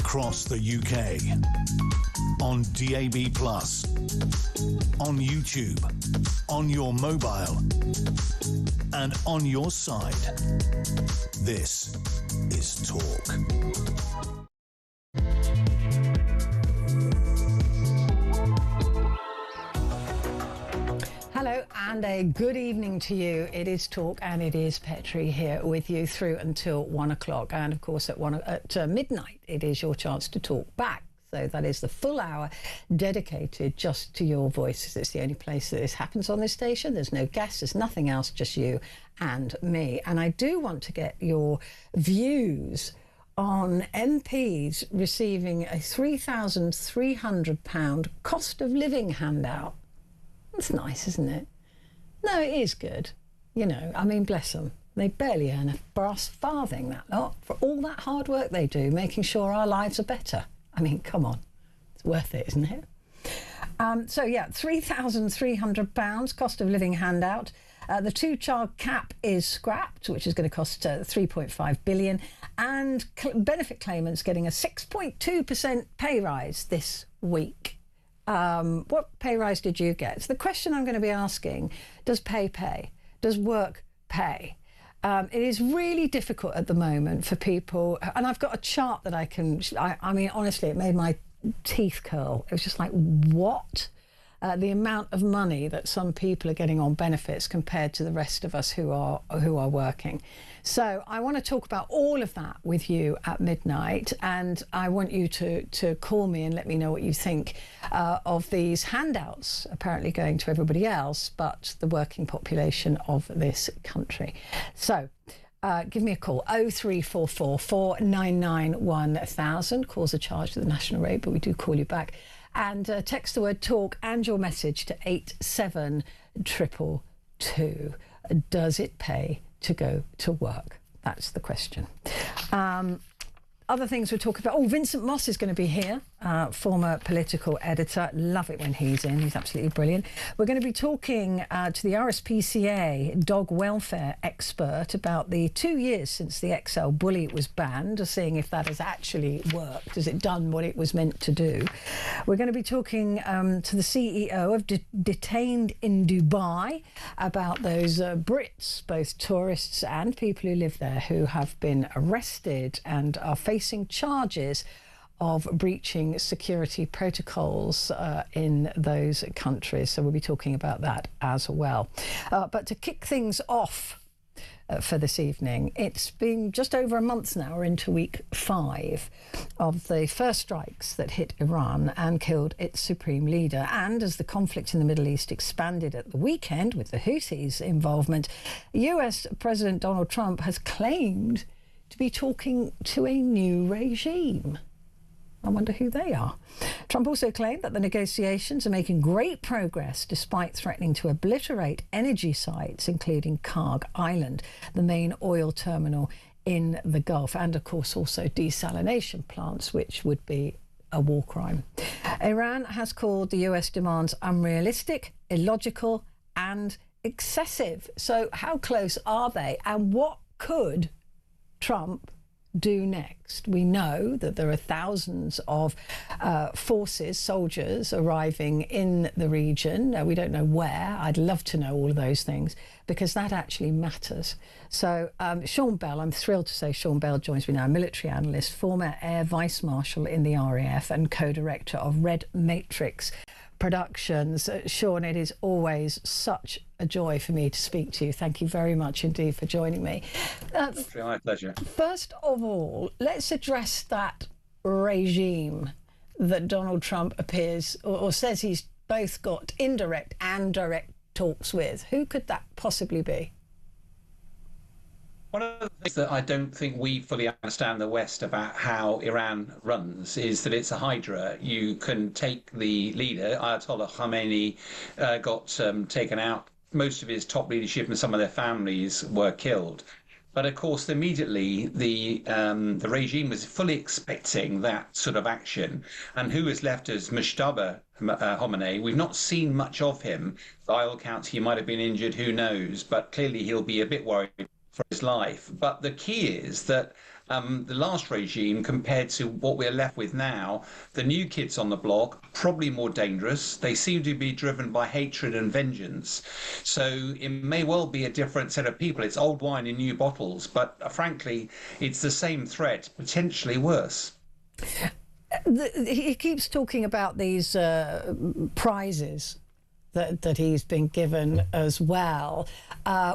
across the UK, on DAB+, on YouTube, on your mobile, and on your side. This is Talk. Hello and a good evening to you. It is Talk and it is Petrie here with you through until 1 o'clock. And of course at midnight it is your chance to talk back. So that is the full hour dedicated just to your voices. It's the only place that this happens on this station. There's no guests, there's nothing else, just you and me. And I do want to get your views on MPs receiving a £3,300 cost of living handout. It's nice, isn't it? No, it is good. You know, I mean, bless them. They barely earn a brass farthing, that lot, for all that hard work they do, making sure our lives are better. I mean, come on. It's worth it, isn't it? So, yeah, £3,300 cost of living handout. The two-child cap is scrapped, which is going to cost $3.5 billion. And benefit claimants getting a 6.2% pay rise this week. What pay rise did you get? So the question I'm going to be asking, does pay pay? Does work pay? It is really difficult at the moment for people, and I've got a chart that I mean, honestly, it made my teeth curl. It was just like, what? The amount of money that some people are getting on benefits compared to the rest of us who are working. So I want to talk about all of that with you at midnight, and I want you to call me and let me know what you think of these handouts apparently going to everybody else but the working population of this country. So give me a call, 0344 499 1000. Calls are charged to the national rate, but we do call you back. And text the word talk and your message to 87222. Does it pay to go to work? That's the question. Other things we're talking about. Oh, Vincent Moss is going to be here, former political editor. Love it when he's in. He's absolutely brilliant. We're going to be talking to the RSPCA dog welfare expert about the 2 years since the XL bully was banned, seeing if that has actually worked. Has it done what it was meant to do? We're going to be talking to the CEO of Detained in Dubai about those Brits, both tourists and people who live there, who have been arrested and are facing charges of breaching security protocols in those countries. So we'll be talking about that as well. But to kick things off for this evening, it's been just over a month now. We're into week 5 of the first strikes that hit Iran and killed its supreme leader. And as the conflict in the Middle East expanded at the weekend with the Houthis' involvement, US President Donald Trump has claimed to be talking to a new regime. I wonder who they are. Trump also claimed that the negotiations are making great progress despite threatening to obliterate energy sites, including Karg Island, the main oil terminal in the Gulf, and of course also desalination plants, which would be a war crime. Iran has called the US demands unrealistic, illogical, and excessive. So how close are they, and what could Trump do next? We know that there are thousands of forces, soldiers arriving in the region. We don't know where. I'd love to know all of those things because that actually matters. So Sean Bell, I'm thrilled to say Sean Bell joins me now, military analyst, former Air Vice Marshal in the RAF and co-director of Red Matrix Productions. Sean, it is always such a joy for me to speak to you. Thank you very much indeed for joining me. My pleasure. First of all, let's address that regime that Donald Trump appears or says he's both got indirect and direct talks with. Who could that possibly be? One of the things that I don't think we fully understand in the West about how Iran runs is that it's a hydra. You can take the leader, Ayatollah Khamenei, got taken out. Most of his top leadership and some of their families were killed. But of course, immediately the regime was fully expecting that sort of action. And who is left as Mushtaba Khamenei? We've not seen much of him. By all accounts, he might have been injured, who knows? But clearly he'll be a bit worried for his life. But the key is that the last regime, compared to what we're left with now, the new kids on the block, probably more dangerous. They seem to be driven by hatred and vengeance. So it may well be a different set of people. It's old wine in new bottles, but frankly, it's the same threat, potentially worse. He keeps talking about these prizes that he's been given as well,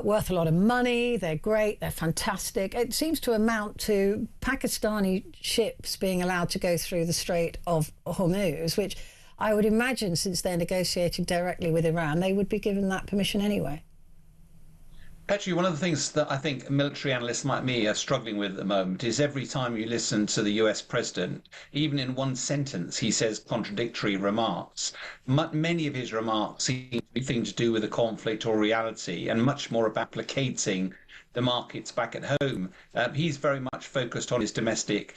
worth a lot of money. They're great, they're fantastic. It seems to amount to Pakistani ships being allowed to go through the Strait of Hormuz, which I would imagine, since they're negotiating directly with Iran, they would be given that permission anyway. Petrie, one of the things that I think military analysts like me are struggling with at the moment is every time you listen to the US president, even in one sentence, he says contradictory remarks. Many of his remarks seem to be things to do with the conflict or reality, and much more about placating the markets back at home. He's very much focused on his domestic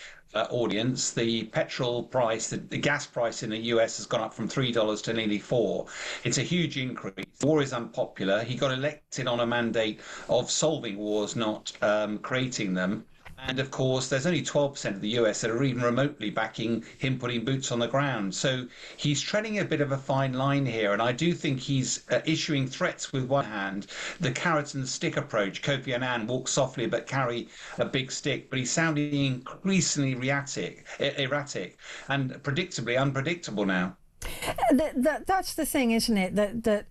audience. The petrol price, the gas price in the US has gone up from $3 to nearly $4. It's a huge increase. The war is unpopular. He got elected on a mandate of solving wars, not creating them. And of course, there's only 12% of the US that are even remotely backing him putting boots on the ground. So he's treading a bit of a fine line here. And I do think he's issuing threats with one hand, the carrot and stick approach. Kofi Annan walks softly but carry a big stick. But he's sounding increasingly erratic and predictably unpredictable now. That's the thing, isn't it? That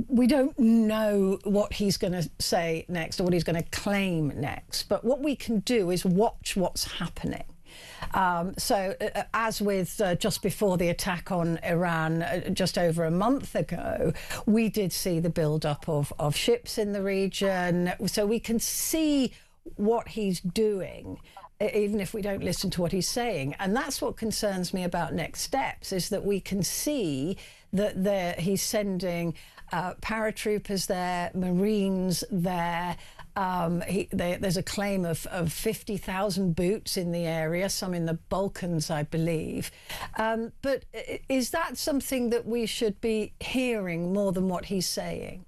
we don't know what he's going to say next or what he's going to claim next. But what we can do is watch what's happening. As with just before the attack on Iran just over a month ago, we did see the build-up of ships in the region. So we can see what he's doing, even if we don't listen to what he's saying. And that's what concerns me about next steps, is that we can see that he's sending paratroopers there, Marines there. There's a claim of 50,000 boots in the area, some in the Balkans, I believe. But is that something that we should be hearing more than what he's saying?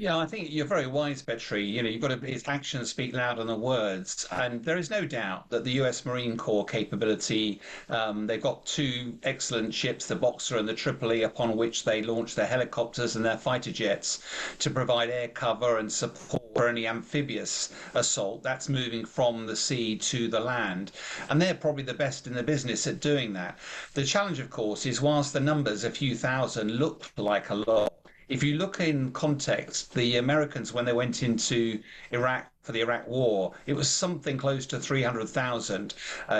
Yeah, I think you're very wise, Petrie. You know, you've got to, his actions speak louder than the words. And there is no doubt that the US Marine Corps capability, they've got two excellent ships, the Boxer and the Tripoli, upon which they launch their helicopters and their fighter jets to provide air cover and support for any amphibious assault. That's moving from the sea to the land. And they're probably the best in the business at doing that. The challenge, of course, is whilst the numbers, a few thousand, look like a lot, if you look in context, the Americans, when they went into Iraq for the Iraq War, it was something close to 300,000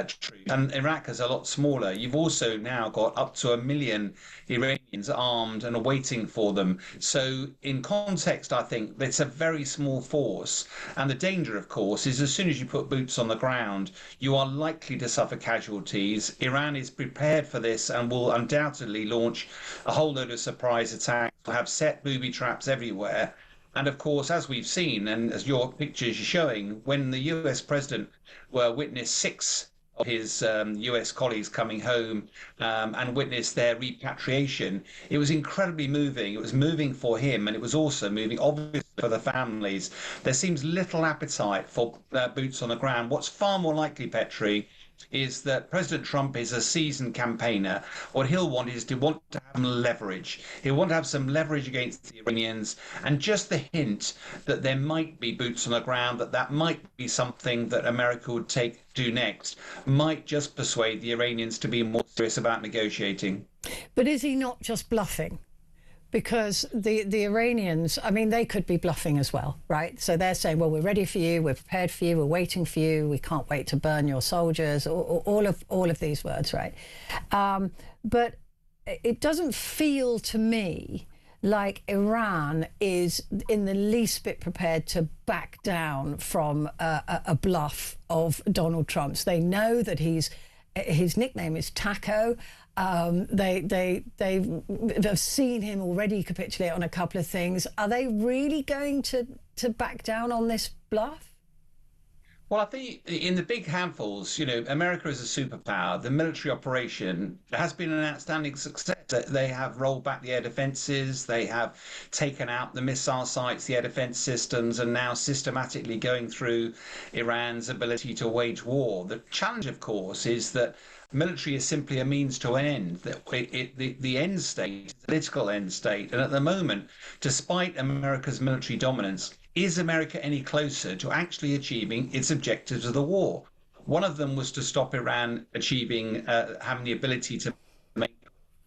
troops. And Iraq is a lot smaller. You've also now got up to 1 million Iranians armed and waiting for them. So in context, I think it's a very small force. And the danger, of course, is as soon as you put boots on the ground, you are likely to suffer casualties. Iran is prepared for this and will undoubtedly launch a whole load of surprise attacks, will have set booby traps everywhere. And of course, as we've seen, and as your pictures are showing, when the US president witnessed 6 of his US colleagues coming home and witnessed their repatriation, it was incredibly moving. It was moving for him, and it was also moving, obviously, for the families. There seems little appetite for boots on the ground. What's far more likely, Petrie, is that President Trump is a seasoned campaigner. What he'll want is to want to have some leverage. He'll want to have some leverage against the Iranians, and just the hint that there might be boots on the ground, that might be something that America would do next, might just persuade the Iranians to be more serious about negotiating. But is he not just bluffing? Because the Iranians, I mean, they could be bluffing as well, right? So they're saying, well, we're ready for you, we're prepared for you, we're waiting for you, we can't wait to burn your soldiers, all of these words, right? But it doesn't feel to me like Iran is in the least bit prepared to back down from a bluff of Donald Trump's. They know that his nickname is Taco. They have seen him already capitulate on a couple of things. Are they really going to back down on this bluff? Well, I think in the big handfuls, you know, America is a superpower. The military operation has been an outstanding success. They have rolled back the air defences, they have taken out the missile sites, the air defence systems, and now systematically going through Iran's ability to wage war. The challenge, of course, is that military is simply a means to an end. That the end state, political end state, and at the moment, despite America's military dominance, is America any closer to actually achieving its objectives of the war? One of them was to stop Iran achieving having the ability to make.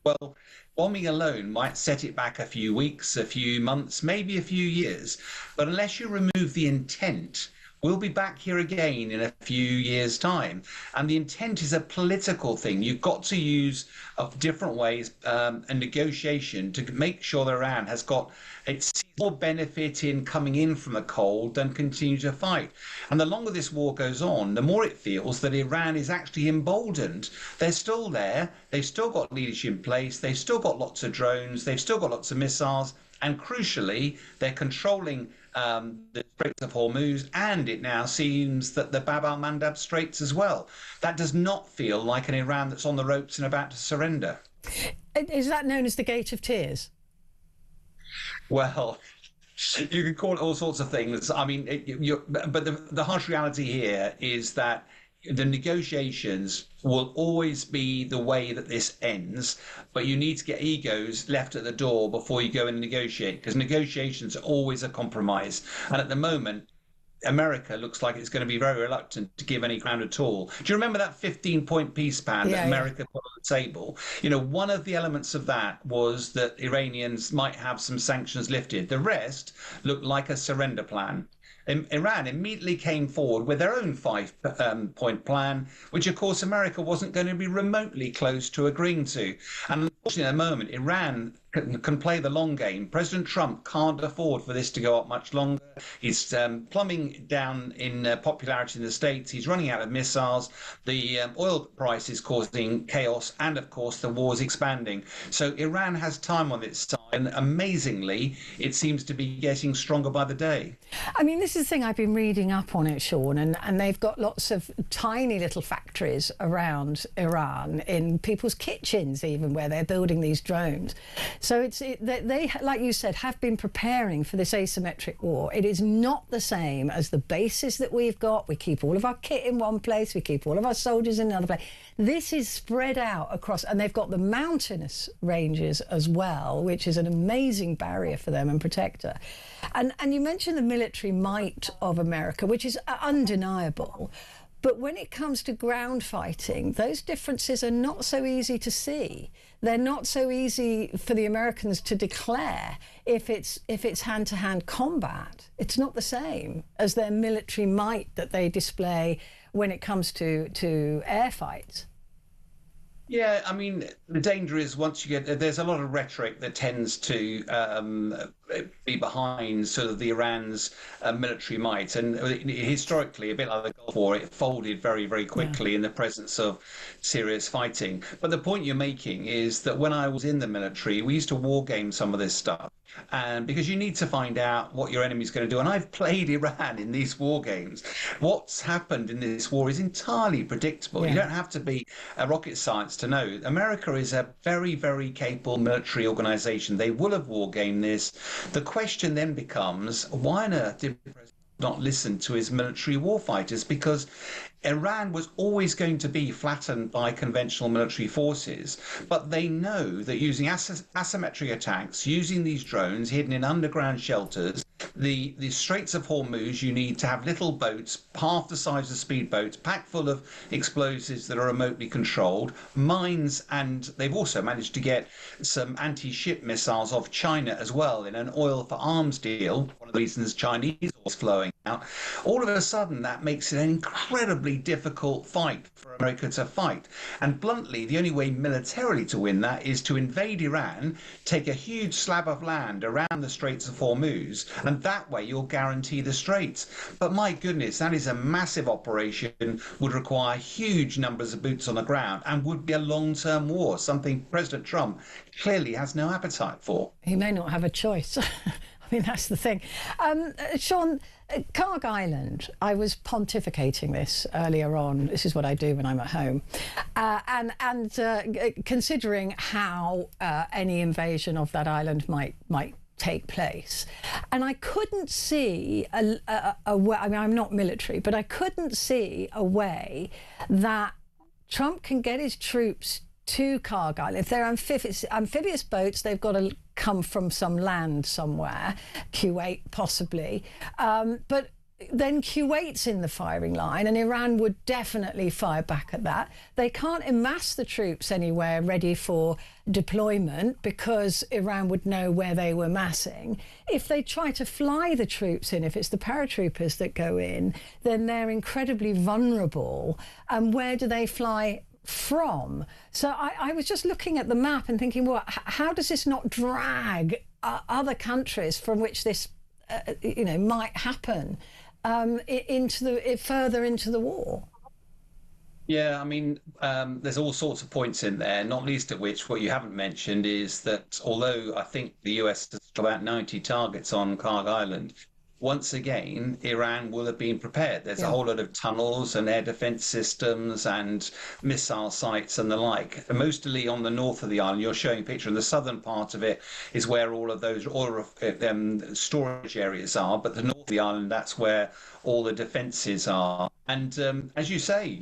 Well, bombing alone might set it back a few weeks, a few months, maybe a few years. But unless you remove the intent, we'll be back here again in a few years' time. And the intent is a political thing. You've got to use different ways and negotiation to make sure that Iran has got its more benefit in coming in from the cold than continue to fight. And the longer this war goes on, the more it feels that Iran is actually emboldened. They're still there. They've still got leadership in place. They've still got lots of drones. They've still got lots of missiles. And crucially, they're controlling the Straits of Hormuz, and it now seems that the Bab al-Mandab Straits as well. That does not feel like an Iran that's on the ropes and about to surrender. Is that known as the Gate of Tears? Well, you can call it all sorts of things. I mean, but the harsh reality here is that the negotiations will always be the way that this ends, but you need to get egos left at the door before you go and negotiate, because negotiations are always a compromise. And at the moment, America looks like it's going to be very reluctant to give any ground at all. Do you remember that 15-point peace plan that America put on the table? You know, one of the elements of that was that Iranians might have some sanctions lifted. The rest looked like a surrender plan. Iran immediately came forward with their own 5-point plan, which, of course, America wasn't going to be remotely close to agreeing to. And unfortunately, at the moment, Iran can play the long game. President Trump can't afford for this to go up much longer. He's plumbing down in popularity in the States. He's running out of missiles. The oil price is causing chaos. And, of course, the war is expanding. So Iran has time on its side. And amazingly, it seems to be getting stronger by the day. I mean, this is the thing, I've been reading up on it, Sean, and they've got lots of tiny little factories around Iran, in people's kitchens even, where they're building these drones. So they, like you said, have been preparing for this asymmetric war. It is not the same as the bases that we've got. We keep all of our kit in one place. We keep all of our soldiers in another place. This is spread out across, and they've got the mountainous ranges as well, which is an amazing barrier for them and protector. And you mentioned the military might of America, which is undeniable. But when it comes to ground fighting, those differences are not so easy to see. They're not so easy for the Americans to declare if it's hand-to-hand combat. It's not the same as their military might that they display when it comes to air fights. Yeah, I mean, the danger is once you get, there's a lot of rhetoric that tends to be behind sort of the Iran's military might. And historically, a bit like the Gulf War, it folded very, very quickly in the presence of serious fighting. But the point you're making is that when I was in the military, we used to war game some of this stuff. And because you need to find out what your enemy's going to do. And I've played Iran in these war games. What's happened in this war is entirely predictable. You don't have to be a rocket science to know. America is a very, very capable military organization. They will have war gamed this. The question then becomes, why on earth did the president not listen to his military warfighters? Because Iran was always going to be flattened by conventional military forces, but they know that using asymmetric attacks, using these drones hidden in underground shelters, the Straits of Hormuz, you need to have little boats, half the size of speedboats, packed full of explosives that are remotely controlled, mines, and they've also managed to get some anti-ship missiles off China as well in an oil for arms deal, one of the reasons Chinese oil is flowing out. All of a sudden, that makes it an incredibly difficult fight for America to fight. And bluntly, the only way militarily to win that is to invade Iran, take a huge slab of land around the Straits of Hormuz, and that way you'll guarantee the Straits. But my goodness, that is a massive operation, would require huge numbers of boots on the ground, and would be a long-term war, something President Trump clearly has no appetite for. He may not have a choice. mean, that's the thing. Sean, Carg Island, I was pontificating this earlier on. This is what I do when I'm at home. Considering how any invasion of that island might take place. And I couldn't see a way, I mean, I'm not military, but I couldn't see a way that Trump can get his troops to Carg Island. If they're amphibious boats, they've got to come from some land somewhere, Kuwait possibly. But then Kuwait's in the firing line, and Iran would definitely fire back at that. They can't amass the troops anywhere ready for deployment because Iran would know where they were massing. If they try to fly the troops in, if it's the paratroopers that go in, then they're incredibly vulnerable. And where do they fly from? So I was just looking at the map and thinking, well, how does this not drag other countries from which this might happen further into the war? Yeah, I mean, there's all sorts of points in there, not least of which what you haven't mentioned is that although I think the US has about 90 targets on Carg Island, once again, Iran will have been prepared. There's a whole lot of tunnels and air defense systems and missile sites and the like. Mostly on the north of the island, you're showing a picture, and the southern part of it is where all of those storage areas are. But the north of the island, that's where all the defences are. And as you say,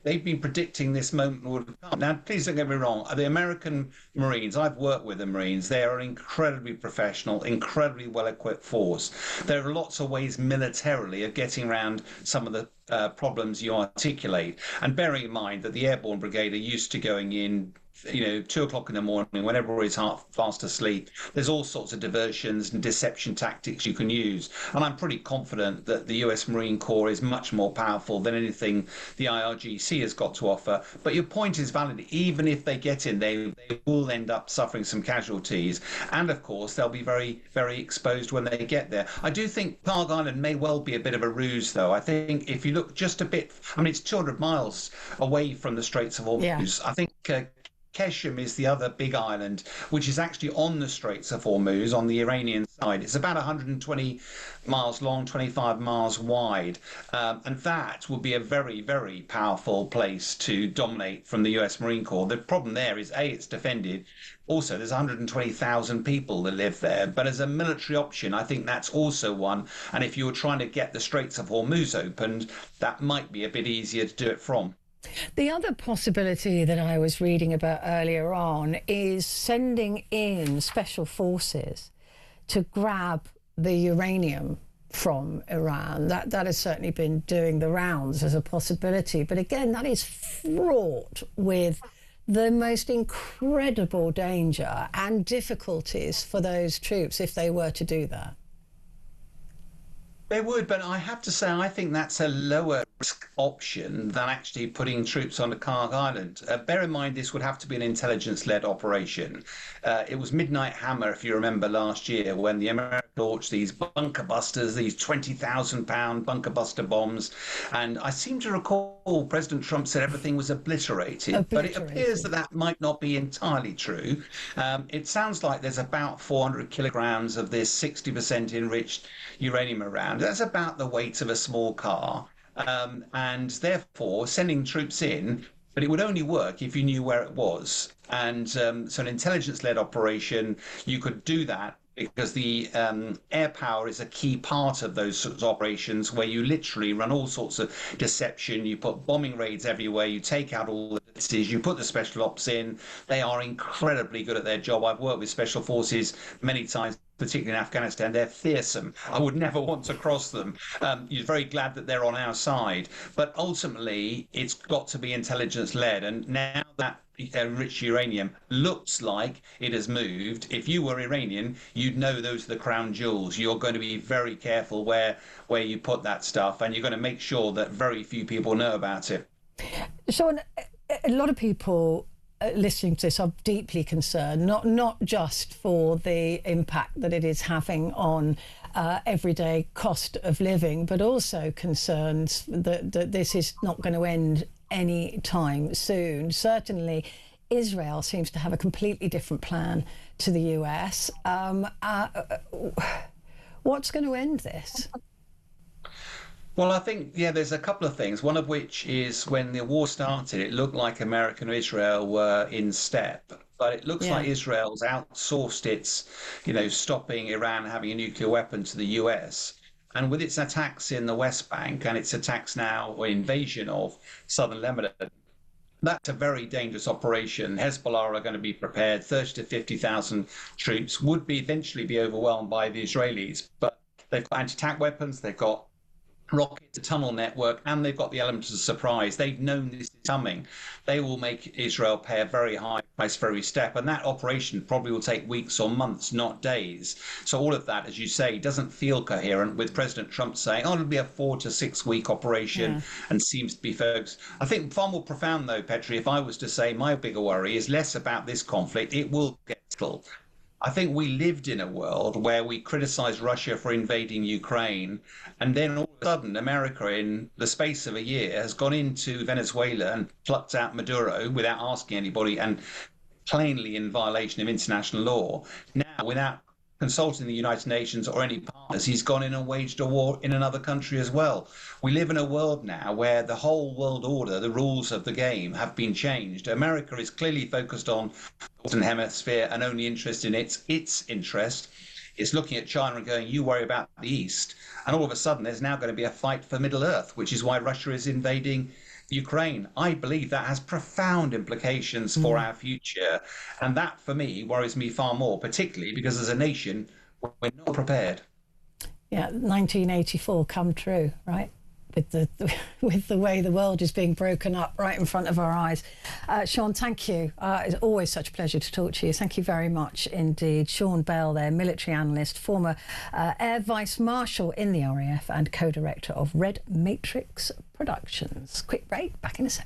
they've been predicting this moment would come. Now, please don't get me wrong. The American Marines, I've worked with the Marines. They are an incredibly professional, incredibly well-equipped force. There are lots of ways militarily of getting around some of the problems you articulate. And bearing in mind that the Airborne Brigade are used to going in 2 o'clock in the morning, whenever everybody's fast asleep. There's all sorts of diversions and deception tactics you can use. And I'm pretty confident that the US Marine Corps is much more powerful than anything the IRGC has got to offer. But your point is valid. Even if they get in, they will end up suffering some casualties. And of course, they'll be very, very exposed when they get there. I do think Carg Island may well be a bit of a ruse, though. I think if you look just a bit, I mean, it's 200 miles away from the Straits of Hormuz. Yeah. I think Keshem is the other big island, which is actually on the Straits of Hormuz on the Iranian side. It's about 120 miles long, 25 miles wide. And that would be a very, very powerful place to dominate from the US Marine Corps. The problem there is, A, it's defended. Also, there's 120,000 people that live there. But as a military option, I think that's also one. And if you were trying to get the Straits of Hormuz opened, that might be a bit easier to do it from. The other possibility that I was reading about earlier on is sending in special forces to grab the uranium from Iran. That has certainly been doing the rounds as a possibility. But again, that is fraught with the most incredible danger and difficulties for those troops if they were to do that. They would, but I have to say, I think that's a lower risk option than actually putting troops on a Carg Island. Bear in mind, this would have to be an intelligence-led operation. It was Midnight Hammer, if you remember last year, when the Americans launched these bunker busters, these 20,000-pound bunker buster bombs. And I seem to recall President Trump said everything was obliterated. But it appears that that might not be entirely true. It sounds like there's about 400 kilograms of this 60% enriched uranium around. That's about the weight of a small car. And therefore, sending troops in, but it would only work if you knew where it was. And so an intelligence-led operation, you could do that because the air power is a key part of those sorts of operations where you literally run all sorts of deception. You put bombing raids everywhere. You take out all the bases. You put the special ops in. They are incredibly good at their job. I've worked with special forces many times, particularly in Afghanistan. They're fearsome. I would never want to cross them. You're very glad that they're on our side. But ultimately, it's got to be intelligence-led. And now that enriched uranium looks like it has moved, if you were Iranian, you'd know those are the crown jewels. You're going to be very careful where you put that stuff, and you're going to make sure that very few people know about it. Sean, a lot of people listening to this are deeply concerned, not just for the impact that it is having on everyday cost of living, but also concerns that this is not going to end any time soon. Certainly, Israel seems to have a completely different plan to the US. What's going to end this? Well, I think, yeah, there's a couple of things. One of which is when the war started, it looked like America and Israel were in step. But it looks like Yeah. Israel's outsourced its, stopping Iran having a nuclear weapon to the US. And with its attacks in the West Bank and its attacks now, or invasion of southern Lebanon, that's a very dangerous operation. Hezbollah are going to be prepared. 30 to 50,000 troops would be eventually be overwhelmed by the Israelis, but they've got anti-tank weapons. They've got rockets, a tunnel network, and they've got the element of surprise. They've known this is coming. They will make Israel pay a very high price for every step, and that operation probably will take weeks or months, not days. So all of that, as you say, doesn't feel coherent with President Trump saying, oh, it'll be a 4 to 6 week operation, and seems to be focused. I think far more profound, though, Petrie, if I was to say my bigger worry is less about this conflict. It will get settled. I think we lived in a world where we criticized Russia for invading Ukraine, and then all of a sudden, America, in the space of a year, has gone into Venezuela and plucked out Maduro without asking anybody and plainly in violation of international law. Now, without consulting the United Nations or any partners, he's gone in and waged a war in another country as well. We live in a world now where the whole world order, the rules of the game, have been changed. America is clearly focused on the Northern Hemisphere and only interested in its interest. It's looking at China and going, you worry about the East. And all of a sudden, there's now going to be a fight for Middle Earth, which is why Russia is invading Ukraine. I believe that has profound implications for our future. And that, for me, worries me far more, particularly because as a nation, we're not prepared. Yeah, 1984 come true, right? With the way the world is being broken up right in front of our eyes. Sean, thank you. It's always such a pleasure to talk to you. Thank you very much indeed. Sean Bell there, military analyst, former Air Vice Marshal in the RAF and co-director of Red Matrix Productions. Quick break, back in a sec.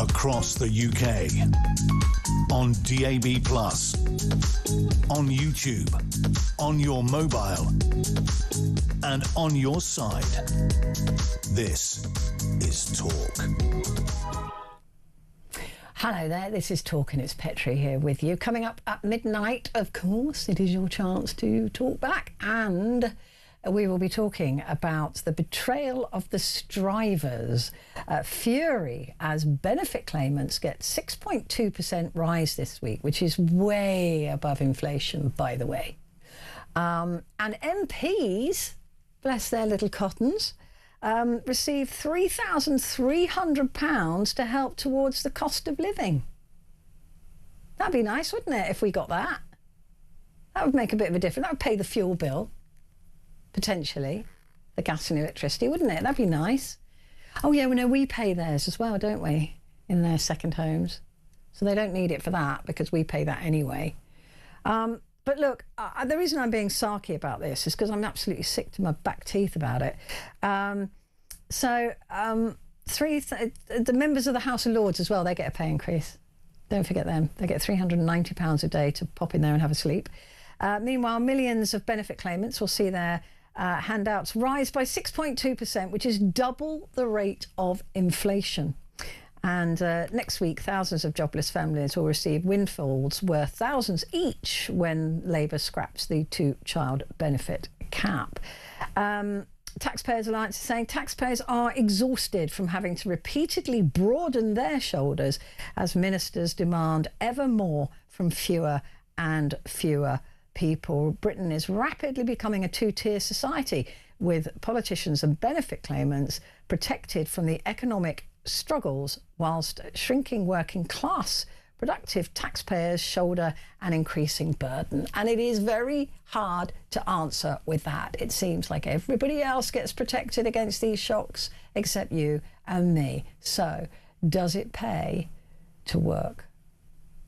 Across the UK, on DAB+, on YouTube, on your mobile, and on your side. This is Talk. Hello there, this is Talk and it's Petrie here with you. Coming up at midnight, of course, it is your chance to talk back, and we will be talking about the betrayal of the strivers. Fury as benefit claimants get 6.2% rise this week, which is way above inflation, by the way. And MPs, bless their little cottons, receive £3,300 to help towards the cost of living. That'd be nice, wouldn't it, if we got that? That would make a bit of a difference. That would pay the fuel bill, potentially, the gas and electricity, wouldn't it? That'd be nice. Oh yeah, we pay theirs as well, don't we, in their second homes? So they don't need it for that because we pay that anyway. But look, the reason I'm being sarky about this is because I'm absolutely sick to my back teeth about it. The members of the House of Lords as well, they get a pay increase. Don't forget them. They get £390 a day to pop in there and have a sleep. Meanwhile, millions of benefit claimants will see their handouts rise by 6.2%, which is double the rate of inflation. And next week, thousands of jobless families will receive windfalls worth thousands each when Labour scraps the two-child benefit cap. Taxpayers Alliance is saying taxpayers are exhausted from having to repeatedly broaden their shoulders as ministers demand ever more from fewer and fewer people. Britain is rapidly becoming a two-tier society, with politicians and benefit claimants protected from the economic struggles whilst shrinking working class productive taxpayers shoulder an increasing burden. And it is very hard to answer with that. It seems like everybody else gets protected against these shocks except you and me. So does it pay to work?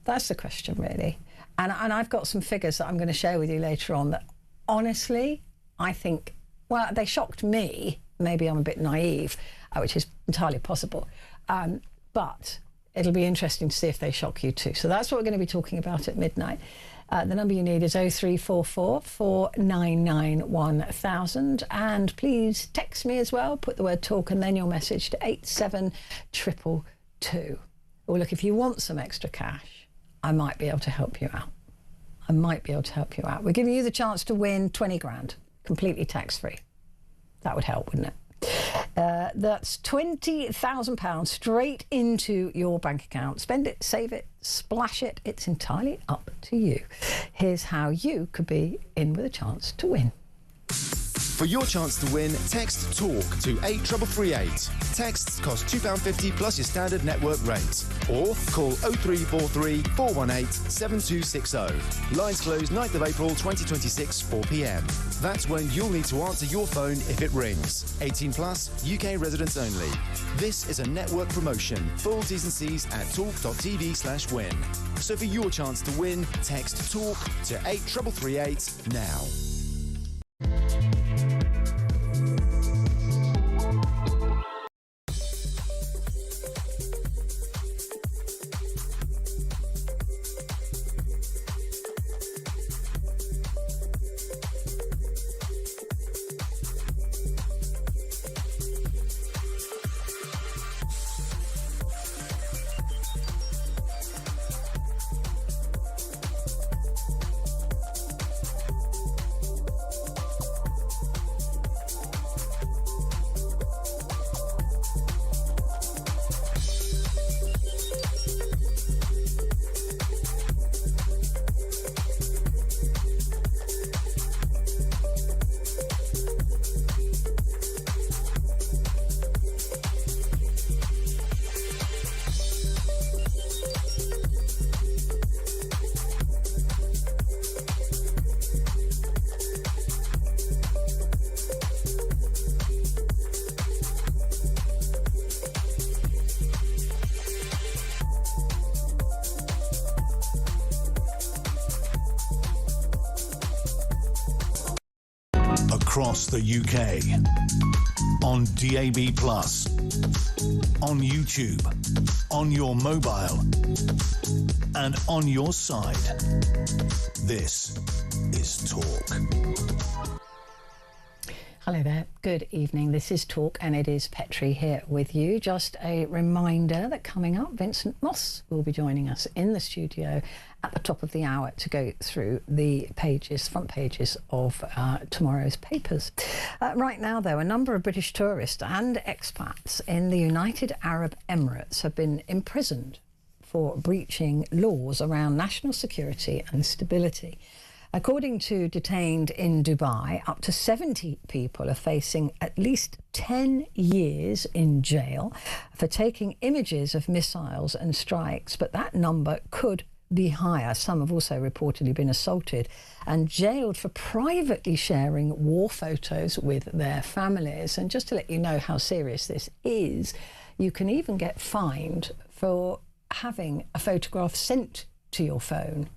That's the question, really. And I've got some figures that I'm going to share with you later on that honestly I think, well, they shocked me. Maybe I'm a bit naive, which is entirely possible. But it'll be interesting to see if they shock you too. So that's what we're going to be talking about at midnight. The number you need is 0344 499 1000. And please text me as well. Put the word talk and then your message to 87222. Well, look, if you want some extra cash, I might be able to help you out. We're giving you the chance to win 20 grand, completely tax-free. That would help, wouldn't it? That's £20,000 straight into your bank account. Spend it, save it, splash it. It's entirely up to you. Here's how you could be in with a chance to win. For your chance to win, text TALK to 83338. Texts cost £2.50 plus your standard network rate. Or call 0343 418 7260. Lines close 9th of April 2026, 4 p.m. That's when you'll need to answer your phone if it rings. 18 plus, UK residents only. This is a network promotion. Full T's and C's at talk.tv/win. So for your chance to win, text TALK to 83338 now. Across the UK, on DAB+, on YouTube, on your mobile, and on your side. This is Talk. Hello there, good evening. This is Talk and it is Petrie here with you. Just a reminder that coming up, Vincent Moss will be joining us in the studio at the top of the hour to go through the front pages of tomorrow's papers. Right now, though, a number of British tourists and expats in the United Arab Emirates have been imprisoned for breaching laws around national security and stability. According to Detained in Dubai, up to 70 people are facing at least 10 years in jail for taking images of missiles and strikes, but that number could be higher. Some have also reportedly been assaulted and jailed for privately sharing war photos with their families. And just to let you know how serious this is, you can even get fined for having a photograph sent to your phone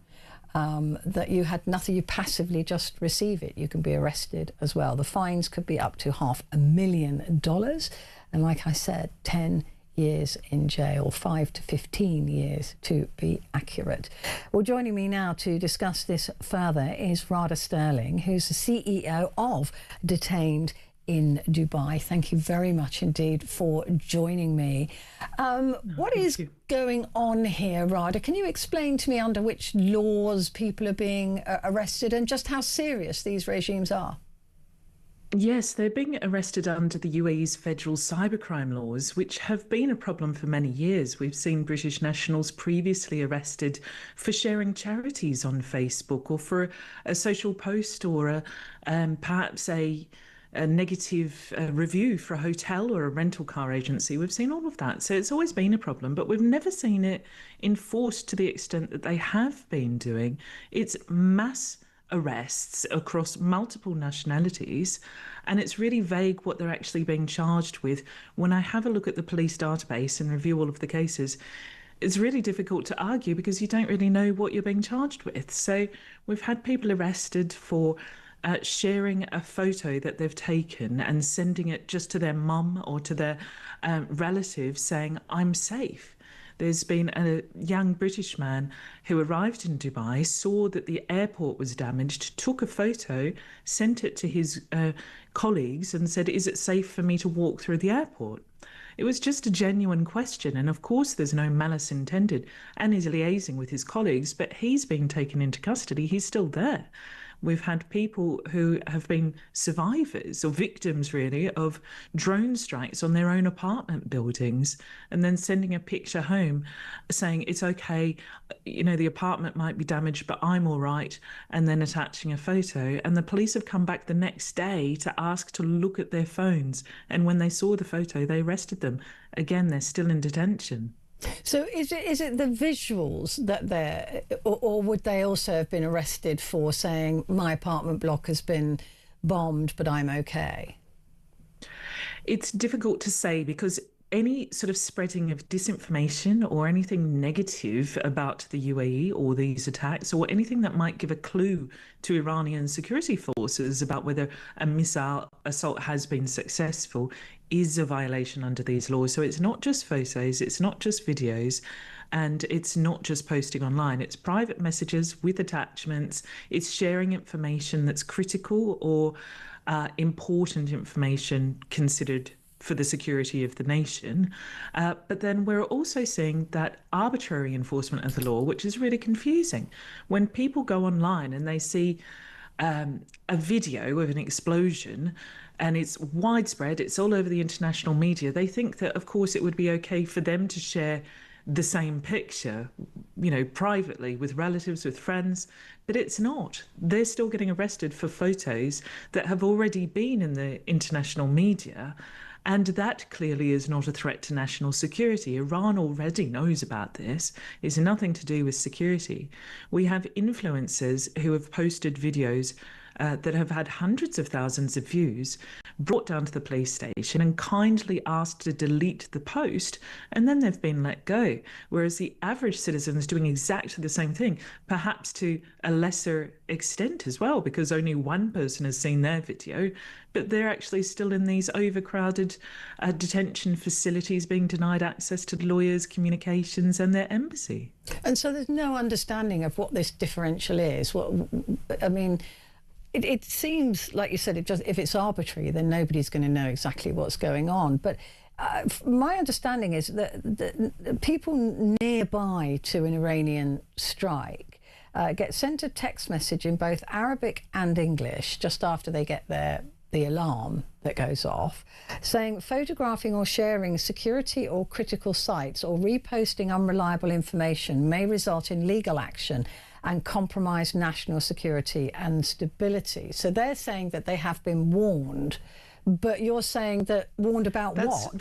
that you had nothing, you passively just receive it. You can be arrested as well. The fines could be up to $500,000. And like I said, 10 years in jail, 5 to 15 years to be accurate. Well, joining me now to discuss this further is Radha Sterling, who's the CEO of Detained in Dubai. Thank you very much indeed for joining me. What is going on here, Radha? Can you explain to me under which laws people are being arrested and just how serious these regimes are? Yes, they're being arrested under the UAE's federal cybercrime laws, which have been a problem for many years. We've seen British nationals previously arrested for sharing charities on Facebook, or for a social post, or perhaps a negative review for a hotel or a rental car agency. We've seen all of that. So it's always been a problem, but we've never seen it enforced to the extent that they have been doing. It's mass arrests across multiple nationalities, and it's really vague what they're actually being charged with. When I have a look at the police database and review all of the cases, it's really difficult to argue because you don't really know what you're being charged with. So we've had people arrested for sharing a photo that they've taken and sending it just to their mum or to their relatives saying, "I'm safe." There's been a young British man who arrived in Dubai, saw that the airport was damaged, took a photo, sent it to his colleagues and said, "Is it safe for me to walk through the airport?" It was just a genuine question, and of course there's no malice intended, and he's liaising with his colleagues, but he's being taken into custody. He's still there. We've had people who have been survivors, or victims really, of drone strikes on their own apartment buildings, and then sending a picture home saying, "It's okay, you know, the apartment might be damaged, but I'm all right," and then attaching a photo. And the police have come back the next day to ask to look at their phones. And when they saw the photo, they arrested them. Again, they're still in detention. So is it the visuals that they're, or would they also have been arrested for saying, "My apartment block has been bombed, but I'm okay"? It's difficult to say, because any sort of spreading of disinformation or anything negative about the UAE or these attacks, or anything that might give a clue to Iranian security forces about whether a missile assault has been successful, is a violation under these laws. So it's not just photos, it's not just videos, and it's not just posting online. It's private messages with attachments. It's sharing information that's critical or important information considered for the security of the nation. But then we're also seeing that arbitrary enforcement of the law, which is really confusing. When people go online and they see a video of an explosion, and it's widespread, it's all over the international media, they think that, of course, it would be okay for them to share the same picture, you know, privately with relatives, with friends, but it's not. They're still getting arrested for photos that have already been in the international media, and that clearly is not a threat to national security. Iran already knows about this. It's nothing to do with security. We have influencers who have posted videos that have had hundreds of thousands of views, brought down to the police station and kindly asked to delete the post, and then they've been let go. Whereas the average citizen is doing exactly the same thing, perhaps to a lesser extent as well, because only one person has seen their video, but they're actually still in these overcrowded detention facilities, being denied access to lawyers, communications and their embassy. And so there's no understanding of what this differential is. I mean, it seems, like you said, if it's arbitrary, then nobody's going to know exactly what's going on. But my understanding is that the people nearby to an Iranian strike get sent a text message in both Arabic and English just after they get the alarm that goes off, saying photographing or sharing security or critical sites or reposting unreliable information may result in legal action and compromise national security and stability. So they're saying that they have been warned, but you're saying that warned about what?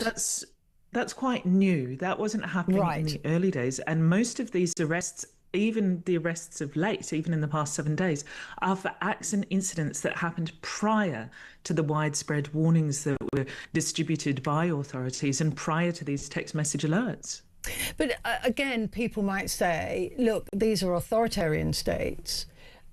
That's quite new. That wasn't happening in the early days. And most of these arrests, even the arrests of late, even in the past 7 days, are for acts and incidents that happened prior to the widespread warnings that were distributed by authorities and prior to these text message alerts. But again, people might say, look, these are authoritarian states.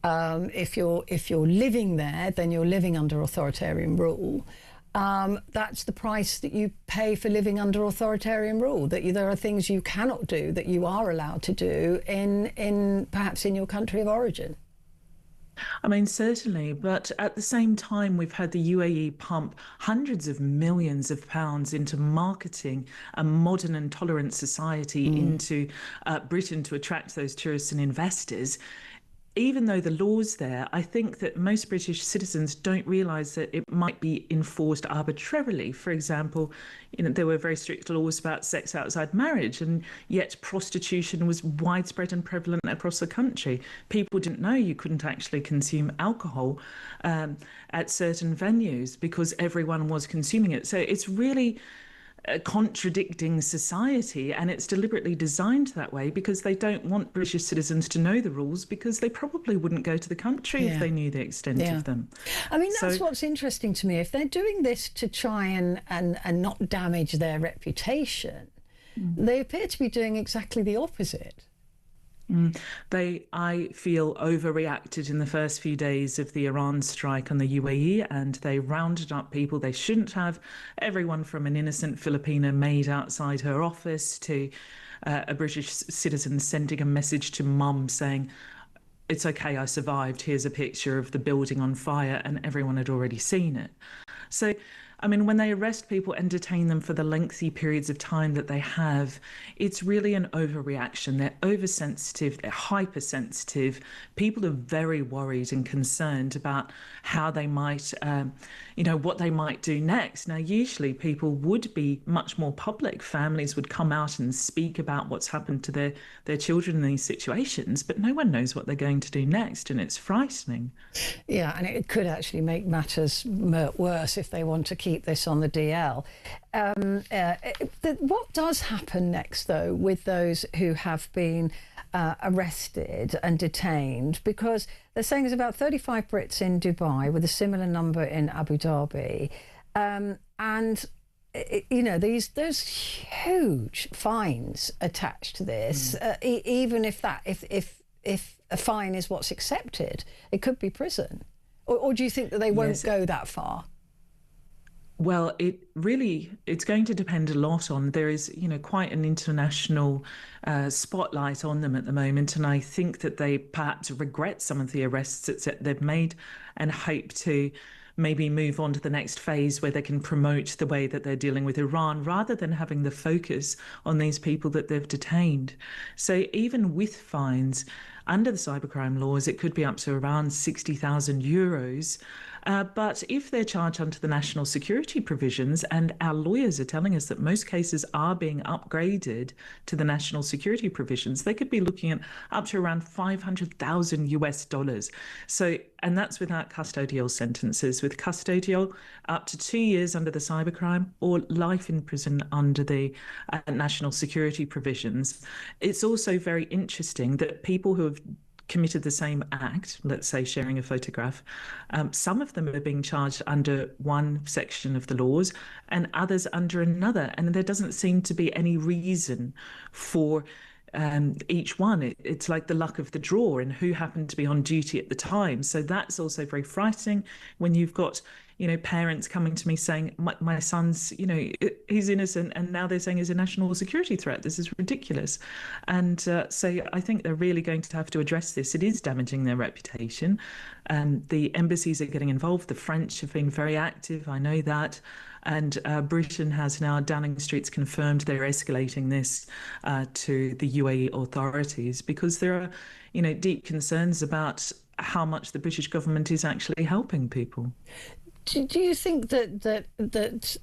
If you're living there, then you're living under authoritarian rule. that's the price that you pay for living under authoritarian rule, that there are things you cannot do that you are allowed to do in perhaps in your country of origin. I mean, certainly, but at the same time, we've had the UAE pump hundreds of millions of pounds into marketing a modern and tolerant society into Britain to attract those tourists and investors. Even though the law's there, I think that most British citizens don't realise that it might be enforced arbitrarily. For example, there were very strict laws about sex outside marriage, and yet prostitution was widespread and prevalent across the country. People didn't know you couldn't actually consume alcohol at certain venues because everyone was consuming it. So it's really a contradicting society, and it's deliberately designed that way because they don't want British citizens to know the rules, because they probably wouldn't go to the country if they knew the extent of them. I mean, that's what's interesting to me. If they're doing this to try and not damage their reputation, they appear to be doing exactly the opposite. They, I feel, overreacted in the first few days of the Iran strike on the UAE, and they rounded up people they shouldn't have. Everyone from an innocent Filipina maid outside her office to a British citizen sending a message to mum saying, "It's okay, I survived. Here's a picture of the building on fire," and everyone had already seen it. So, I mean, when they arrest people and detain them for the lengthy periods of time that they have, it's really an overreaction. They're oversensitive, they're hypersensitive. People are very worried and concerned about how they might, what they might do next. Now, usually people would be much more public. Families would come out and speak about what's happened to their children in these situations, but no one knows what they're going to do next, and it's frightening. Yeah, and it could actually make matters worse if they want to keep this on the DL. What does happen next, though, with those who have been arrested and detained? Because they're saying there's about 35 Brits in Dubai with a similar number in Abu Dhabi. There's huge fines attached to this. Even if a fine is what's accepted, it could be prison. Or do you think that they won't go that far? Well, it's going to depend a lot on, there is, quite an international spotlight on them at the moment. And I think that they perhaps regret some of the arrests that they've made and hope to maybe move on to the next phase where they can promote the way that they're dealing with Iran, rather than having the focus on these people that they've detained. So even with fines, under the cybercrime laws, it could be up to around 60,000 euros. But if they're charged under the national security provisions, and our lawyers are telling us that most cases are being upgraded to the national security provisions, they could be looking at up to around 500,000 US dollars. So, and that's without custodial sentences. With custodial, up to 2 years under the cybercrime, or life in prison under the national security provisions. It's also very interesting that people who have committed the same act, let's say sharing a photograph, some of them are being charged under one section of the laws and others under another. And there doesn't seem to be any reason for each one. It's like the luck of the draw and who happened to be on duty at the time. So that's also very frightening when you've got parents coming to me saying, my son's, he's innocent, and now they're saying he's a national security threat. This is ridiculous. And so I think they're really going to have to address this. It is damaging their reputation. The embassies are getting involved. The French have been very active. I know that. And Britain has now, Downing Street's confirmed they're escalating this to the UAE authorities, because there are, deep concerns about how much the British government is actually helping people. Do you think that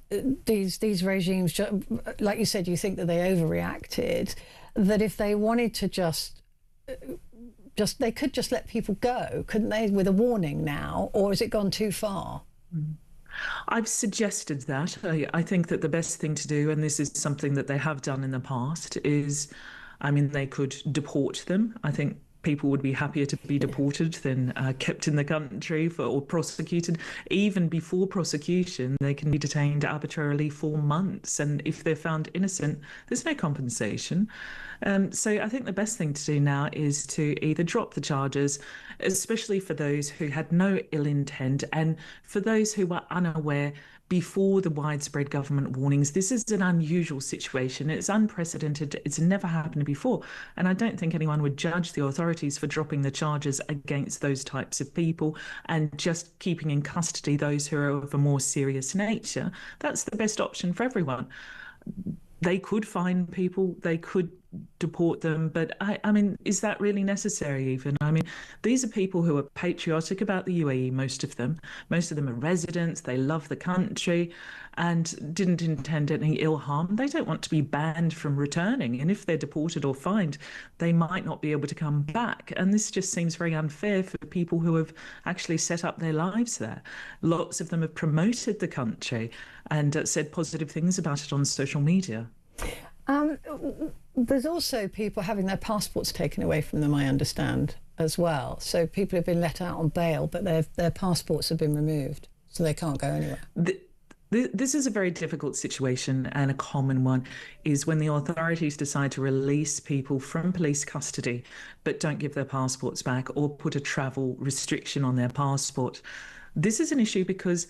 these regimes, like you said, you think that they overreacted? That if they wanted to just they could just let people go, couldn't they, with a warning now? Or has it gone too far? I've suggested that. I think that the best thing to do, and this is something that they have done in the past, is, they could deport them. I think people would be happier to be deported than kept in the country or prosecuted. Even before prosecution, they can be detained arbitrarily for months. And if they're found innocent, there's no compensation. So I think the best thing to do now is to either drop the charges, especially for those who had no ill intent, and for those who were unaware before the widespread government warnings. This is an unusual situation. It's unprecedented. It's never happened before. And I don't think anyone would judge the authorities for dropping the charges against those types of people and just keeping in custody those who are of a more serious nature. That's the best option for everyone. They could fine people, they could deport them, but I mean, is that really necessary even? I mean, these are people who are patriotic about the UAE, most of them. Most of them are residents, they love the country and didn't intend any ill harm. They don't want to be banned from returning, and if they're deported or fined, they might not be able to come back. And this just seems very unfair for people who have actually set up their lives there. Lots of them have promoted the country and said positive things about it on social media. There's also people having their passports taken away from them, I understand, as well. So people have been let out on bail, but their passports have been removed, so they can't go anywhere. This is a very difficult situation, and a common one is when the authorities decide to release people from police custody but don't give their passports back or put a travel restriction on their passport. This is an issue because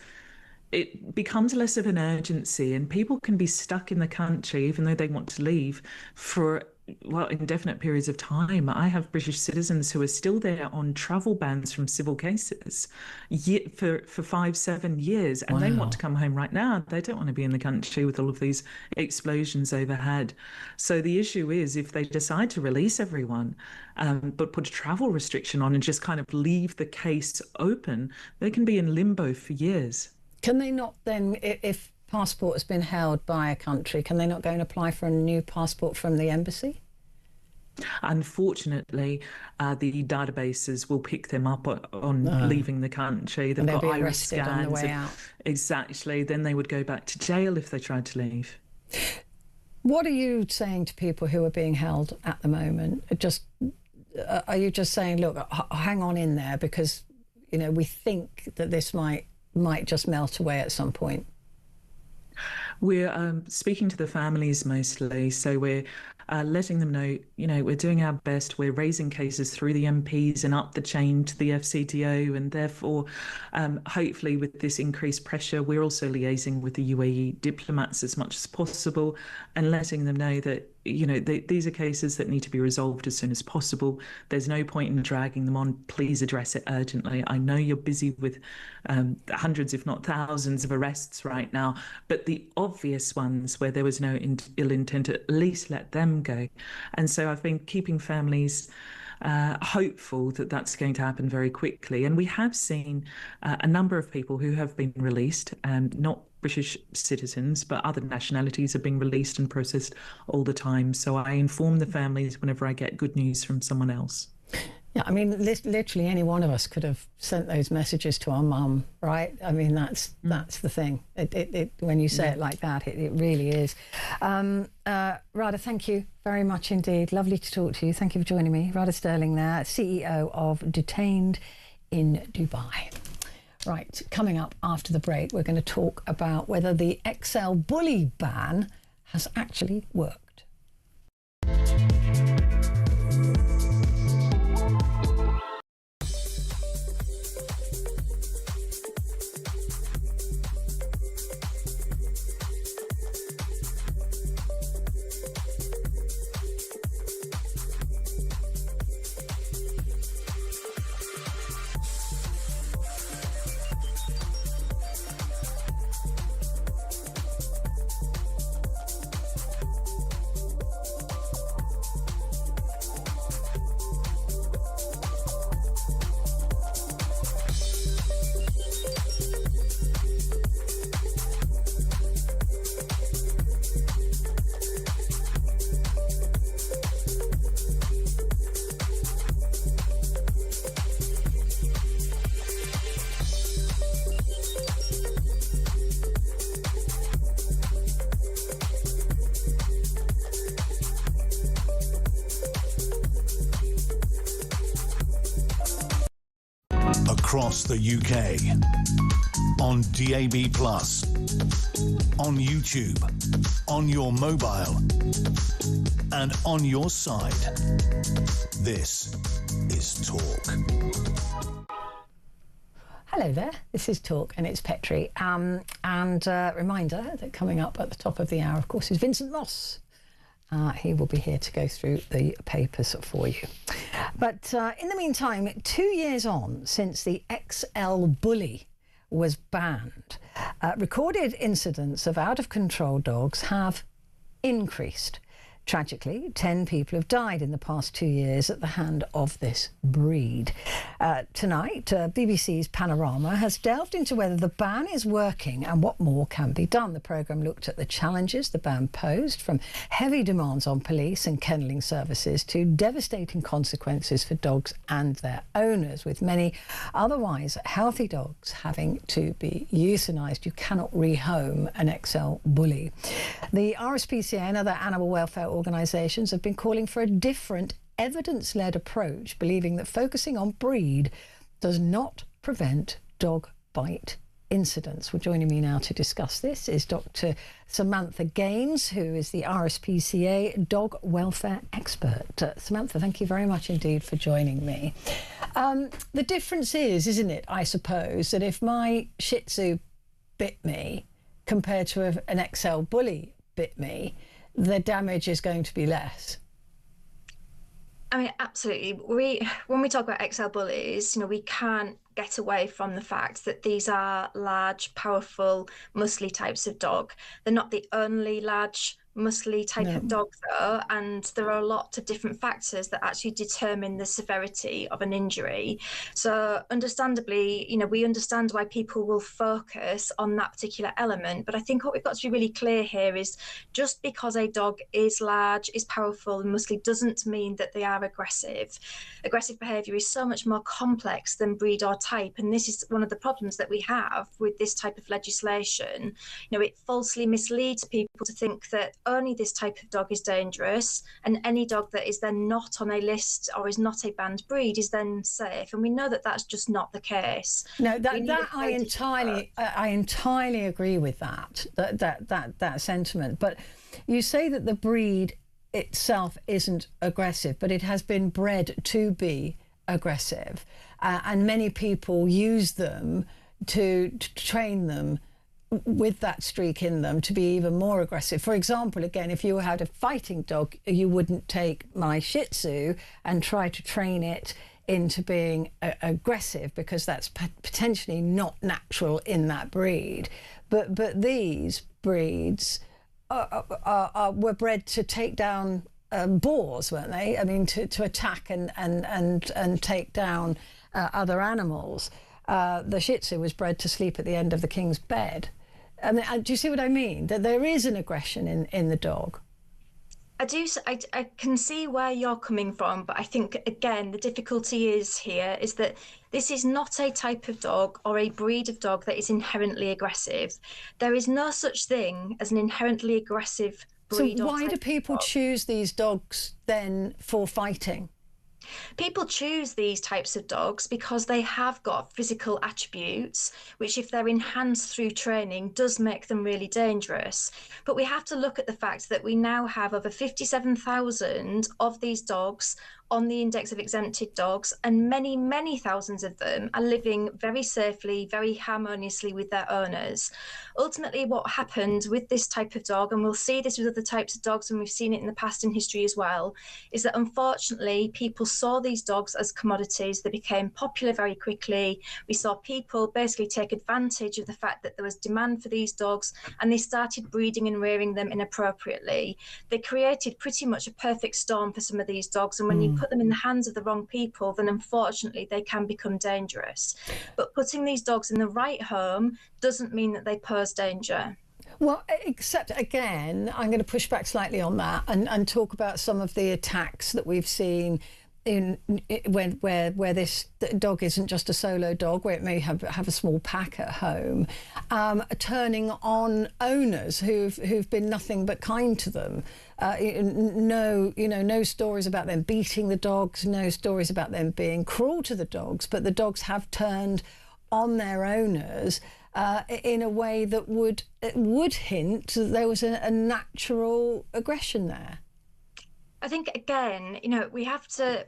it becomes less of an urgency, and people can be stuck in the country even though they want to leave for, well, indefinite periods of time. I have British citizens who are still there on travel bans from civil cases for 5-7 years, and they want to come home right now. They don't want to be in the country with all of these explosions overhead. So the issue is, if they decide to release everyone but put a travel restriction on and just kind of leave the case open, they can be in limbo for years. Can they not then, if passport has been held by a country, can they not go and apply for a new passport from the embassy? Unfortunately, the databases will pick them up on leaving the country. They've got iris scans on the way out. Exactly. Then they would go back to jail if they tried to leave. What are you saying to people who are being held at the moment? Are you just saying, look, hang on in there, because, you know, we think that this might just melt away at some point? We're speaking to the families mostly, so we're letting them know, you know, we're doing our best. We're raising cases through the MPs and up the chain to the FCDO, and therefore, hopefully with this increased pressure, we're also liaising with the UAE diplomats as much as possible and letting them know that, you know, these are cases that need to be resolved as soon as possible. There's no point in dragging them on. Please address it urgently. I know you're busy with hundreds, if not thousands, of arrests right now, but the obvious ones where there was no ill intent, at least let them go. And so I've been keeping families hopeful that that's going to happen very quickly. And we have seen a number of people who have been released, not British citizens, but other nationalities are being released and processed all the time. So I inform the families whenever I get good news from someone else. Yeah, I mean, literally any one of us could have sent those messages to our mum, right? I mean, that's the thing. When you say it like that, it really is. Radha, thank you very much indeed. Lovely to talk to you. Thank you for joining me. Radha Sterling there, CEO of Detained in Dubai. Right, coming up after the break, we're going to talk about whether the XL bully ban has actually worked. Across the UK, on DAB+, on YouTube, on your mobile, and on your side. This is Talk. Hello there, this is Talk and it's Petrie. Reminder that coming up at the top of the hour, of course, is Vincent Moss. He will be here to go through the papers for you. But in the meantime, 2 years on since the XL bully was banned, recorded incidents of out-of-control dogs have increased. Tragically, 10 people have died in the past 2 years at the hand of this breed. Tonight, BBC's Panorama has delved into whether the ban is working and what more can be done. The programme looked at the challenges the ban posed, from heavy demands on police and kennelling services to devastating consequences for dogs and their owners, with many otherwise healthy dogs having to be euthanised. You cannot rehome an XL bully. The RSPCA and other animal welfare organisations have been calling for a different evidence-led approach, believing that focusing on breed does not prevent dog bite incidents. Well, joining me now to discuss this is Dr. Samantha Gaines, who is the RSPCA dog welfare expert. Samantha, thank you very much indeed for joining me. The difference is, isn't it, I suppose, that if my Shih Tzu bit me compared to an XL bully bit me, the damage is going to be less. I mean, absolutely. When we talk about XL bullies, we can't get away from the fact that these are large, powerful, muscly types of dog. They're not the only large, muscly type of dog, though, and there are a lot of different factors that actually determine the severity of an injury. So understandably, we understand why people will focus on that particular element, but I think what we've got to be really clear here is just because a dog is large, is powerful and muscly doesn't mean that they are aggressive. Aggressive behaviour is so much more complex than breed or type, and this is one of the problems that we have with this type of legislation. It falsely misleads people to think that only this type of dog is dangerous, and any dog that is then not on a list or is not a banned breed is then safe. And we know that that's just not the case. No, I entirely agree with that sentiment. But you say that the breed itself isn't aggressive, but it has been bred to be aggressive, and many people use them to train them with that streak in them to be even more aggressive. For example, again, if you had a fighting dog, you wouldn't take my Shih Tzu and try to train it into being aggressive, because that's potentially not natural in that breed. But these breeds were bred to take down boars, weren't they? I mean, to attack and take down other animals. The Shih Tzu was bred to sleep at the end of the king's bed. I mean, do you see what I mean? That there is an aggression in the dog. I do. I can see where you're coming from, but I think, again, the difficulty is that this is not a type of dog or a breed of dog that is inherently aggressive. There is no such thing as an inherently aggressive breed. So why do people choose these dogs then for fighting? People choose these types of dogs because they have got physical attributes, which, if they're enhanced through training, does make them really dangerous. But we have to look at the fact that we now have over 57,000 of these dogs on the index of exempted dogs, and many, many thousands of them are living very safely, very harmoniously with their owners. Ultimately, what happened with this type of dog, and we'll see this with other types of dogs, and we've seen it in the past in history as well, is that unfortunately people saw these dogs as commodities. They became popular very quickly. We saw people basically take advantage of the fact that there was demand for these dogs, and they started breeding and rearing them inappropriately. They created pretty much a perfect storm for some of these dogs, and when you put them in the hands of the wrong people, then unfortunately they can become dangerous. But putting these dogs in the right home doesn't mean that they pose danger. Well, except, again, I'm going to push back slightly on that and talk about some of the attacks that we've seen where this dog isn't just a solo dog, where it may have a small pack at home, turning on owners who've been nothing but kind to them. No stories about them beating the dogs, no stories about them being cruel to the dogs, but the dogs have turned on their owners in a way that would hint that there was a natural aggression there. I think, again,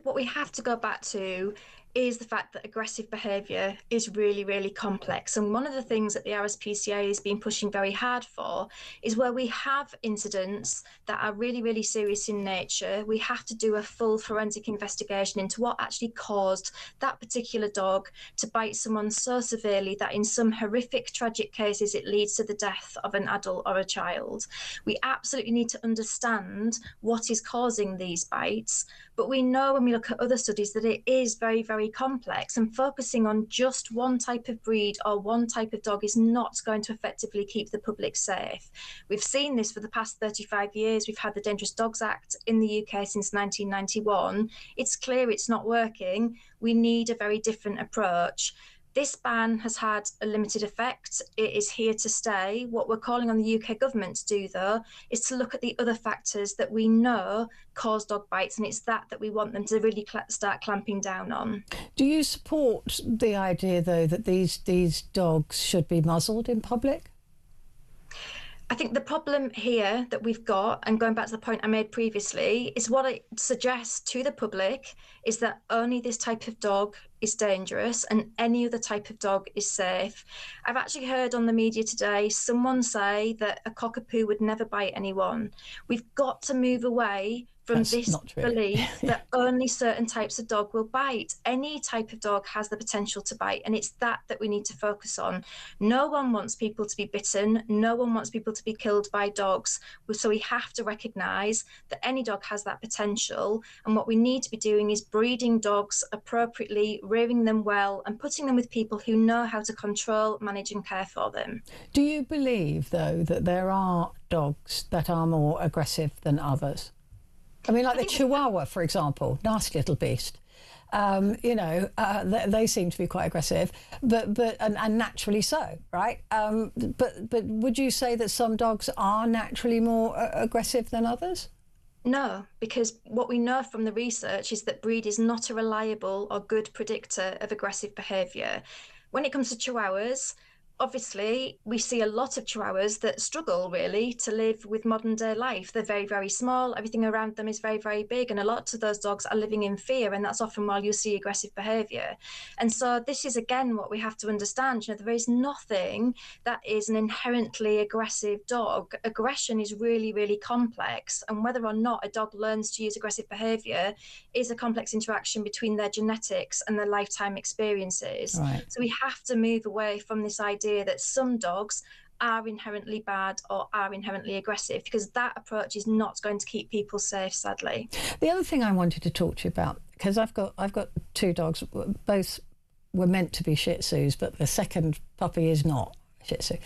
what we have to go back to is the fact that aggressive behaviour is really, really complex. And one of the things that the RSPCA has been pushing very hard for is where we have incidents that are really, really serious in nature, we have to do a full forensic investigation into what actually caused that particular dog to bite someone so severely that in some horrific, tragic cases, it leads to the death of an adult or a child. We absolutely need to understand what is causing these bites. But we know when we look at other studies that it is very, very complex, and focusing on just one type of breed or one type of dog is not going to effectively keep the public safe. We've seen this for the past 35 years. We've had the Dangerous Dogs Act in the UK since 1991. It's clear it's not working. We need a very different approach. This ban has had a limited effect. It is here to stay. What we're calling on the UK government to do, though, is to look at the other factors that we know cause dog bites, and it's that we want them to really start clamping down on. Do you support the idea, though, that these dogs should be muzzled in public? I think the problem here that we've got, and going back to the point I made previously, is what it suggests to the public is that only this type of dog is dangerous and any other type of dog is safe. I've actually heard on the media today someone say that a cockapoo would never bite anyone. We've got to move away from this belief that only certain types of dog will bite. Any type of dog has the potential to bite, and it's that we need to focus on. No one wants people to be bitten. No one wants people to be killed by dogs. So we have to recognise that any dog has that potential, and what we need to be doing is breeding dogs appropriately, rearing them well, and putting them with people who know how to control, manage and care for them. Do you believe, though, that there are dogs that are more aggressive than others? I mean, like the Chihuahua, for example, nasty little beast. They seem to be quite aggressive, but naturally so, right? But would you say that some dogs are naturally more aggressive than others? No, because what we know from the research is that breed is not a reliable or good predictor of aggressive behaviour. When it comes to Chihuahuas, obviously, we see a lot of Chihuahuas that struggle really to live with modern day life. They're very, very small. Everything around them is very, very big. And a lot of those dogs are living in fear. And that's often why you see aggressive behaviour. And so this is, again, what we have to understand. There is nothing that is an inherently aggressive dog. Aggression is really, really complex. And whether or not a dog learns to use aggressive behaviour is a complex interaction between their genetics and their lifetime experiences. Right. So we have to move away from this idea that some dogs are inherently bad or are inherently aggressive, because that approach is not going to keep people safe, sadly. The other thing I wanted to talk to you about, because I've got two dogs, both were meant to be Shih Tzus, but the second puppy is not Shih Tzu.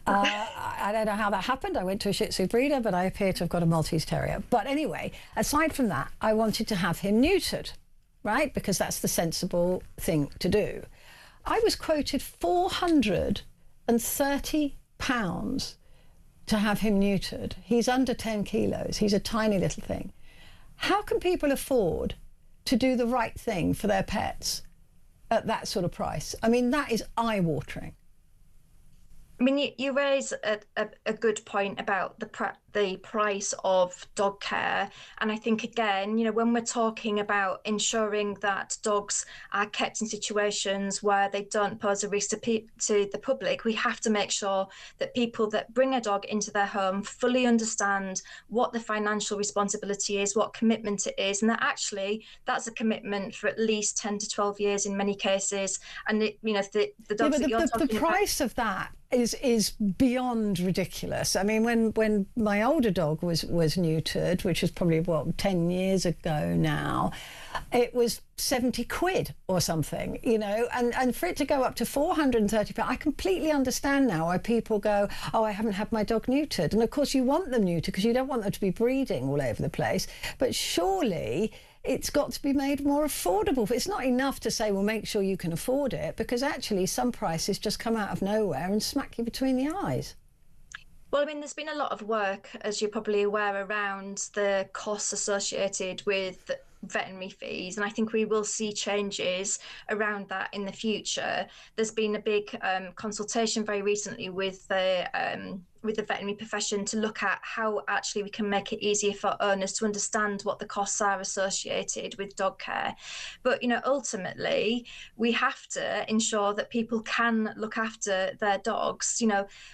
I don't know how that happened. I went to a Shih Tzu breeder, but I appear to have got a Maltese Terrier. But anyway, aside from that, I wanted to have him neutered, right? Because that's the sensible thing to do. I was quoted £430 to have him neutered. He's under 10 kilos. He's a tiny little thing. How can people afford to do the right thing for their pets at that sort of price? I mean, that is eye-watering. I mean, you raise a good point about the price of dog care. And I think, again, when we're talking about ensuring that dogs are kept in situations where they don't pose a risk to the public, we have to make sure that people that bring a dog into their home fully understand what the financial responsibility is, what commitment it is, and that actually that's a commitment for at least 10 to 12 years in many cases. And the dogs that you're talking about, the price of that is beyond ridiculous. I mean, when my older dog was neutered, which was probably 10 years ago now, it was 70 quid or something, and for it to go up to 430 pounds, I completely understand now why people go, I haven't had my dog neutered. And of course you want them neutered because you don't want them to be breeding all over the place, but surely it's got to be made more affordable. It's not enough to say, well, make sure you can afford it, because actually some prices just come out of nowhere and smack you between the eyes. Well, I mean, there's been a lot of work, as you're probably aware, around the costs associated with veterinary fees, and I think we will see changes around that in the future. There's been a big consultation very recently with the with the veterinary profession to look at how actually we can make it easier for owners to understand what the costs are associated with dog care. But, ultimately, we have to ensure that people can look after their dogs.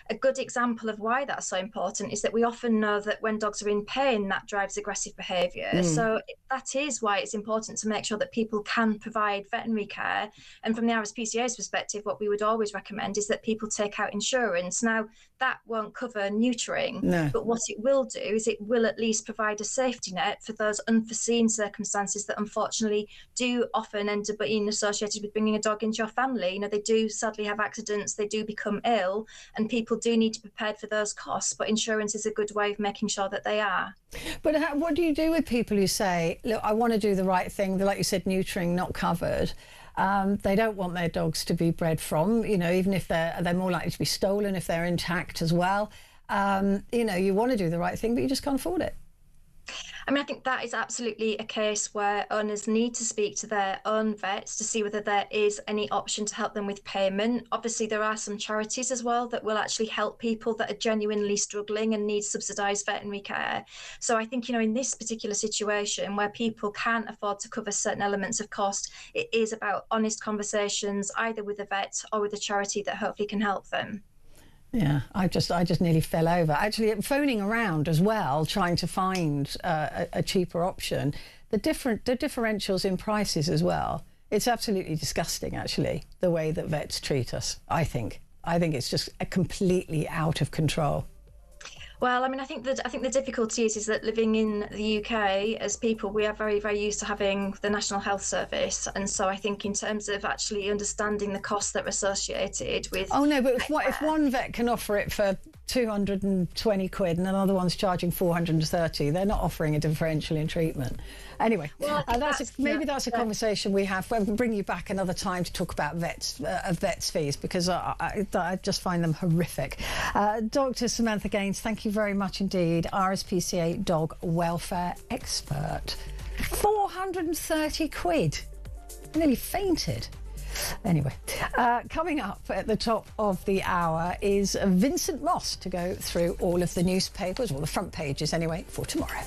A good example of why that's so important is that we often know that when dogs are in pain, that drives aggressive behaviour. So that is why it's important to make sure that people can provide veterinary care. And from the RSPCA's perspective, what we would always recommend is that people take out insurance. Now, that won't cover neutering, but what it will do is it will at least provide a safety net for those unforeseen circumstances that unfortunately do often end up being associated with bringing a dog into your family. They do sadly have accidents, they do become ill, and people do need to be prepared for those costs, but insurance is a good way of making sure that they are. But what do you do with people who say, look, I want to do the right thing, like you said, neutering not covered? They don't want their dogs to be bred from, even if they're more likely to be stolen if they're intact as well. You want to do the right thing, but you just can't afford it. I think that is absolutely a case where owners need to speak to their own vets to see whether there is any option to help them with payment. Obviously, there are some charities as well that will actually help people that are genuinely struggling and need subsidised veterinary care. So I think, in this particular situation where people can't afford to cover certain elements of cost, it is about honest conversations, either with a vet or with a charity that hopefully can help them. Yeah, I just nearly fell over. Actually, phoning around as well, trying to find a cheaper option. The differentials in prices as well. It's absolutely disgusting, actually, the way that vets treat us. I think it's just completely out of control. Well, I think the difficulty is that living in the UK, as people, we are very, very used to having the National Health Service, and so I think in terms of actually understanding the costs that are associated with. Oh no, but if one vet can offer it for 220 quid and another one's charging 430, they're not offering a differential in treatment. Anyway, maybe that's a conversation we have. We'll bring you back another time to talk about vets fees, because I just find them horrific. Dr. Samantha Gaines, thank you very much indeed. RSPCA dog welfare expert. 430 quid. I nearly fainted. Anyway, coming up at the top of the hour is Vincent Moss to go through all of the newspapers, or the front pages anyway, for tomorrow.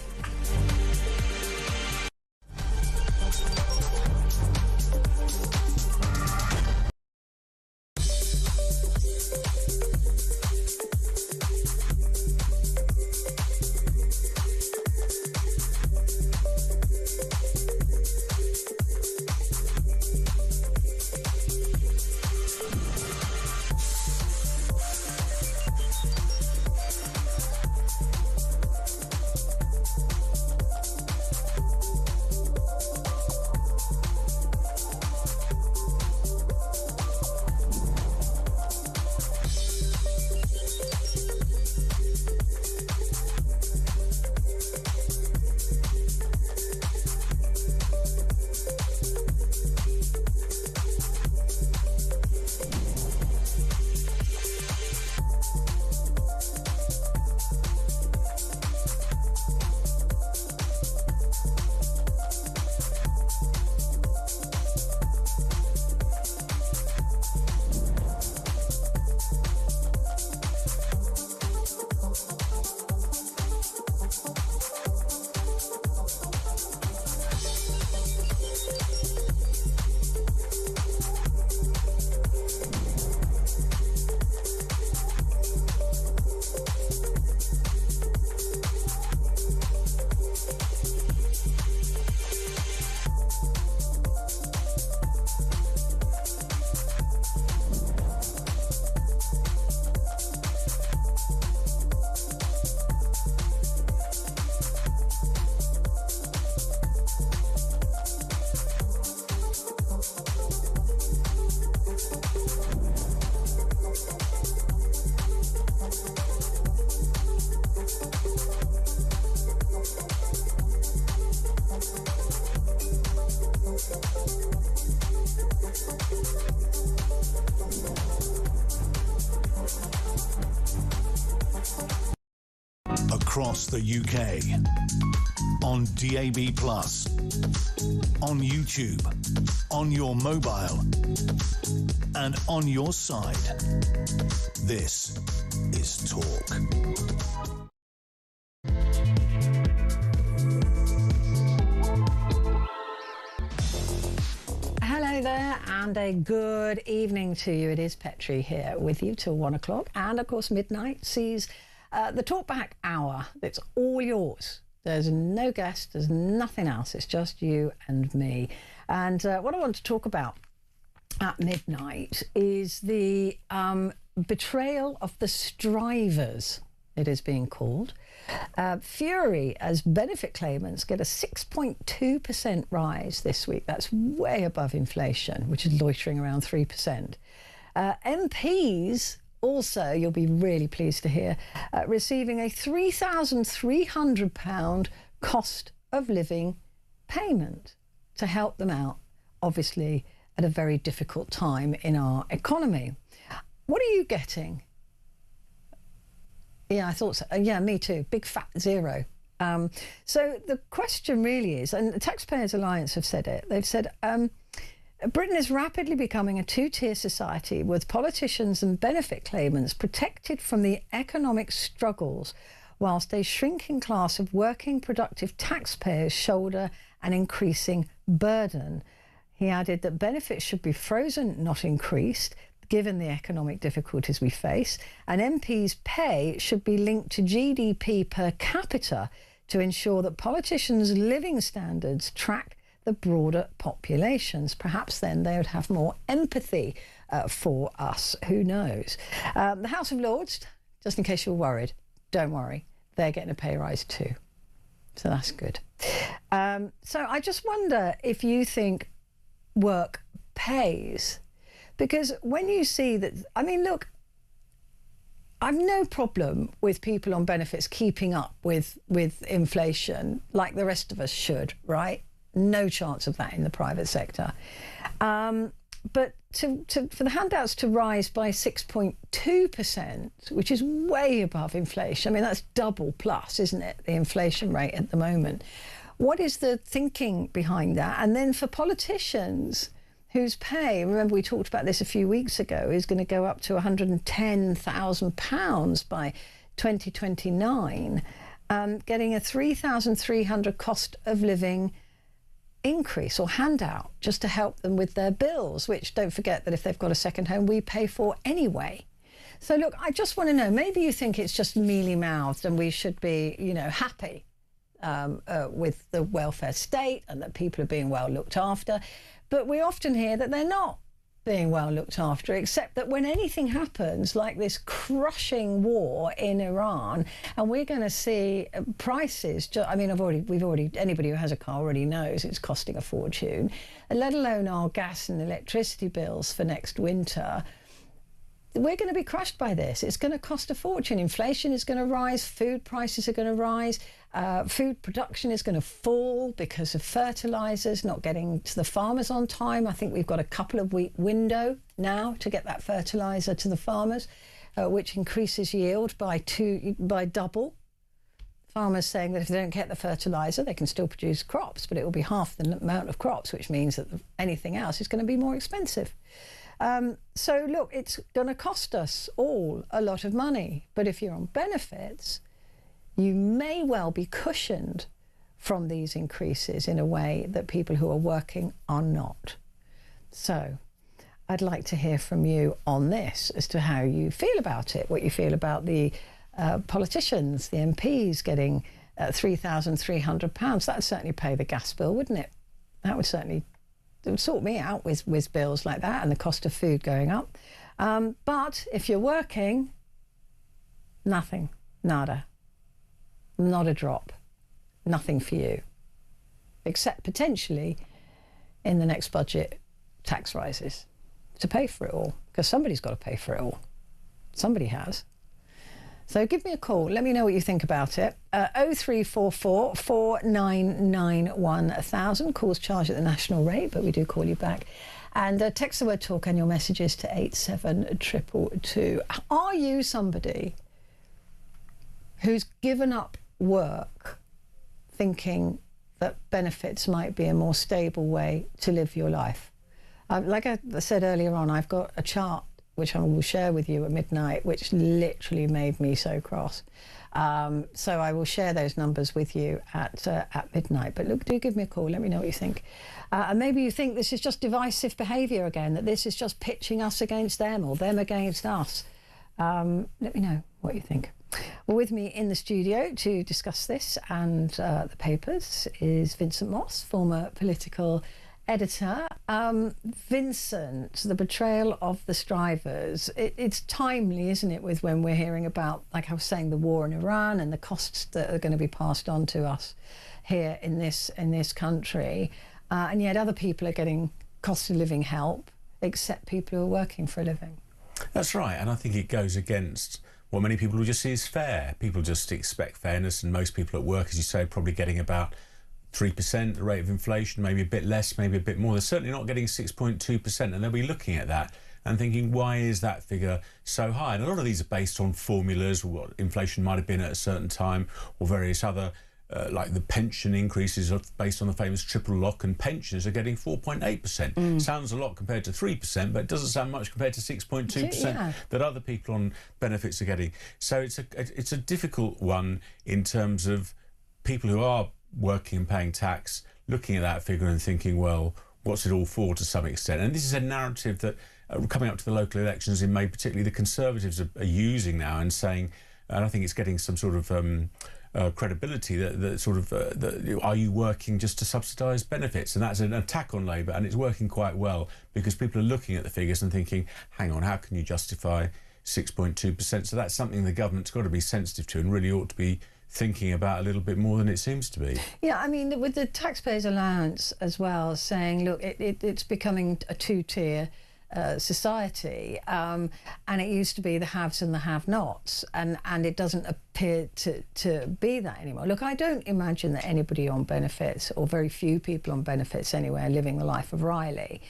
across the UK. On DAB+, on YouTube, on your mobile, and on your side. This is Talk. Hello there and a good evening to you. It is Petrie here with you till 1 o'clock, and of course midnight sees the Talkback hour. It's all yours. There's no guest, there's nothing else. It's just you and me. And what I want to talk about at midnight is the betrayal of the strivers, it is being called. Fury as benefit claimants get a 6.2% rise this week. That's way above inflation, which is loitering around 3%. MPs also, you'll be really pleased to hear, receiving a £3,300 cost of living payment to help them out, obviously, at a very difficult time in our economy. What are you getting? Yeah, I thought so. Yeah, me too. Big fat zero. So the question really is, and the Taxpayers Alliance have said it, they've said, Britain is rapidly becoming a two-tier society with politicians and benefit claimants protected from the economic struggles, whilst a shrinking class of working, productive taxpayers shoulder an increasing burden. He added that benefits should be frozen, not increased, given the economic difficulties we face, and MPs' pay should be linked to GDP per capita to ensure that politicians' living standards track the broader populations. Perhaps then they would have more empathy for us. Who knows? The House of Lords, just in case you're worried, don't worry, they're getting a pay rise too. So that's good. So I just wonder if you think work pays, because when you see that, I mean, look, I've no problem with people on benefits keeping up with inflation like the rest of us should, right? No chance of that in the private sector. But for the handouts to rise by 6.2%, which is way above inflation, I mean, that's double plus, isn't it, the inflation rate at the moment? What is the thinking behind that? And then for politicians whose pay, remember we talked about this a few weeks ago, is going to go up to £110,000 by 2029, getting a £3,300 cost of living increase or handout just to help them with their bills, which, don't forget that if they've got a second home, we pay for anyway. So look, I just want to know, maybe you think it's just mealy-mouthed and we should be, you know, happy with the welfare state and that people are being well looked after. But we often hear that they're not being well looked after, except that when anything happens, like this crushing war in Iran, and we're going to see prices, I mean, anybody who has a car already knows it's costing a fortune, let alone our gas and electricity bills for next winter. We're going to be crushed by this. It's going to cost a fortune. Inflation is going to rise. Food prices are going to rise. Food production is going to fall because of fertilisers not getting to the farmers on time. I think we've got a couple of week window now to get that fertiliser to the farmers, which increases yield by double. Farmers saying that if they don't get the fertiliser, they can still produce crops, but it will be half the amount of crops, which means that anything else is going to be more expensive. So look, it's going to cost us all a lot of money, but if you're on benefits, you may well be cushioned from these increases in a way that people who are working are not. So I'd like to hear from you on this as to how you feel about it, what you feel about the politicians, the MPs getting £3,300. That would certainly pay the gas bill, wouldn't it? That would certainly, it would sort me out with bills like that and the cost of food going up. But if you're working, nothing, nada, not a drop, nothing for you, except potentially in the next budget, tax rises to pay for it all, because somebody's got to pay for it all. Somebody has. So give me a call. Let me know what you think about it. 0344 499 1000. Calls charged at the national rate, but we do call you back. And text the word talk and your messages to 87222. Are you somebody who's given up work thinking that benefits might be a more stable way to live your life. Like I said earlier on, I've got a chart which I will share with you at midnight, which literally made me so cross. So I will share those numbers with you at midnight. But look, do give me a call. Let me know what you think. And maybe you think this is just divisive behaviour again, that this is just pitching us against them or them against us. Let me know what you think. Well, with me in the studio to discuss this and the papers is Vincent Moss, former political editor. Vincent, the betrayal of the strivers, it's timely, isn't it, with when we're hearing about, like I was saying, the war in Iran and the costs that are going to be passed on to us here in this country, and yet other people are getting cost of living help, except people who are working for a living. That's right, and I think it goes against what many people will just see as fair. People just expect fairness, and most people at work, as you say, are probably getting about 3%, the rate of inflation, maybe a bit less, maybe a bit more. They're certainly not getting 6.2%, and they'll be looking at that and thinking, why is that figure so high? And a lot of these are based on formulas, or what inflation might have been at a certain time, or various other, like the pension increases are based on the famous triple lock, and pensioners are getting 4.8%. Sounds a lot compared to 3%, but it doesn't sound much compared to 6.2% that other people on benefits are getting. So it's a difficult one in terms of people who are working and paying tax, looking at that figure and thinking, well, what's it all for, to some extent? And this is a narrative that coming up to the local elections in May, particularly the Conservatives are using now, and saying, and I think it's getting some sort of credibility, that sort of are you working just to subsidise benefits? And that's an attack on Labour, and it's working quite well, because people are looking at the figures and thinking, hang on, how can you justify 6.2%? So that's something the government's got to be sensitive to and really ought to be thinking about a little bit more than it seems to be. Yeah, I mean, with the taxpayers' allowance as well, saying, look, it's becoming a two-tier society, and it used to be the haves and the have-nots, and it doesn't appear to be that anymore. Look, I don't imagine that anybody on benefits, or very few people on benefits anyway, are living the life of Riley,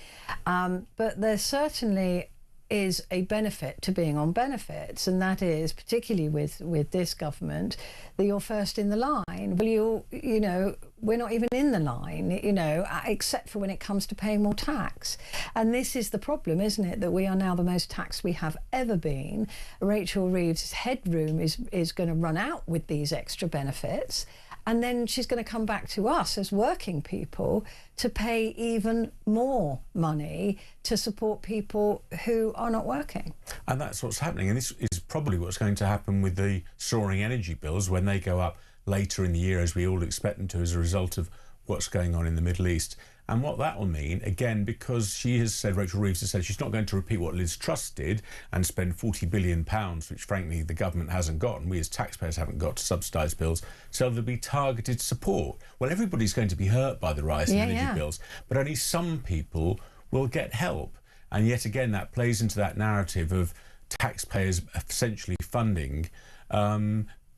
but there certainly is a benefit to being on benefits, and that is, particularly with this government, that you're first in the line. Well, you know, we're not even in the line, you know, except for when it comes to paying more tax. And this is the problem, isn't it, that we are now the most taxed we have ever been. Rachel Reeves' headroom is going to run out with these extra benefits, and then she's going to come back to us as working people to pay even more money to support people who are not working. And that's what's happening. And this is probably what's going to happen with the soaring energy bills when they go up later in the year, as we all expect them to, as a result of what's going on in the Middle East. And what that will mean, again, because she has said, Rachel Reeves has said, she's not going to repeat what Liz Truss did and spend £40 billion, which frankly the government hasn't got, and we as taxpayers haven't got, to subsidise bills. So there'll be targeted support. Well, everybody's going to be hurt by the rise in energy bills, but only some people will get help. And yet again, that plays into that narrative of taxpayers essentially funding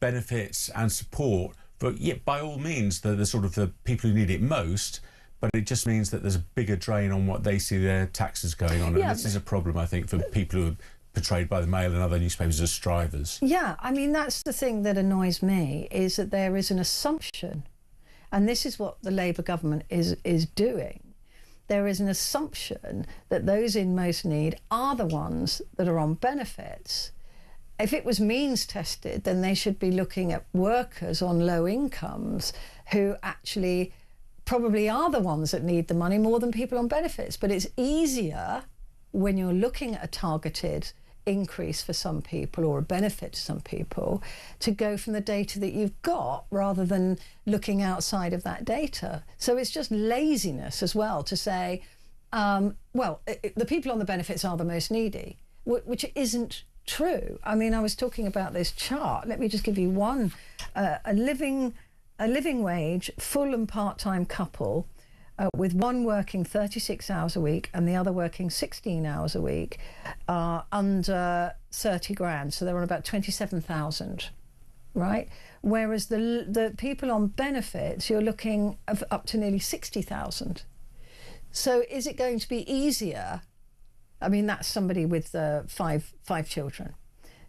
benefits and support, but yet by all means the sort of the people who need it most. But it just means that there's a bigger drain on what they see their taxes going on. And this is a problem, I think, for people who are portrayed by the Mail and other newspapers as strivers. Yeah, I mean, that's the thing that annoys me, is that there is an assumption, and this is what the Labour government is doing. There is an assumption that those in most need are the ones that are on benefits. If it was means tested, then they should be looking at workers on low incomes who actually probably are the ones that need the money more than people on benefits. But it's easier when you're looking at a targeted increase for some people, or a benefit to some people, to go from the data that you've got rather than looking outside of that data. So it's just laziness as well to say, well, the people on the benefits are the most needy, which isn't true. I mean, I was talking about this chart. Let me just give you one. A living wage, full and part-time couple, with one working 36 hours a week and the other working 16 hours a week, are under 30 grand. So they're on about 27,000, right? Whereas the people on benefits, you're looking of up to nearly 60,000. So is it going to be easier? I mean, that's somebody with five children.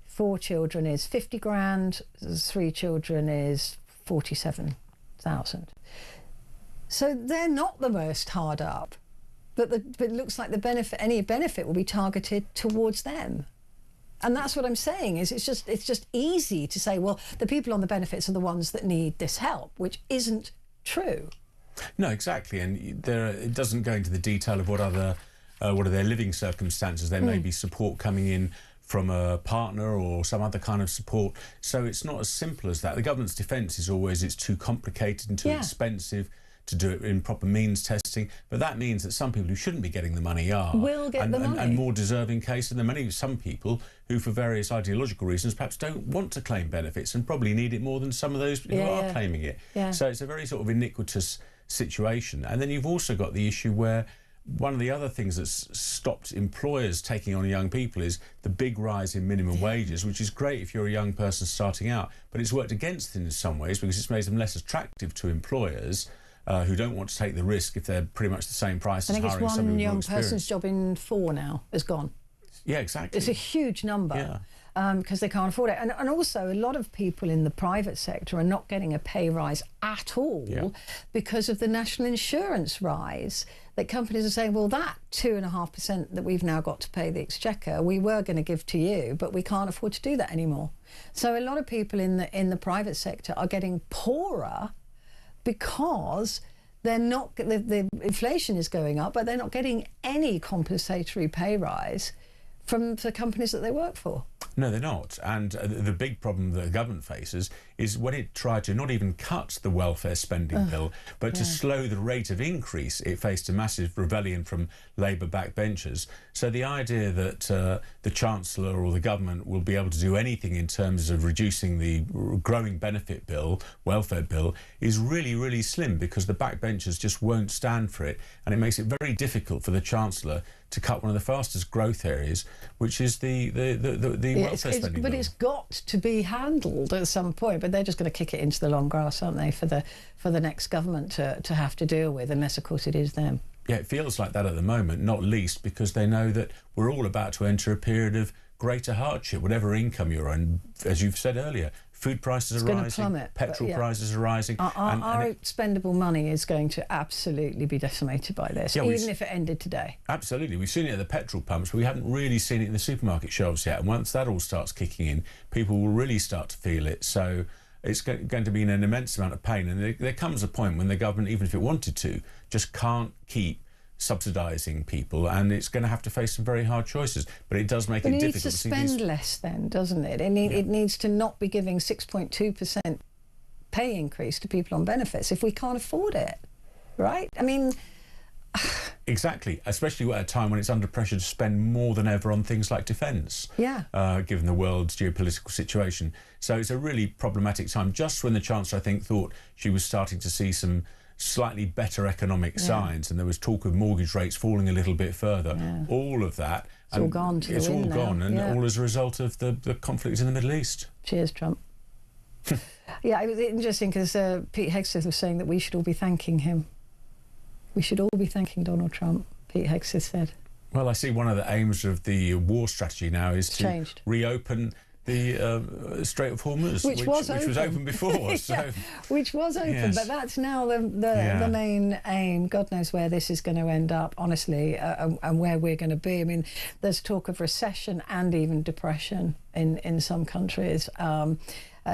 4 children is 50 grand, 3 children is 47,000. So they're not the most hard up, but it looks like any benefit will be targeted towards them. And that's what I'm saying, is it's just easy to say, well, the people on the benefits are the ones that need this help, which isn't true. No, exactly. And it doesn't go into the detail of what are their living circumstances. There may be support coming in from a partner or some other kind of support. So it's not as simple as that. The government's defence is always it's too complicated and too expensive to do it in proper means testing, but that means that some people who shouldn't be getting the money will get the money. And more deserving cases than some people who, for various ideological reasons, perhaps don't want to claim benefits and probably need it more than some of those who are claiming it. Yeah. So it's a very sort of iniquitous situation. And then you've also got the issue where one of the other things that's stopped employers taking on young people is the big rise in minimum wages, which is great if you're a young person starting out, but it's worked against them in some ways because it's made them less attractive to employers who don't want to take the risk if they're pretty much the same price as hiring somebody with more experience. I think it's one young person's job in 4 now is gone. Yeah, exactly. It's a huge number because they can't afford it. And also a lot of people in the private sector are not getting a pay rise at all because of the national insurance rise. That companies are saying, well, that 2.5% that we've now got to pay the Exchequer, we were going to give to you, but we can't afford to do that anymore. So a lot of people in the private sector are getting poorer because they're not, the inflation is going up, but they're not getting any compensatory pay rise from the companies that they work for. No, they're not. And the big problem that the government faces is when it tried to not even cut the welfare spending bill, but to slow the rate of increase, it faced a massive rebellion from Labour backbenchers. So the idea that the Chancellor or the government will be able to do anything in terms of reducing the growing benefit bill, welfare bill, is really, really slim because the backbenchers just won't stand for it. And it makes it very difficult for the Chancellor to cut one of the fastest growth areas, which is the welfare spending but bill. It's got to be handled at some point, but they're just going to kick it into the long grass, aren't they, for the next government to have to deal with, unless, of course, it is them. Yeah, it feels like that at the moment, not least because they know that we're all about to enter a period of greater hardship, whatever income you're on. As you've said earlier, food prices are rising, plummet, petrol prices are rising. Our expendable money is going to absolutely be decimated by this, even if it ended today. Absolutely. We've seen it at the petrol pumps, but we haven't really seen it in the supermarket shelves yet. And once that all starts kicking in, people will really start to feel it. So it's going to be an immense amount of pain. And there comes a point when the government, even if it wanted to, just can't keep subsidising people, and it's going to have to face some very hard choices. But it does make it difficult. It needs to spend less then, doesn't it? It needs to not be giving 6.2% pay increase to people on benefits if we can't afford it, right? I mean... Exactly, especially at a time when it's under pressure to spend more than ever on things like defence, given the world's geopolitical situation. So it's a really problematic time, just when the Chancellor, I think, thought she was starting to see some slightly better economic signs, and there was talk of mortgage rates falling a little bit further. All of that, it's all gone to it's the all wind gone, now. and all as a result of the conflict in the Middle East. Cheers, Trump. Yeah, it was interesting because Pete Hegseth was saying that we should all be thanking him. We should all be thanking Donald Trump, Pete Hegseth said. Well, I see one of the aims of the war strategy now is to reopen the Strait of Hormuz, which was open before. So. Which was open, but that's now the main aim. God knows where this is going to end up, honestly, and where we're going to be. I mean, there's talk of recession and even depression in some countries.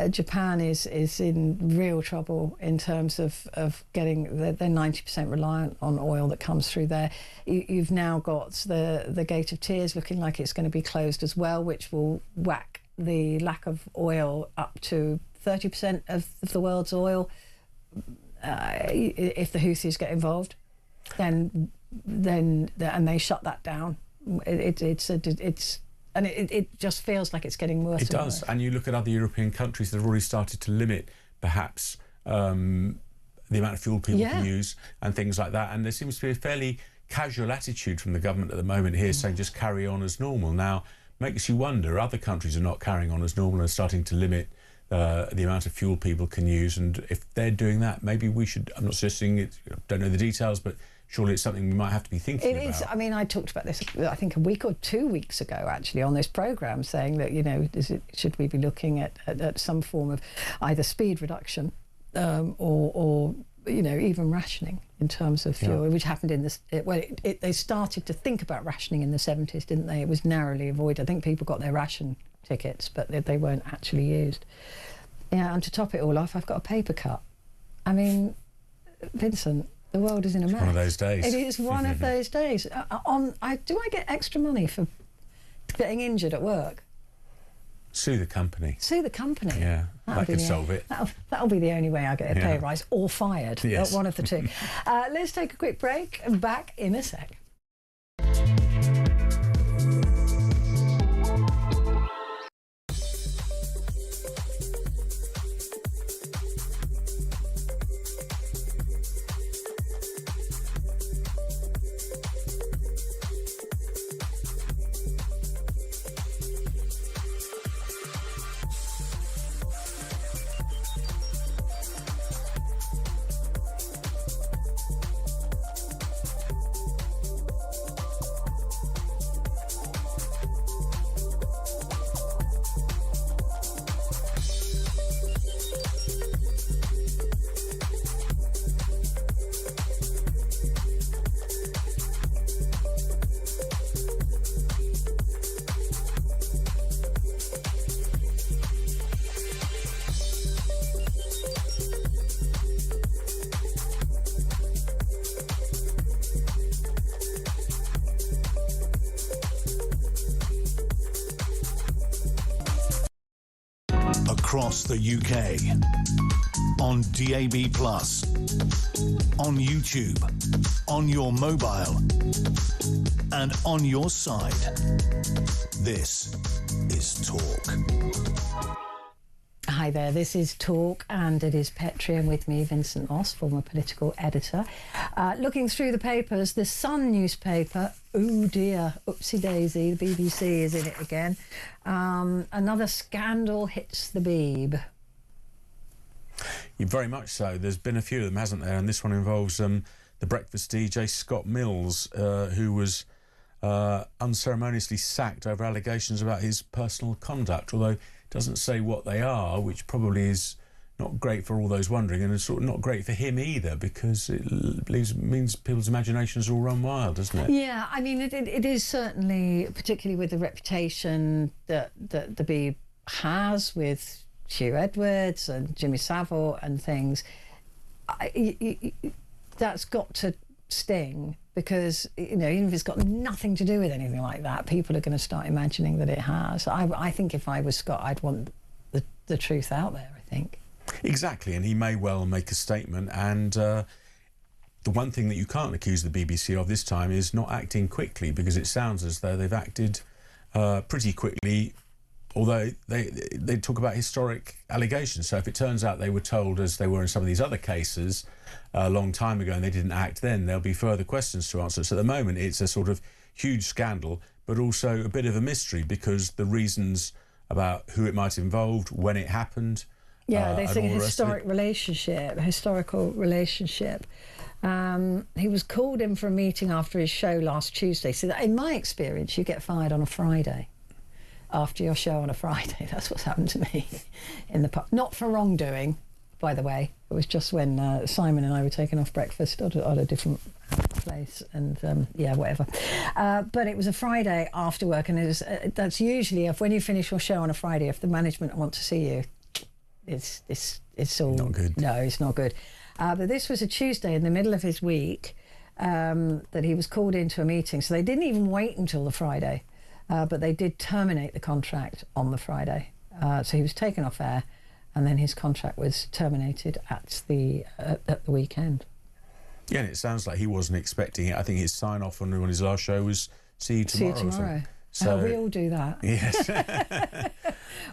Japan is in real trouble in terms of getting... They're 90% reliant on oil that comes through there. You've now got the Gate of Tears looking like it's going to be closed as well, which will whack the lack of oil up to 30% of the world's oil. If the Houthis get involved, then and they shut that down. And it just feels like it's getting worse. It does. And you look at other European countries that have already started to limit, perhaps, the amount of fuel people can use and things like that. And there seems to be a fairly casual attitude from the government at the moment here, saying just carry on as normal. Now, makes you wonder, other countries are not carrying on as normal and starting to limit the amount of fuel people can use. And if they're doing that, maybe we should... I'm not suggesting it, don't know the details, but surely it's something we might have to be thinking about. It is. I mean, I talked about this, I think, a week or 2 weeks ago, actually, on this programme, saying that, should we be looking at some form of either speed reduction or even rationing in terms of fuel, which happened in this. They started to think about rationing in the 70s, didn't they? It was narrowly avoided. I think people got their ration tickets, but they weren't actually used. Yeah, and to top it all off, I've got a paper cut. I mean, Vincent, the world is in a mess. One of those days. It is one of those days. Do I get extra money for getting injured at work? Sue the company. Sue the company. Yeah, that could solve it. That'll be the only way I get a pay rise, or fired. Yes. One of the two. Let's take a quick break and back in a sec. Across the UK, on DAB+, on YouTube, on your mobile, and on your side. This is Talk. Hi there, this is Talk, and it is Petrie, and with me Vincent Moss, former political editor. Looking through the papers, the Sun newspaper, oh dear, oopsie daisy, the BBC is in it again. Another scandal hits the Beeb. Yeah, very much so. There's been a few of them, hasn't there? And this one involves the breakfast DJ Scott Mills, who was unceremoniously sacked over allegations about his personal conduct, although it doesn't say what they are, which probably is not great for all those wondering, and it's sort of not great for him either, because it means people's imaginations all run wild, doesn't it? Yeah, I mean, it is certainly, particularly with the reputation that the Beeb has with Hugh Edwards and Jimmy Savile and things, that's got to sting, because even if it's got nothing to do with anything like that, people are going to start imagining that it has. I think if I was Scott, I'd want the truth out there, I think. Exactly, and he may well make a statement, and the one thing that you can't accuse the BBC of this time is not acting quickly, because it sounds as though they've acted pretty quickly, although they talk about historic allegations. So if it turns out they were told, as they were in some of these other cases a long time ago, and they didn't act then, there'll be further questions to answer. So at the moment it's a sort of huge scandal, but also a bit of a mystery, because the reasons about who it might have involved, when it happened. Yeah, they think a historical relationship. He was called in for a meeting after his show last Tuesday. So that, in my experience, you get fired on a Friday. After your show on a Friday. That's what's happened to me in the pub. Not for wrongdoing, by the way. It was just when Simon and I were taking off breakfast at a different place, and yeah, whatever. But it was a Friday after work, and it was, that's usually when you finish your show on a Friday, if the management want to see you, it's all not good. No, it's not good. But this was a Tuesday in the middle of his week that he was called into a meeting, so they didn't even wait until the Friday. But they did terminate the contract on the Friday. So he was taken off air, and then his contract was terminated at the weekend. Yeah, and it sounds like he wasn't expecting it. I think his sign-off on his last show was "See you tomorrow." See you tomorrow. So we all do that. Yes.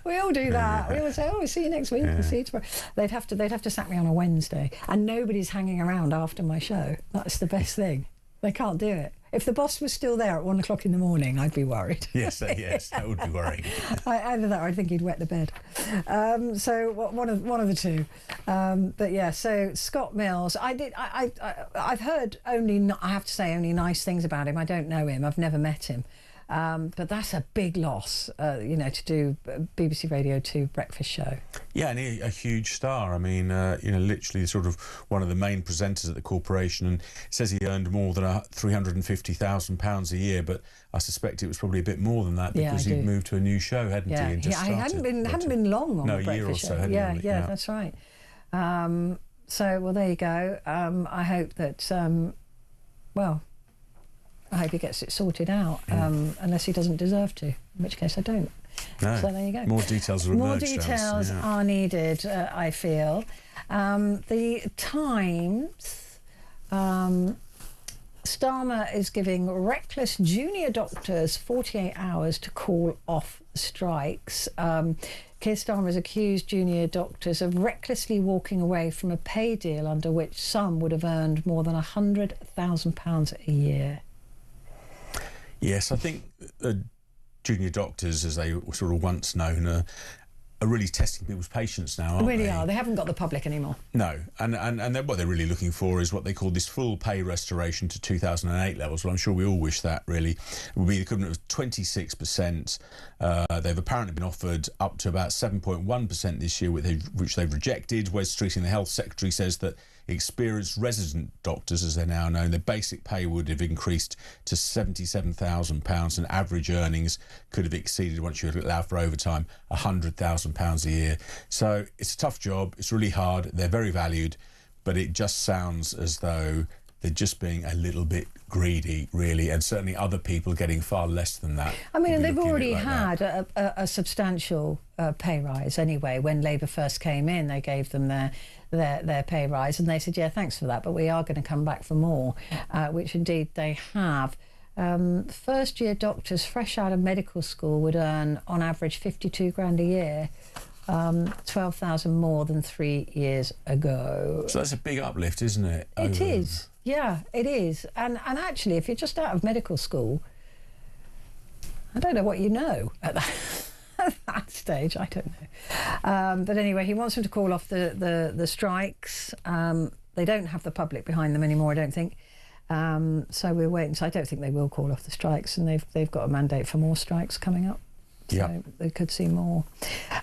We all do that. We always say, "Oh, we'll see you next week. We'll see you tomorrow." They'd have to sack me on a Wednesday, and nobody's hanging around after my show. That's the best thing. They can't do it. If the boss was still there at 1 o'clock in the morning, I'd be worried. Yes, that would be worrying. Either that, or I think he'd wet the bed. So one of the two. But yeah, so Scott Mills, I've heard I have to say only nice things about him. I don't know him. I've never met him. But that's a big loss, to do BBC Radio 2 breakfast show. Yeah, and a huge star. I mean, literally sort of one of the main presenters at the corporation, and it says he earned more than £350,000 a year, but I suspect it was probably a bit more than that because he'd moved to a new show, hadn't he? And just he hadn't been long on the breakfast show. A year or so, yeah, that's right. So, there you go. I hope that, I hope he gets it sorted out, unless he doesn't deserve to, in which case I don't. No. So there you go. More details are More details are needed, I feel. The Times, Starmer is giving reckless junior doctors 48 hours to call off strikes. Keir Starmer has accused junior doctors of recklessly walking away from a pay deal under which some would have earned more than £100,000 a year. Yes, I think junior doctors, as they were sort of once known, are really testing people's patience now, aren't they? They really are. They haven't got the public anymore. No, and what they're really looking for is what they call this full pay restoration to 2008 levels. Well, I'm sure we all wish that, really. It would be the equivalent of 26%. They've apparently been offered up to about 7.1% this year, which they've rejected. Wes Streeting, the Health Secretary, says that experienced resident doctors, as they're now known, their basic pay would have increased to £77,000 and average earnings could have exceeded, once you allow for overtime, £100,000 a year. So it's a tough job, it's really hard, they're very valued, but it just sounds as though they're just being a little bit greedy, really, and certainly other people getting far less than that. I mean, and they've already had a substantial pay rise anyway. When Labour first came in, they gave them their pay rise, and they said, yeah, thanks for that, but we are going to come back for more, which indeed they have. First-year doctors fresh out of medical school would earn, on average, 52 grand a year, 12,000 more than 3 years ago. So that's a big uplift, isn't it? It is. Yeah, it is. And actually, if you're just out of medical school, I don't know what you know at that stage. I don't know. But anyway, he wants them to call off the strikes. They don't have the public behind them anymore, I don't think. So we're waiting. So I don't think they will call off the strikes, and they've got a mandate for more strikes coming up. So they could see more.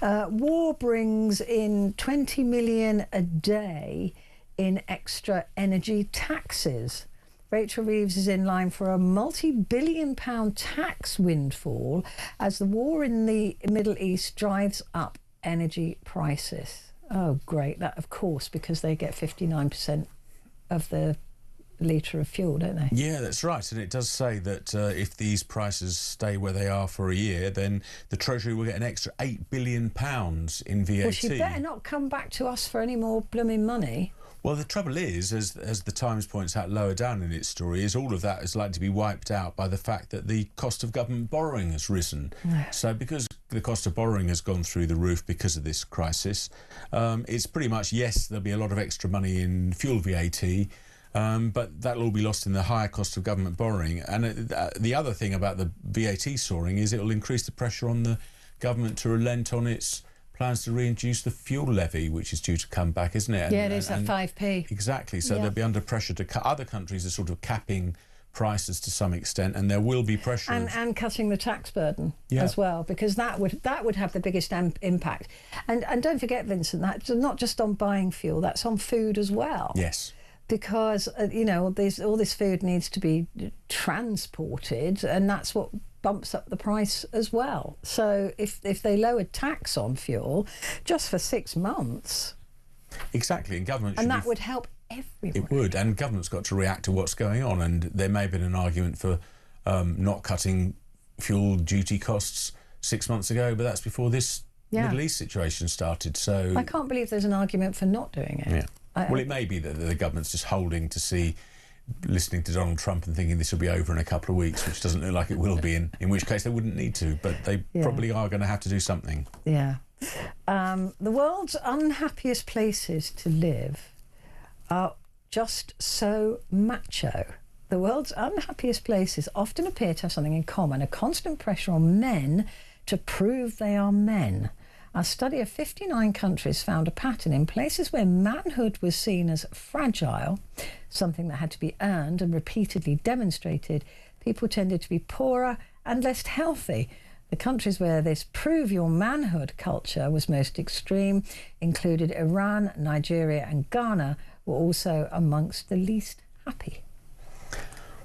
War brings in 20 million a day in extra energy taxes. Rachel Reeves is in line for a multi-billion-pound tax windfall as the war in the Middle East drives up energy prices. Oh, great. That, of course, because they get 59% of the litre of fuel, don't they? Yeah, that's right. And it does say that if these prices stay where they are for a year, then the Treasury will get an extra £8 billion in VAT. Well, she better not come back to us for any more blooming money. Well, the trouble is, as the Times points out lower down in its story, is all of that is likely to be wiped out by the fact that the cost of government borrowing has risen. So because the cost of borrowing has gone through the roof because of this crisis, it's pretty much, yes, there'll be a lot of extra money in fuel VAT, but that'll all be lost in the higher cost of government borrowing. And the other thing about the VAT soaring is it will increase the pressure on the government to relent on its plans to reintroduce the fuel levy, which is due to come back, isn't it? Yeah, it is at 5p. Exactly. So they'll be under pressure to cut. Other countries are sort of capping prices to some extent, and there will be pressure. And cutting the tax burden as well, because that would have the biggest impact. And don't forget, Vincent, that's not just on buying fuel, that's on food as well. Yes. Because, all this food needs to be transported, and that's what bumps up the price as well. So if they lowered tax on fuel just for 6 months... Exactly, and government and that would help everyone. It would, and government's got to react to what's going on, and there may have been an argument for not cutting fuel duty costs 6 months ago, but that's before this Middle East situation started. So I can't believe there's an argument for not doing it. Yeah. Well, it may be that the government's just holding to see, listening to Donald Trump and thinking this will be over in a couple of weeks, which doesn't look like it will be, in which case they wouldn't need to, but they probably are going to have to do something. Yeah. The world's unhappiest places to live are just so macho. The world's unhappiest places often appear to have something in common, a constant pressure on men to prove they are men. A study of 59 countries found a pattern in places where manhood was seen as fragile, something that had to be earned and repeatedly demonstrated. People tended to be poorer and less healthy. The countries where this prove your manhood culture was most extreme included Iran, Nigeria and Ghana were also amongst the least happy.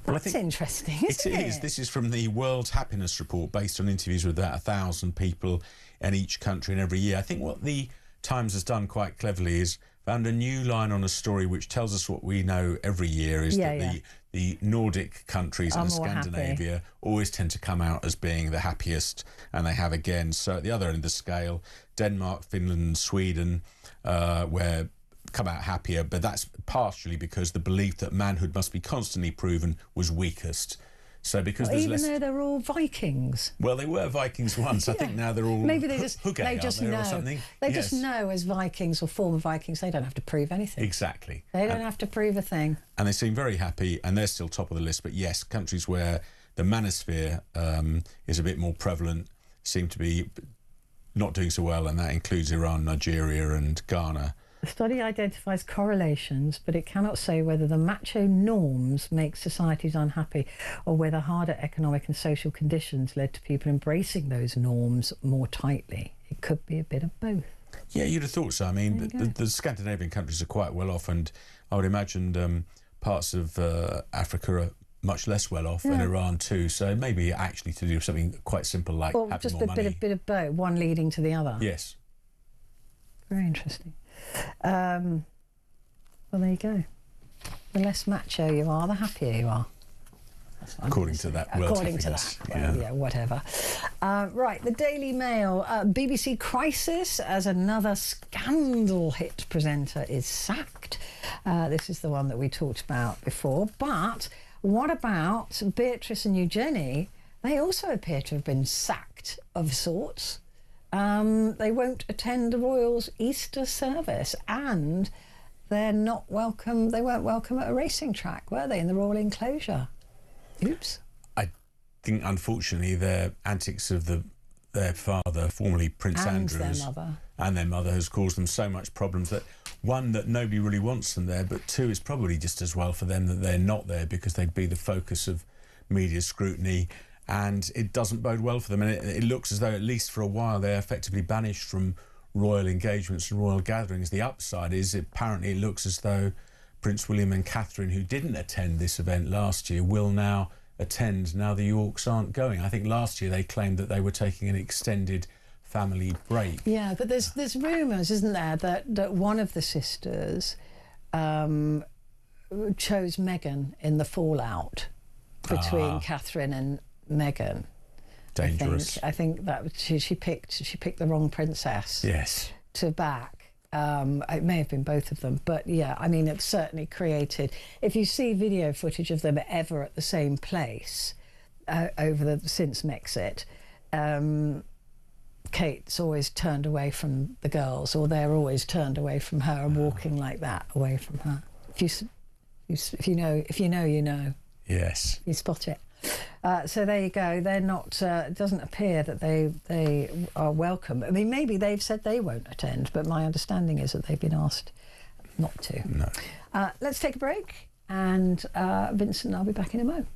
Well, That's interesting, isn't it? It is. This is from the World Happiness Report, based on interviews with about 1,000 people in each country and every year. I think what the Times has done quite cleverly is found a new line on a story which tells us what we know every year, is the Nordic countries and Scandinavia always tend to come out as being the happiest, and they have again. So at the other end of the scale, Denmark, Finland and Sweden where come out happier, but that's partially because the belief that manhood must be constantly proven was weakest. So because there's even less... though they're all Vikings. Well, they were Vikings once. I think now they're all maybe they just Hugay, they just know. Or something. They just know as Vikings or former Vikings, they don't have to prove anything. Exactly. They don't have to prove a thing. And they seem very happy, and they're still top of the list. But yes, countries where the manosphere is a bit more prevalent seem to be not doing so well, and that includes Iran, Nigeria and Ghana. The study identifies correlations, but it cannot say whether the macho norms make societies unhappy or whether harder economic and social conditions led to people embracing those norms more tightly. It could be a bit of both. Yeah, you'd have thought so. I mean, the Scandinavian countries are quite well off, and I would imagine parts of Africa are much less well off, and Iran too. So maybe actually to do something quite simple like having just more money. Just a bit of both, one leading to the other. Yes. Very interesting. Well, there you go. The less macho you are, the happier you are. According to that. According to that. Well, yeah, whatever. Right, the Daily Mail. BBC Crisis as another scandal hit presenter is sacked. This is the one that we talked about before. But what about Beatrice and Eugenie? They also appear to have been sacked of sorts. They won't attend the Royals' Easter service, and they're not welcome. They weren't welcome at a racing track, were they, in the Royal Enclosure? Oops. I think, unfortunately, their antics of their father, formerly Prince Andrews, and their mother has caused them so much problems that, one, that nobody really wants them there, but two, it's probably just as well for them that they're not there, because they'd be the focus of media scrutiny. And it doesn't bode well for them, and it looks as though, at least for a while, they're effectively banished from royal engagements and royal gatherings. The upside is, apparently, it looks as though Prince William and Catherine, who didn't attend this event last year, will now attend now the Yorks aren't going. I think last year they claimed that they were taking an extended family break. Yeah, but there's rumours, isn't there, that one of the sisters chose Meghan in the fallout between Catherine and Meghan. Dangerous. I think that she picked the wrong princess. Yes. To back. It may have been both of them, but yeah, I mean, it's certainly created. If you see video footage of them ever at the same place since Mexit, Kate's always turned away from the girls, or they're always turned away from her and walking like that away from her. If you know, you know. Yes. You spot it. So there you go. They're not. It doesn't appear that they are welcome. I mean, maybe they've said they won't attend, but my understanding is that they've been asked not to. No. Let's take a break, and Vincent and I'll be back in a moment.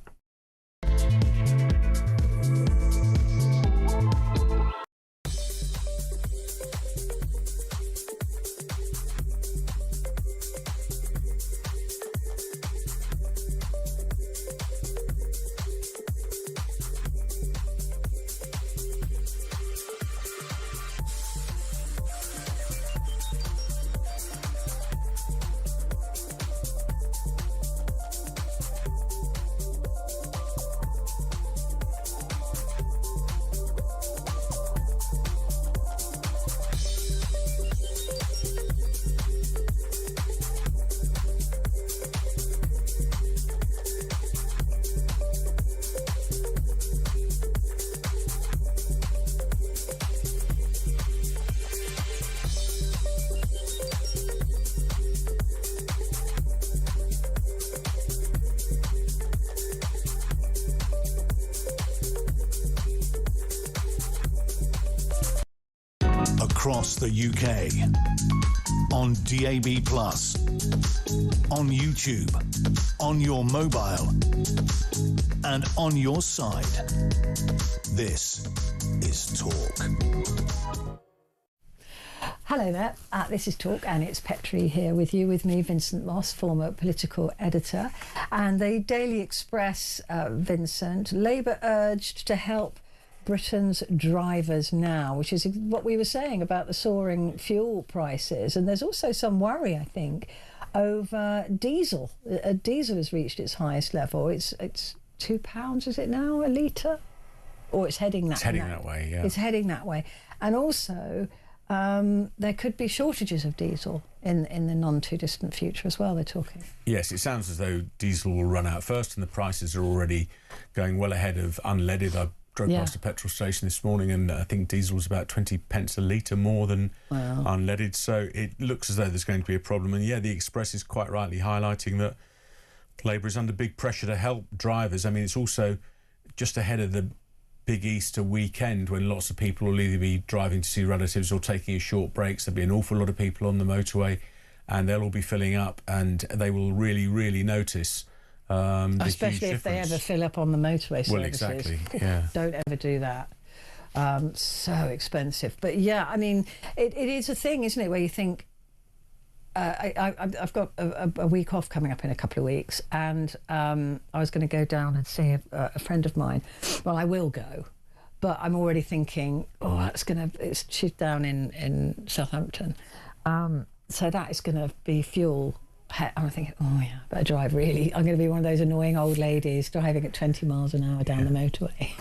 across the UK. On DAB+, on YouTube, on your mobile, and on your side. This is Talk. Hello there, this is Talk, and it's Petrie here with you, with me, Vincent Moss, former political editor. And the Daily Express, Vincent, Labour urged to help Britain's drivers now, which is what we were saying about the soaring fuel prices. And there's also some worry, I think, over diesel. Diesel has reached its highest level. It's £2, is it now, a litre? Or it's heading that way. It's heading that way, yeah. It's heading that way. And also, there could be shortages of diesel in the non-too-distant future as well, they're talking. Yes, it sounds as though diesel will run out first, and the prices are already going well ahead of unleaded. I drove past a petrol station this morning, and I think diesel was about 20 pence a litre more than unleaded. So it looks as though there's going to be a problem. And yeah, the Express is quite rightly highlighting that Labour is under big pressure to help drivers. I mean, it's also just ahead of the big Easter weekend, when lots of people will either be driving to see relatives or taking a short breaks. There'll be an awful lot of people on the motorway, and they'll all be filling up, and they will really, really notice especially if they ever fill up on the motorway services. Well, exactly, yeah. Don't ever do that. So expensive. But yeah, I mean, it is a thing, isn't it, where you think, I've got a week off coming up in a couple of weeks, and I was going to go down and see a friend of mine. Well, I will go, but I'm already thinking, she's down in Southampton, so that is going to be fuel. I'm thinking, oh yeah, better drive really. I'm going to be one of those annoying old ladies driving at 20 miles an hour down the motorway.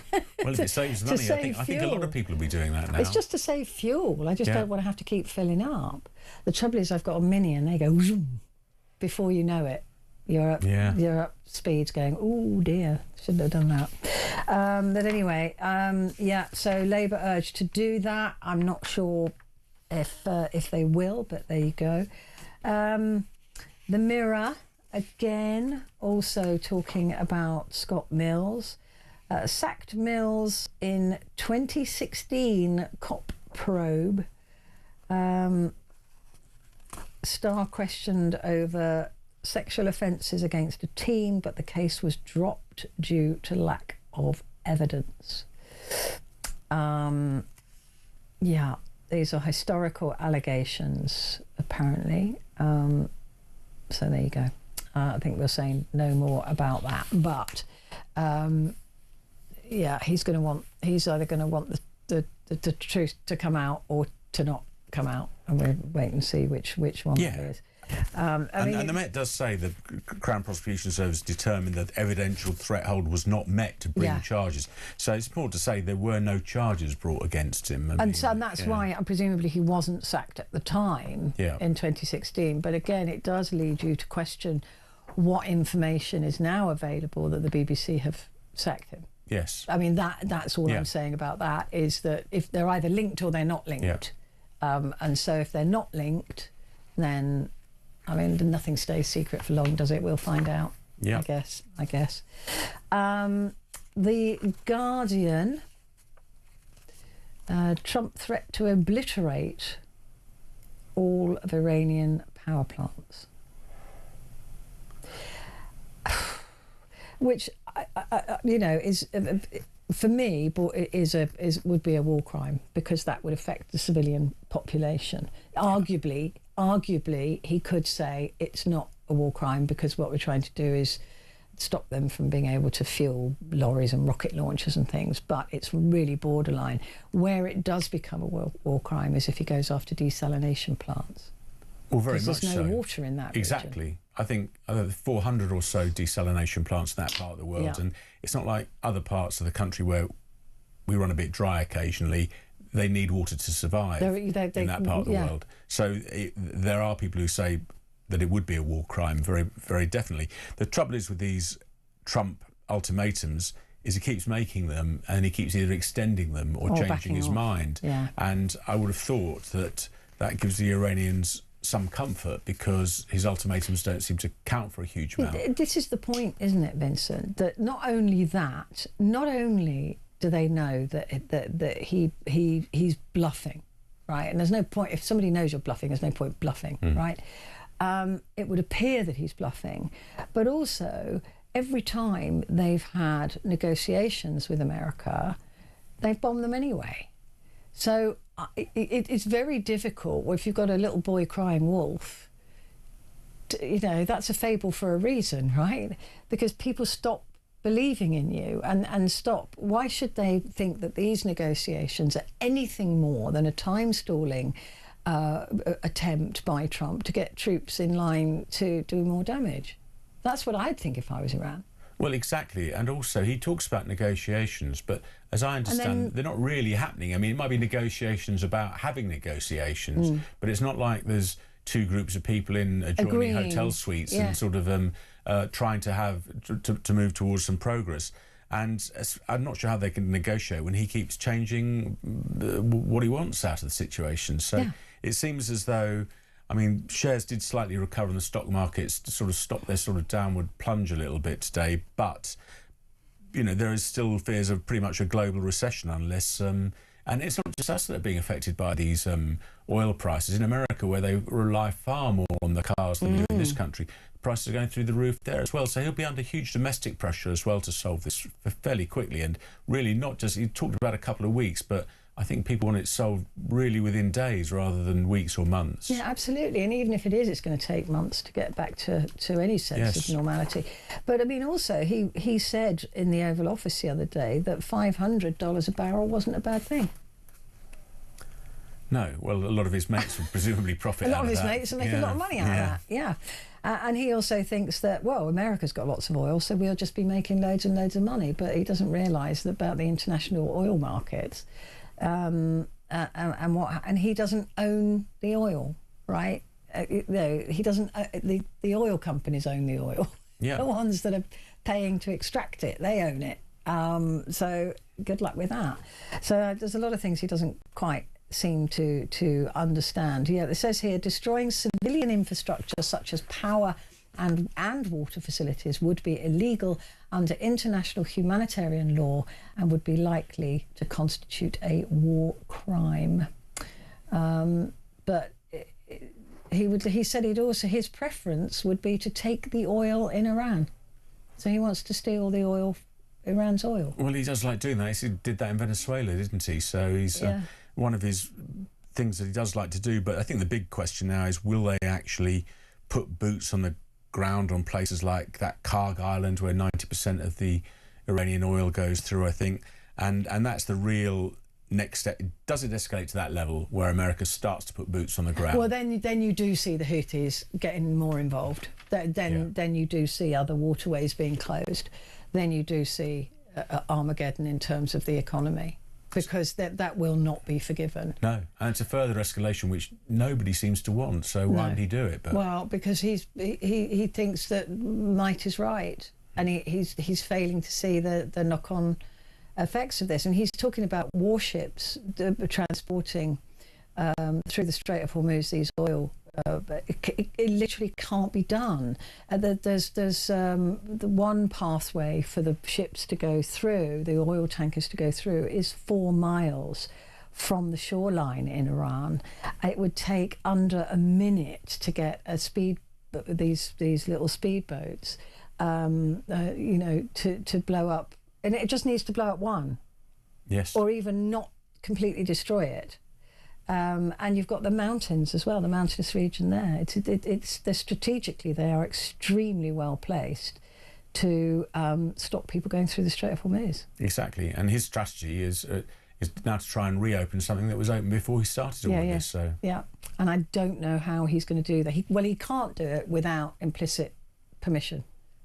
Well, if it saves money, I think a lot of people will be doing that now. It's just to save fuel. I just don't want to have to keep filling up. The trouble is, I've got a Mini, and they go zoom. Before you know it, you're up speeds going, oh dear, shouldn't have done that. But anyway, so Labour urged to do that. I'm not sure if they will, but there you go. The Mirror, again, also talking about Scott Mills. Sacked Mills in 2016 cop probe. Star questioned over sexual offences against a teen, but the case was dropped due to lack of evidence. These are historical allegations, apparently. So there you go. I think we're saying no more about that. But he's either going to want the truth to come out or to not come out, and we'll wait and see which one it is. And the Met does say the Crown Prosecution Service determined that evidential threshold was not met to bring charges. So it's important to say there were no charges brought against him. And that's why, presumably, he wasn't sacked at the time in 2016. But again, it does lead you to question what information is now available that the BBC have sacked him. Yes. I mean, that's all I'm saying about that, is that if they're either linked or they're not linked. And so if they're not linked, then, I mean, nothing stays secret for long, does it? We'll find out. I guess. The Guardian, Trump threat to obliterate all of Iranian power plants, which is, for me, would be a war crime, because that would affect the civilian population. Arguably, he could say it's not a war crime because what we're trying to do is stop them from being able to fuel lorries and rocket launchers and things, but it's really borderline. Where it does become a war crime is if he goes after desalination plants. Well, very much so. There's no water in that region. Exactly. I think 400 or so desalination plants in that part of the world, and it's not like other parts of the country where we run a bit dry occasionally. They need water to survive in that part of the world. So there are people who say that it would be a war crime, very, very definitely. The trouble is with these Trump ultimatums is he keeps making them, and he keeps either extending them or changing his mind. And I would have thought that gives the Iranians some comfort, because his ultimatums don't seem to count for a huge amount. This is the point, isn't it, Vincent? That not only do they know that he's bluffing, right? And there's no point, if somebody knows you're bluffing, there's no point bluffing, right? It would appear that he's bluffing. But also, every time they've had negotiations with America, they've bombed them anyway. So it's very difficult if you've got a little boy crying wolf. You know, that's a fable for a reason, right? Because people stop believing in you and stop. Why should they think that these negotiations are anything more than a time-stalling attempt by Trump to get troops in line to do more damage? That's what I'd think if I was Iran. Well, exactly. And also, he talks about negotiations, but as I understand, they're not really happening. I mean, it might be negotiations about having negotiations, but it's not like there's two groups of people in adjoining hotel suites and sort of trying to move towards some progress. And I'm not sure how they can negotiate when he keeps changing what he wants out of the situation. So it seems as though, I mean, shares did slightly recover in the stock markets to sort of stop their sort of downward plunge a little bit today. But, you know, there is still fears of pretty much a global recession unless... and it's not just us that are being affected by these oil prices. In America, where they rely far more on the cars than we do in this country, prices are going through the roof there as well. So he'll be under huge domestic pressure as well to solve this fairly quickly. And really not just... He talked about a couple of weeks, but I think people want it solved really within days rather than weeks or months. Yeah, absolutely. And even if it is, it's going to take months to get back to any sense of normality. But I mean, also, he said in the Oval Office the other day that $500 a barrel wasn't a bad thing. No, well, a lot of his mates would presumably profit out of that. A lot of his mates are making a lot of money out of that, and he also thinks that, well, America's got lots of oil, so we'll just be making loads and loads of money. But he doesn't realise about the international oil markets. And he doesn't own the oil, right? No, he doesn't. The oil companies own the oil. The ones that are paying to extract it, they own it. So good luck with that. So there's a lot of things he doesn't quite seem to understand. It says here, destroying civilian infrastructure such as power and water facilities would be illegal under international humanitarian law and would be likely to constitute a war crime. But he said his preference would be to take the oil in Iran. So he wants to steal the oil, Iran's oil. Well, he does like doing that. He did that in Venezuela, didn't he? So he's one of his things that he does like to do. But I think the big question now is, will they actually put boots on the ground on places like that Karg Island where 90% of the Iranian oil goes through, I think, and that's the real next step. Does it escalate to that level where America starts to put boots on the ground? Well, then you do see the Houthis getting more involved. Then you do see other waterways being closed. Then you do see Armageddon in terms of the economy, because that will not be forgiven. No, and it's a further escalation which nobody seems to want, so why would he do it? But... Well, because he thinks that might is right, and he's failing to see the knock-on effects of this. And he's talking about warships transporting through the Strait of Hormuz these oil. It literally can't be done. There's the one pathway for the ships to go through, the oil tankers to go through, is 4 miles from the shoreline in Iran. It would take under a minute to get these little speedboats, to blow up, and it just needs to blow up one, or even not completely destroy it. And you've got the mountains as well, the mountainous region there. They're strategically, they are extremely well placed to stop people going through the Strait of Hormuz. Exactly, and his strategy is now to try and reopen something that was open before he started all of this. So and I don't know how he's going to do that. He can't do it without implicit permission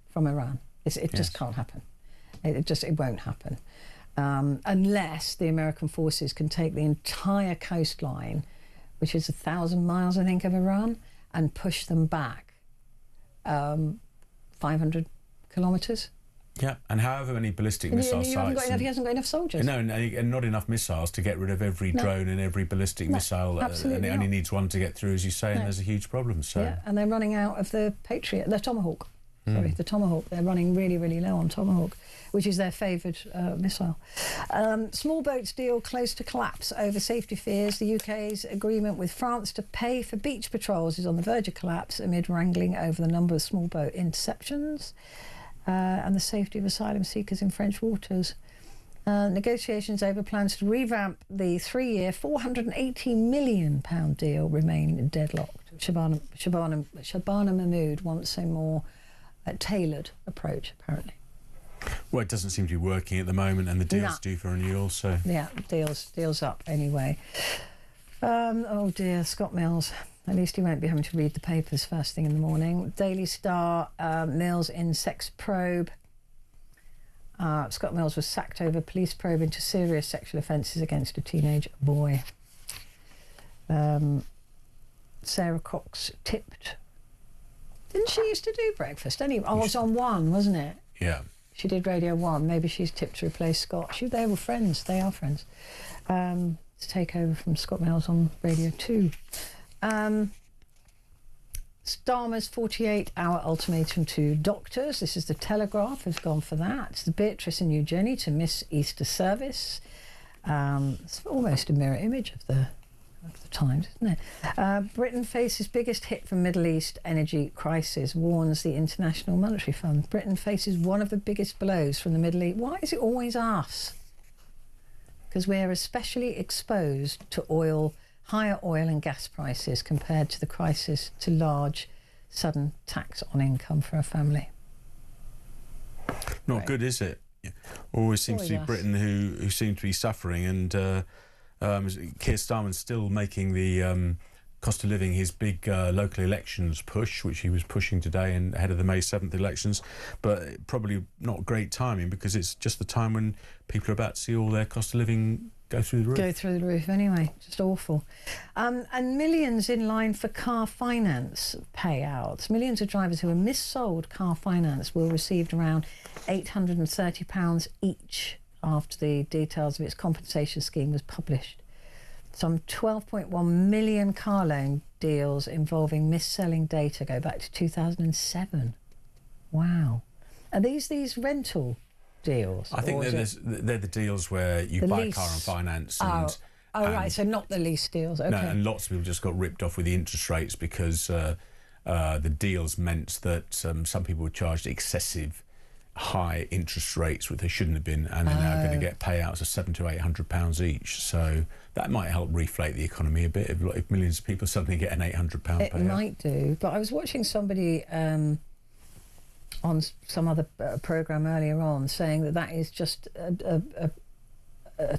from Iran. It just can't happen. It won't happen. Unless the American forces can take the entire coastline, which is 1,000 miles, I think, of Iran, and push them back 500 kilometres. Yeah, and however many ballistic missile sites... He hasn't got enough soldiers. No, and not enough missiles to get rid of every drone and every ballistic missile. And it only needs one to get through, as you say, and there's a huge problem. So and they're running out of the Patriot, the Tomahawk. Sorry, the Tomahawk. They're running really, really low on Tomahawk, which is their favoured missile. Small boats deal close to collapse over safety fears. The UK's agreement with France to pay for beach patrols is on the verge of collapse amid wrangling over the number of small boat interceptions and the safety of asylum seekers in French waters. Negotiations over plans to revamp the 3-year, £480 million deal remain deadlocked. Shabana Mahmood wants a more tailored approach, apparently. Well, it doesn't seem to be working at the moment, and the deal's due for renewal, so... Yeah, deal's up anyway. Oh dear, Scott Mills. At least he won't be having to read the papers first thing in the morning. Daily Star, Mills in sex probe. Scott Mills was sacked over police probe into serious sexual offences against a teenage boy. Sarah Cox tipped. Didn't she used to do breakfast anyway? Oh, it was on One, wasn't it? Yeah. She did Radio 1. Maybe she's tipped to replace Scott. They were friends. They are friends. To take over from Scott Mills on Radio 2. Starmer's 48-hour ultimatum to doctors. This is the Telegraph has gone for that. It's the Beatrice and Eugenie to miss Easter service. It's almost a mirror image of the Times, isn't it? Britain faces biggest hit from Middle East energy crisis, warns the International Monetary Fund. Britain faces one of the biggest blows from the Middle East. Why is it always us? Because we're especially exposed to higher oil and gas prices compared to the crisis to large, sudden tax on income for a family. Not good, is it? Always seems to be Britain who seem to be suffering, and Keir Starmer's still making the cost of living his big local elections push, which he was pushing today and ahead of the May 7th elections, but probably not great timing because it's just the time when people are about to see all their cost of living go through the roof. Go through the roof anyway, just awful. And millions in line for car finance payouts. Millions of drivers who are missold car finance will receive around £830 each after the details of its compensation scheme was published. Some 12.1 million car loan deals involving mis-selling data go back to 2007. Wow. Are these rental deals? I think they're the deals where you buy a car on finance. And, right, so not the lease deals. Okay. No, and lots of people just got ripped off with the interest rates because the deals meant that some people were charged excessive high interest rates, which they shouldn't have been, and they're now going to get payouts of £700 to £800 each. So that might help reflate the economy a bit if millions of people suddenly get an £800 payout. It might do, but I was watching somebody on some other programme earlier on saying that is just a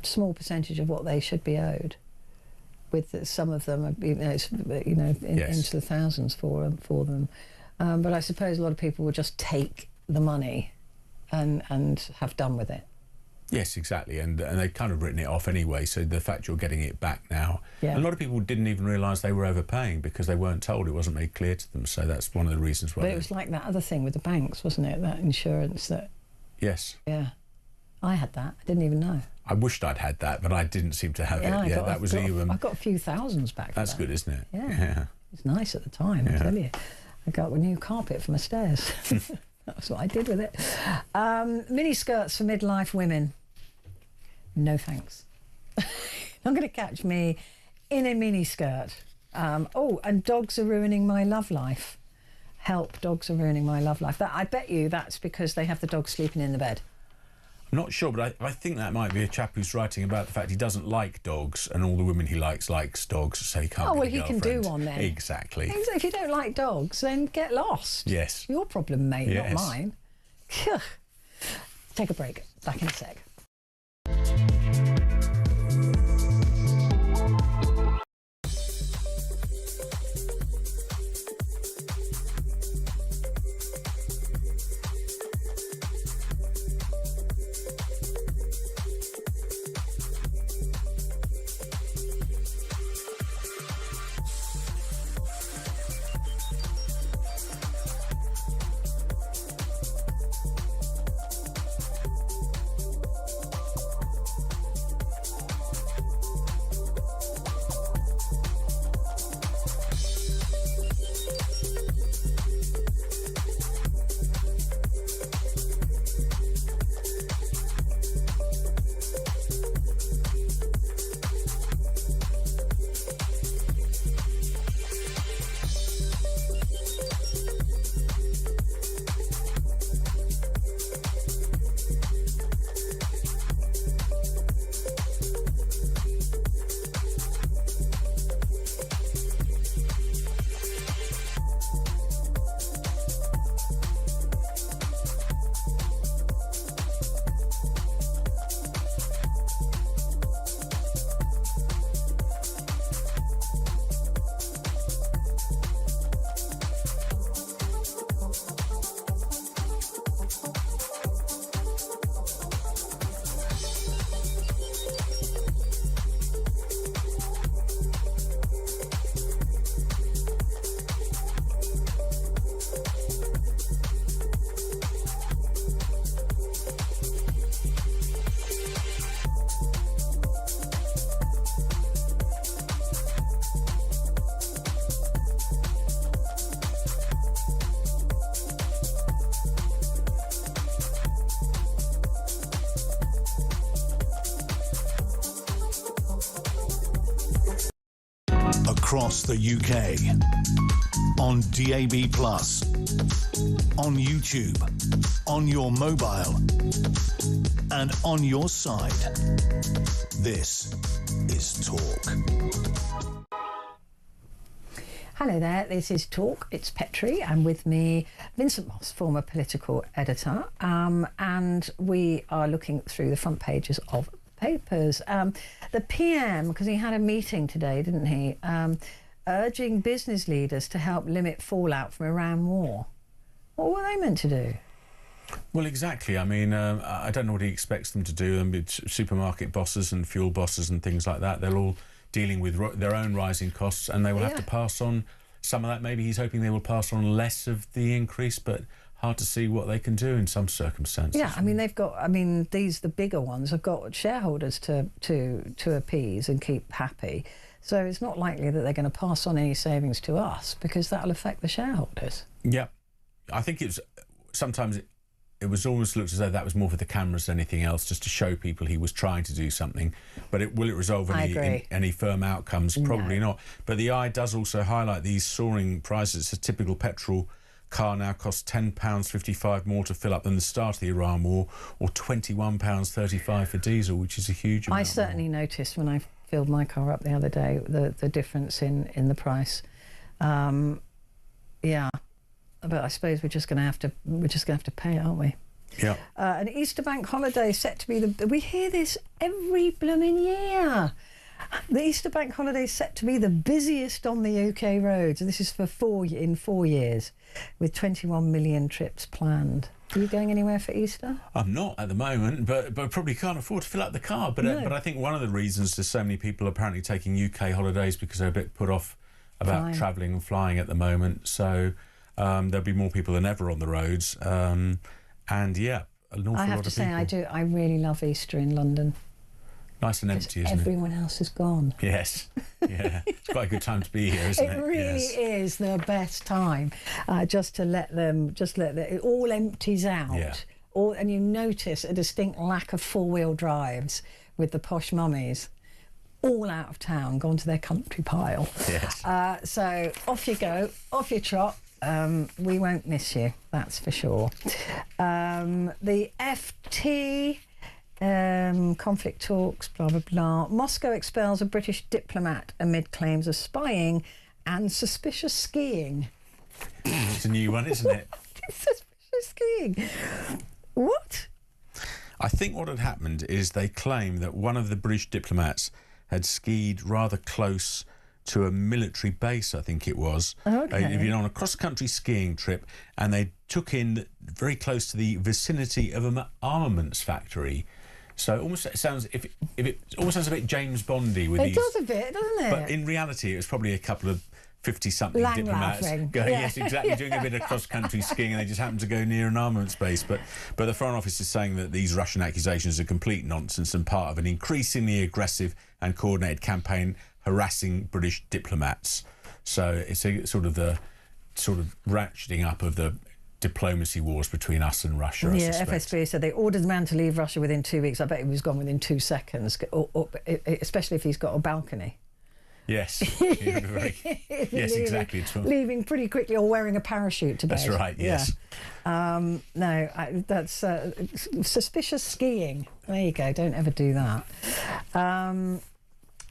small percentage of what they should be owed. With some of them, into the thousands for them. But I suppose a lot of people will just take the money and have done with it. Yes, exactly, and they've kind of written it off anyway, so the fact you're getting it back now... Yeah. A lot of people didn't even realise they were overpaying because they weren't told, it wasn't made clear to them, so that's one of the reasons why... But it was like that other thing with the banks, wasn't it, that insurance that... Yes. Yeah. I had that, I didn't even know. I wished I'd had that, but I didn't seem to have it. I got a few thousands back. That's good, isn't it? Yeah. It's nice at the time, I tell you. I got a new carpet for my stairs. That's what I did with it. Mini skirts for midlife women. No thanks. Not going to catch me in a mini skirt. And dogs are ruining my love life. Help, dogs are ruining my love life. I bet you that's because they have the dog sleeping in the bed. I'm not sure, but I think that might be a chap who's writing about the fact he doesn't like dogs and all the women he likes dogs, so he can't get a girlfriend. Can do one then. Exactly. If you don't like dogs, then get lost. Yes. Your problem, mate, not mine. Take a break. Back in a sec. across the UK, on DAB+, on YouTube, on your mobile, and on your side. This is Talk. Hello there, this is Talk. It's Petrie, and with me, Vincent Moss, former political editor, and we are looking through the front pages of papers. The PM, because he had a meeting today, didn't he, urging business leaders to help limit fallout from Iran war. What were they meant to do? Well, exactly. I mean, I don't know what he expects them to do. I mean, supermarket bosses and fuel bosses and things like that, they're all dealing with their own rising costs, and they will have to pass on some of that. Maybe he's hoping they will pass on less of the increase, but hard to see what they can do in some circumstances. Yeah, I mean, they've got, I mean, the bigger ones have got shareholders to appease and keep happy. So it's not likely that they're going to pass on any savings to us, because that'll affect the shareholders. Yeah. I think sometimes it was almost looked as though that was more for the cameras than anything else, just to show people he was trying to do something. But will it resolve any firm outcomes? Probably not. But the Eye does also highlight these soaring prices. A typical petrol car now costs £10.55 more to fill up than the start of the Iran war, or £21.35 for diesel, which is a huge amount. I certainly noticed when I filled my car up the other day the difference in the price. Yeah. But I suppose we're just going to have to pay, aren't we? Yeah. An Easter bank holiday set to be we hear this every blooming year. The Easter bank holiday is set to be the busiest on the UK roads, and this is for 4 years, with 21 million trips planned. Are you going anywhere for Easter? I'm not at the moment, but probably can't afford to fill up the car. But I think one of the reasons there's so many people apparently taking UK holidays because they're a bit put off about travelling and flying at the moment. So there'll be more people than ever on the roads, and yeah, an awful lot of people. I have to say, I really love Easter in London. Nice and empty, isn't it? Everyone else is gone. Yes, yeah, it's quite a good time to be here, isn't it? It really is the best time, just to let it all empties out. Yeah. And you notice a distinct lack of four-wheel drives with the posh mummies. All out of town, gone to their country pile. Yes. So off you go, off you trot. We won't miss you, that's for sure. The FT, conflict talks, blah, blah, blah. Moscow expels a British diplomat amid claims of spying and suspicious skiing. It's a new one, isn't it? Suspicious skiing. What? I think what had happened is they claim that one of the British diplomats had skied rather close to a military base, I think it was. Okay. If you're on a cross-country skiing trip, and they took in very close to the vicinity of an armaments factory. So it sounds a bit James Bondy with these. It does a bit, doesn't it? But in reality, it was probably a couple of 50-something diplomats going, yes, exactly, doing a bit of cross-country skiing, and they just happened to go near an armaments base. But the Foreign Office is saying that these Russian accusations are complete nonsense and part of an increasingly aggressive and coordinated campaign harassing British diplomats. So it's a sort of ratcheting up of the diplomacy wars between us and Russia. I suspect. FSB said they ordered the man to leave Russia within 2 weeks. I bet he was gone within 2 seconds, especially if he's got a balcony. Yes. Yes, exactly. Leaving pretty quickly, or wearing a parachute to base. That's right, yes. Yeah. That's suspicious skiing. There you go, don't ever do that.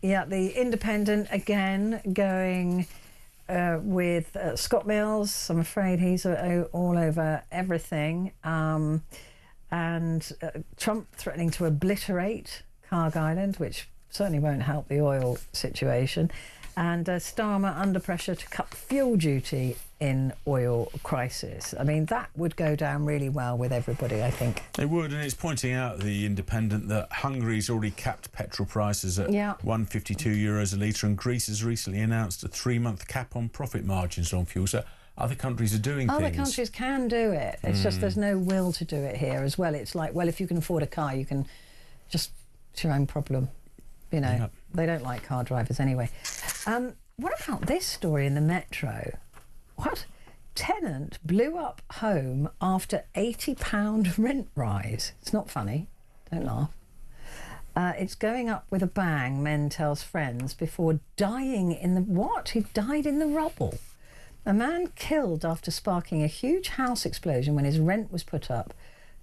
Yeah, the Independent again going with Scott Mills. I'm afraid he's all over everything. And Trump threatening to obliterate Carg Island, which certainly won't help the oil situation. And Starmer under pressure to cut fuel duty in oil crisis. I mean, that would go down really well with everybody, I think. It would, and it's pointing out, the Independent, that Hungary's already capped petrol prices at €152 a litre, and Greece has recently announced a 3-month cap on profit margins on fuel. So other countries are doing things. Other countries can do it. It's just there's no will to do it here as well. It's like, well, if you can afford a car, you can just... It's your own problem. You know, they don't like car drivers anyway. What about this story in the Metro? What? Tenant blew up home after £80 rent rise. It's not funny. Don't laugh. It's going up with a bang, Men tells friends, before dying in the... What? He died in the rubble. A man killed after sparking a huge house explosion when his rent was put up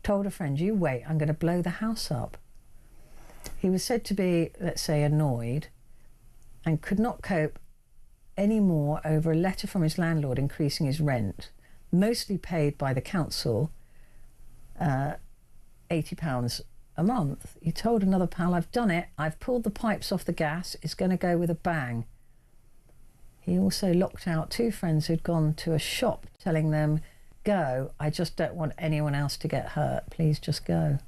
told a friend, "You wait, I'm going to blow the house up." He was said to be, let's say, annoyed and could not cope anymore over a letter from his landlord increasing his rent, mostly paid by the council, £80 a month. He told another pal, "I've done it. I've pulled the pipes off the gas. It's going to go with a bang." He also locked out 2 friends who'd gone to a shop telling them, "Go, I just don't want anyone else to get hurt. Please just go."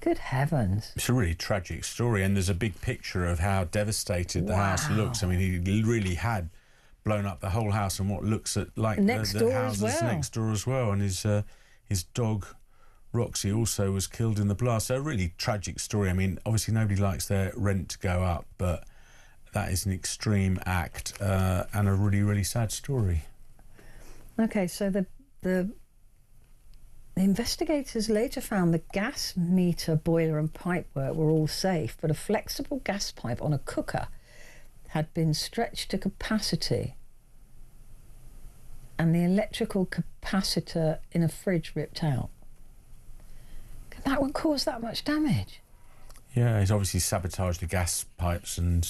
Good heavens. It's a really tragic story, and there's a big picture of how devastated the house looks. I mean, he really had blown up the whole house and what looks at like the houses next door as well. And his dog Roxy also was killed in the blast. So a really tragic story. I mean, obviously nobody likes their rent to go up, but that is an extreme act and a really, really sad story. Okay, so the investigators later found the gas meter, boiler and pipework were all safe, but a flexible gas pipe on a cooker had been stretched to capacity and the electrical capacitor in a fridge ripped out. Can that one cause that much damage? Yeah, he's obviously sabotaged the gas pipes and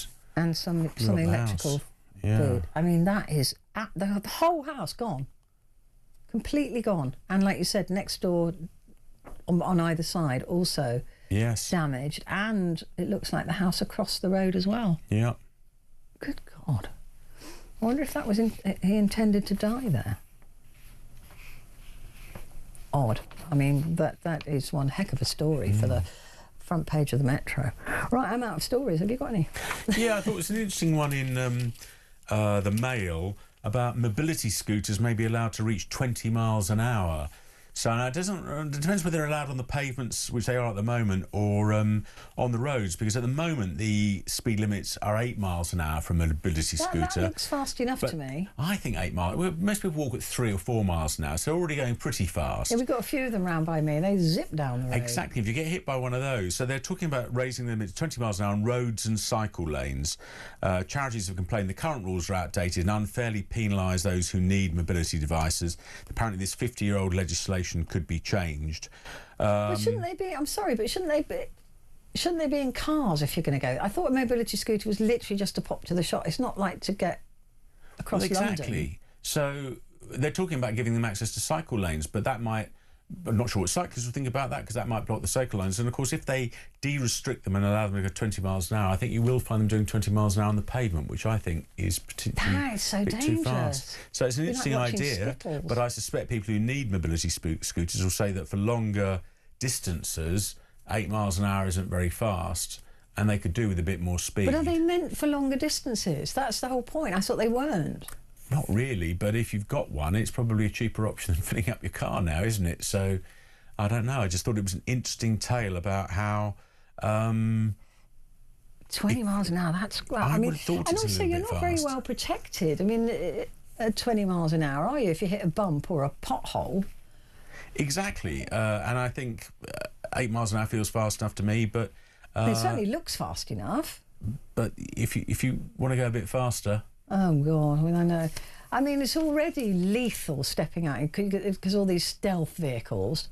some electrical fluid. I mean, that is the whole house gone. Completely gone. And like you said, next door on either side also damaged, and it looks like the house across the road as well. Yeah. Good God. I wonder if that was he intended to die there. Odd. I mean, that is one heck of a story for the front page of the Metro. Right, I'm out of stories. Have you got any? Yeah, I thought it was an interesting one in the Mail about mobility scooters may be allowed to reach 20 miles an hour. So now it depends whether they're allowed on the pavements, which they are at the moment, or on the roads, because at the moment the speed limits are 8 miles an hour for a mobility scooter. That looks fast enough to me. I think 8 miles. Well, most people walk at 3 or 4 miles an hour, so they're already going pretty fast. Yeah, we've got a few of them round by me. They zip down the road. Exactly. If you get hit by one of those. So they're talking about raising the limit to 20 miles an hour on roads and cycle lanes. Charities have complained the current rules are outdated and unfairly penalise those who need mobility devices. Apparently this 50-year-old legislation could be changed. But shouldn't they be? I'm sorry, but shouldn't they be in cars if you're going to go? I thought a mobility scooter was literally just to pop to the shop. It's not like to get across London. Exactly. So they're talking about giving them access to cycle lanes, but that might... I'm not sure what cyclists will think about that, because that might block the cycle lanes. And of course, if they de-restrict them and allow them to go 20 miles an hour, I think you will find them doing 20 miles an hour on the pavement, which I think is particularly so a bit dangerous. too fast. So it's an interesting idea, Skittles. but I suspect people who need mobility scooters will say that for longer distances, 8 miles an hour isn't very fast, and they could do with a bit more speed. But are they meant for longer distances? That's the whole point. I thought they weren't. Not really, but if you've got one, it's probably a cheaper option than filling up your car now, isn't it? So, I don't know. I just thought it was an interesting tale about how... 20 miles an hour, that's... Well, I mean, and also you're not very well protected. I mean, at 20 miles an hour, are you, if you hit a bump or a pothole? Exactly. And I think 8 miles an hour feels fast enough to me, but... it certainly looks fast enough. But if you want to go a bit faster... Oh, God, I know. I mean, it's already lethal stepping out, because all these stealth vehicles,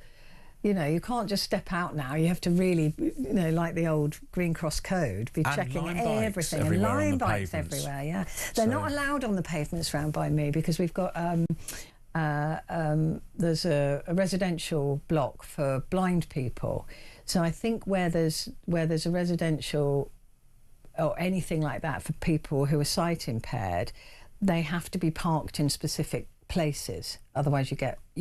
you know, you can't just step out now. You have to really, you know, like the old Green Cross Code, be checking everything. And line bikes everywhere, yeah. They're not allowed on the pavements round by me, because we've got... there's a residential block for blind people. So I think where there's a residential... or anything like that for people who are sight impaired, they have to be parked in specific places. Otherwise you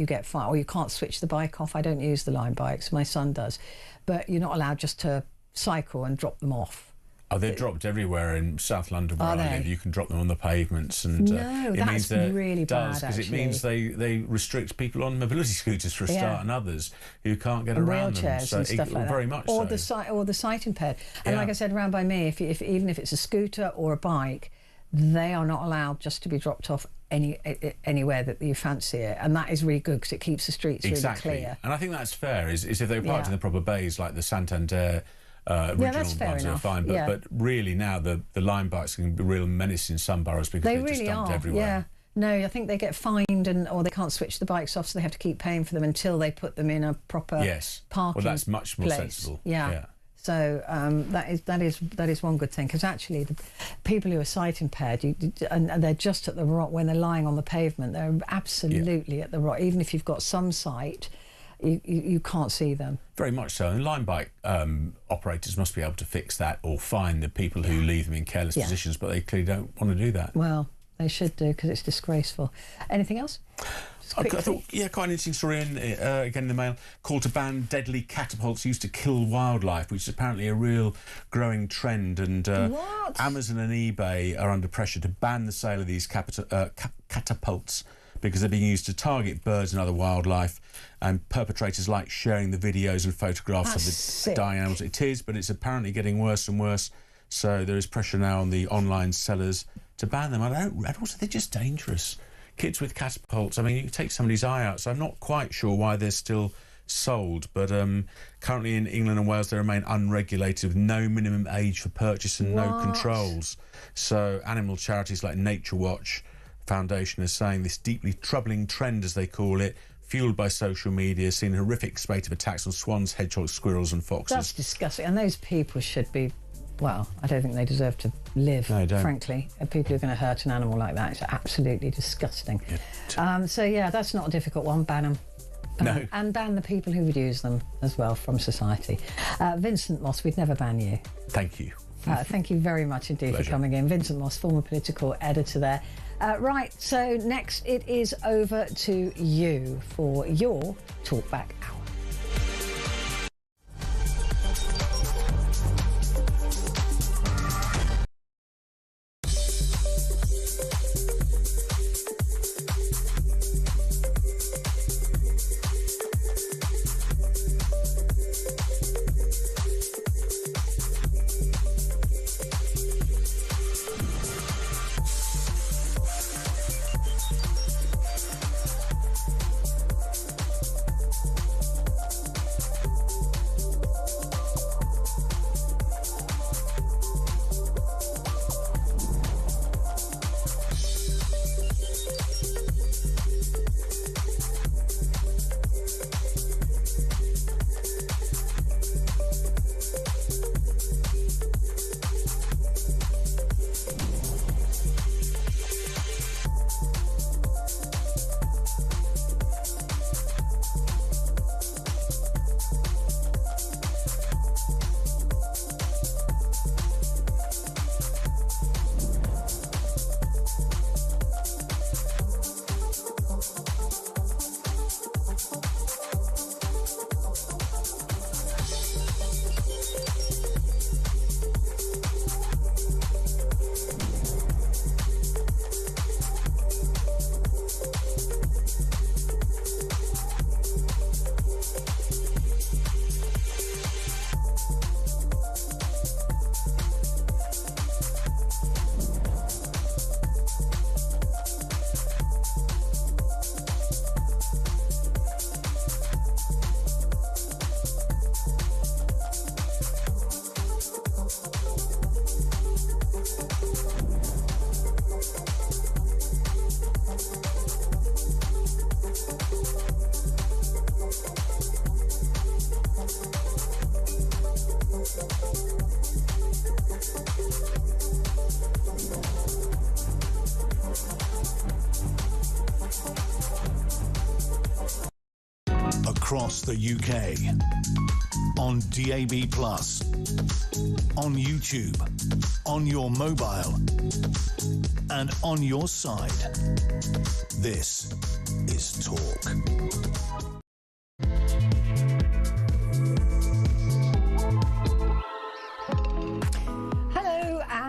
get fined, or you can't switch the bike off. I don't use the line bikes, my son does, but you're not allowed just to cycle and drop them off. Oh, they're dropped everywhere in South London where I live. You can drop them on the pavements, and no, it means that's really bad, because it means they restrict people on mobility scooters for a start, and others who can't get and around wheelchairs them. So and stuff like very that. much or so. or the sight impaired. And like I said, around by me, even if it's a scooter or a bike, they are not allowed just to be dropped off anywhere that you fancy it, and that is really good because it keeps the streets really clear. And I think that's fair. Is if they're parked in the proper bays, like the Santander Original that's fair ones enough. are fine, but really now the line bikes can be a real menace in some boroughs because they're really just dumped are. everywhere. Yeah. No, I think they get fined or they can't switch the bikes off, so they have to keep paying for them until they put them in a proper parking. Well, that's much more place. sensible. Yeah. So that is one good thing, because actually the people who are sight impaired, and they're just at the rock when they're lying on the pavement, they're absolutely at the rock. Even if you've got some sight, you can't see them. Very much so. And line bike operators must be able to fix that or find the people who leave them in careless positions, but they clearly don't want to do that. Well, they should do, because it's disgraceful. Anything else? I thought, quite an interesting story again in the Mail. Call to ban deadly catapults used to kill wildlife, which is apparently a real growing trend. And Amazon and eBay are under pressure to ban the sale of these catapults because they're being used to target birds and other wildlife. And perpetrators like sharing the videos and photographs of the dying animals. It is, but it's apparently getting worse and worse. So there is pressure now on the online sellers to ban them. And also, they're just dangerous. Kids with catapults, I mean, you can take somebody's eye out, so I'm not quite sure why they're still sold. But currently in England and Wales, they remain unregulated with no minimum age for purchase and no controls. So animal charities like Nature Watch Foundation are saying this deeply troubling trend, as they call it, fuelled by social media, has seen a horrific spate of attacks on swans, hedgehogs, squirrels and foxes. That's disgusting. And those people should be... Well, I don't think they deserve to live, frankly. People who are going to hurt an animal like that, it's absolutely disgusting. So, yeah, that's not a difficult one. Ban them. No. And ban the people who would use them as well from society. Vincent Moss, we'd never ban you. Thank you. Thank you very much indeed for coming in. Vincent Moss, former political editor there. Right, so next it is over to you for your Talkback Hour. Across the UK, on DAB+, on YouTube, on your mobile, and on your side. This is Talk.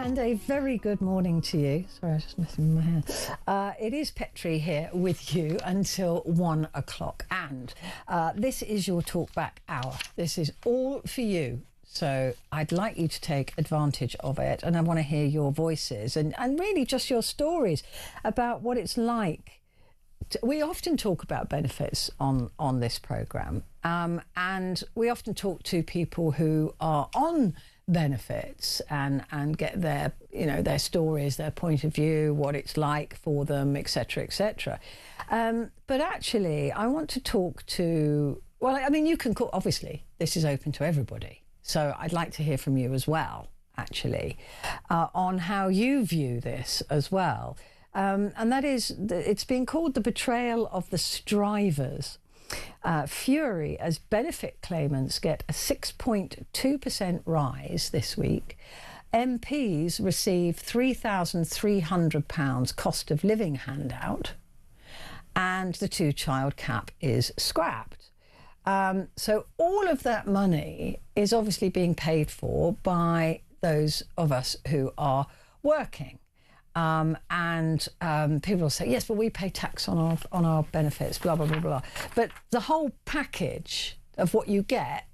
And a very good morning to you. Sorry, I was just messing with my hair. It is Petrie here with you until 1 o'clock. And this is your Talkback Hour. This is all for you. So I'd like you to take advantage of it. And I want to hear your voices and really just your stories about what it's like we often talk about benefits on this programme, and we often talk to people who are on benefits and get their, you know, their stories, their point of view, what it's like for them, etc., etc. But actually, I want to talk to, well, I mean, you can call, obviously, this is open to everybody. So I'd like to hear from you as well, actually, on how you view this as well. And that is, it's been called the betrayal of the strivers. Fury as benefit claimants get a 6.2% rise this week. MPs receive £3,300 cost of living handout, and the 2-child cap is scrapped. So all of that money is obviously being paid for by those of us who are working. People will say, yes, but we pay tax on our benefits, blah, blah, blah, blah. But the whole package of what you get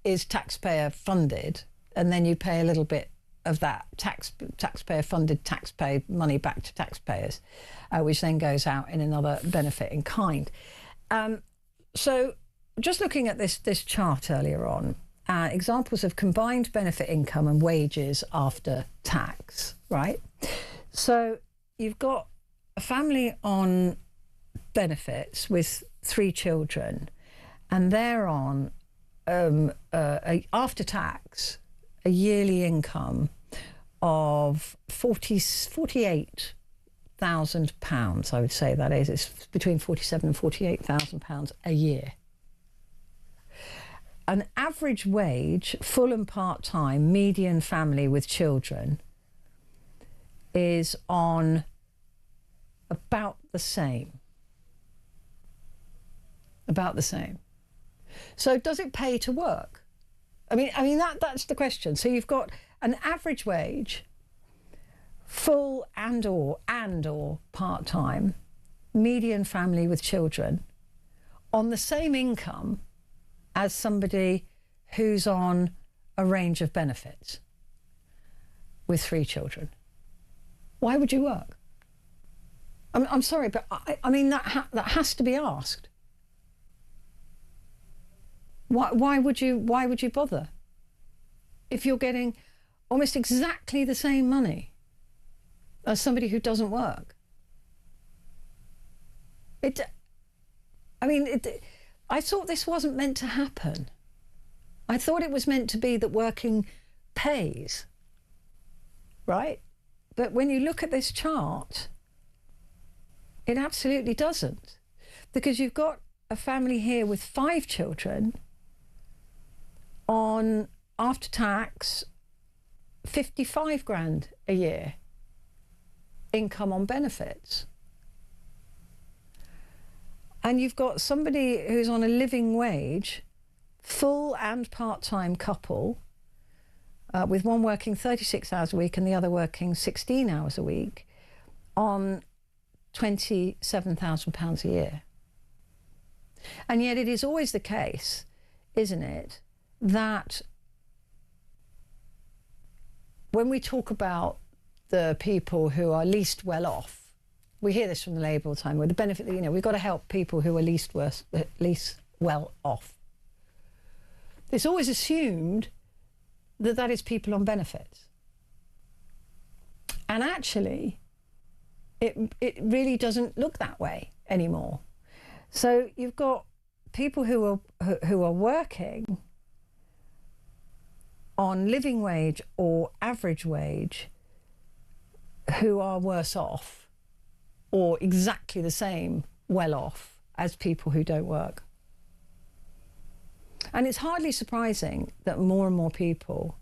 is taxpayer funded, and then you pay a little bit of that taxpayer funded taxpayer money back to taxpayers, which then goes out in another benefit in kind. So just looking at this chart earlier on, examples of combined benefit income and wages after tax, right? So you've got a family on benefits with 3 children, and they're on, after tax, a yearly income of £48,000, I would say that is. It's between £47,000 and £48,000 a year. An average wage, full and part-time, median family with children, is on about the same. About the same. So does it pay to work? I mean that's the question. So you've got an average wage, full and or part-time, median family with children, on the same income as somebody who's on a range of benefits with 3 children. Why would you work? I'm sorry, but I mean that has to be asked. Why would you bother if you're getting almost exactly the same money as somebody who doesn't work? I thought this wasn't meant to happen. I thought it was meant to be that working pays, right? But when you look at this chart, it absolutely doesn't. Because you've got a family here with 5 children on, after tax, 55 grand a year income on benefits. And you've got somebody who's on a living wage, full and part-time couple, with one working 36 hours a week and the other working 16 hours a week, on £27,000 a year. And yet it is always the case, isn't it, that when we talk about the people who are least well off, we hear this from the Labour all the time, with the benefit that, you know, we've got to help people who are least well off. It's always assumed that is people on benefits. And actually, it really doesn't look that way anymore. So you've got people who are working on living wage or average wage who are worse off or exactly the same well off as people who don't work. And it's hardly surprising that more and more people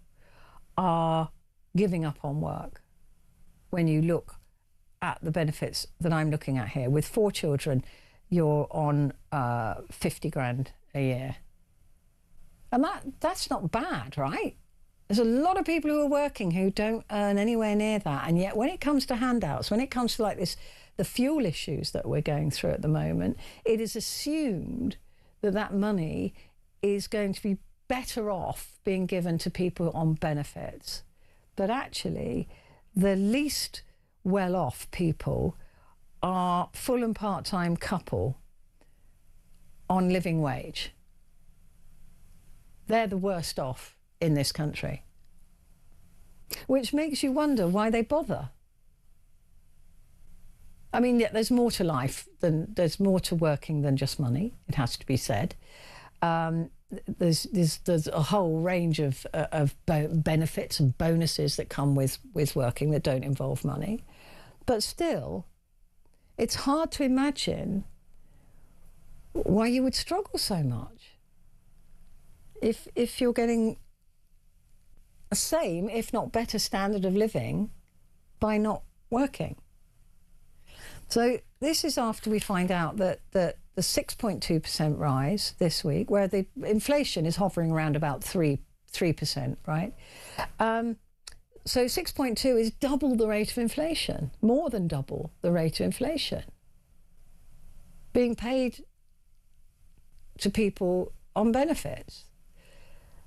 are giving up on work when you look at the benefits that I'm looking at here. With 4 children, you're on 50 grand a year. And that's not bad, right? There's a lot of people who are working who don't earn anywhere near that. And yet when it comes to handouts, when it comes to like this, the fuel issues that we're going through at the moment, it is assumed that that money is going to be better off being given to people on benefits. But actually, the least well-off people are full and part-time couple on living wage, they're the worst off in this country. Which makes you wonder why they bother. I mean, yeah, there's more to life there's more to working than just money. It has to be said. There's a whole range of benefits and bonuses that come with working that don't involve money, but still, it's hard to imagine why you would struggle so much if you're getting a same, if not better, standard of living by not working. So this is after we find out that the 6.2% rise this week, where the inflation is hovering around about 3%, right? So 6.2 is double the rate of inflation, more than double the rate of inflation being paid to people on benefits.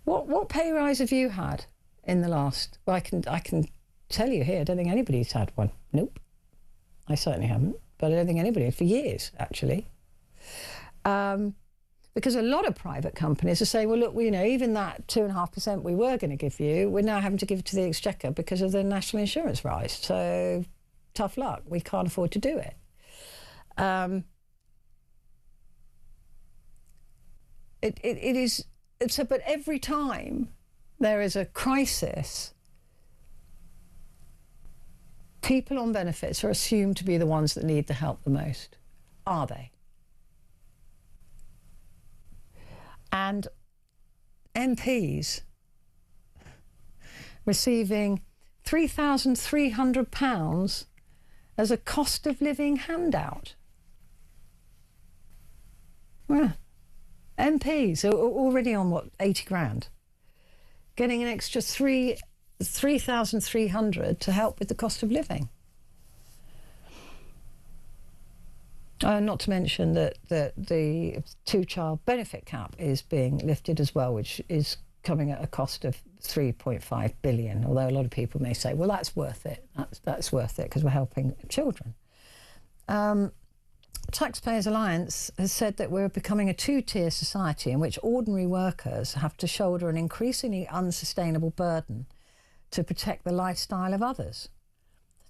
What pay rise have you had in the last? Well, I can tell you here, I don't think anybody's had one. Nope, I certainly haven't. But I don't think anybody for years, actually. Because a lot of private companies are saying, well, look, even that 2.5% we were going to give you, we're now having to give it to the Exchequer because of the national insurance rise. So tough luck, we can't afford to do it. But every time there is a crisis, people on benefits are assumed to be the ones that need the help the most. Are they? And MPs receiving £3,300 as a cost of living handout. Well, MPs are already on, 80 grand, getting an extra 3,300 to help with the cost of living. Not to mention that the two-child benefit cap is being lifted as well, which is coming at a cost of 3.5 billion, although a lot of people may say, well, that's worth it. That's worth it because we're helping children. Taxpayers Alliance has said that we're becoming a two-tier society in which ordinary workers have to shoulder an increasingly unsustainable burden to protect the lifestyle of others.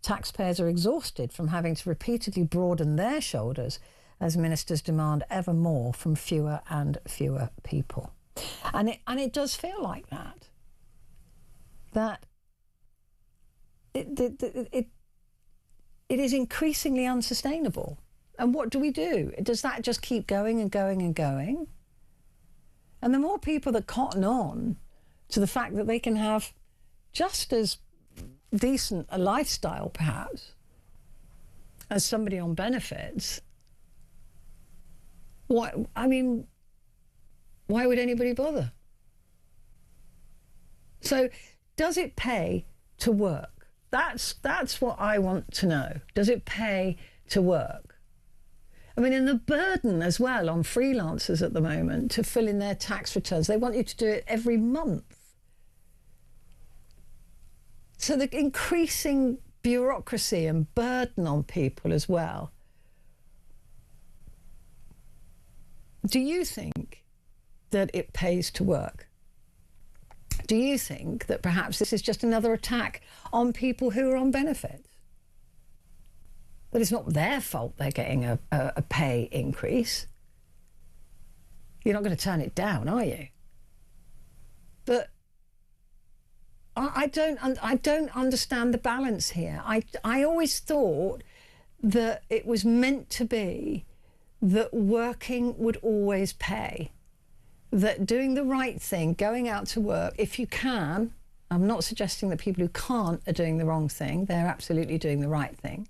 Taxpayers are exhausted from having to repeatedly broaden their shoulders as ministers demand ever more from fewer and fewer people. And it does feel like that. That it is increasingly unsustainable. And what do? Does that just keep going and going and going? And the more people that cotton on to the fact that they can have just as decent a lifestyle, perhaps, as somebody on benefits, why would anybody bother? So, does it pay to work? That's what I want to know. Does it pay to work? I mean, and the burden as well on freelancers at the moment to fill in their tax returns. They want you to do it every month. So the increasing bureaucracy and burden on people as well. Do you think that it pays to work? Do you think that perhaps this is just another attack on people who are on benefits? That it's not their fault they're getting a pay increase? You're not going to turn it down, are you? But I don't understand the balance here. I always thought that it was meant to be that working would always pay, that doing the right thing, going out to work, if you can, I'm not suggesting that people who can't are doing the wrong thing, they're absolutely doing the right thing.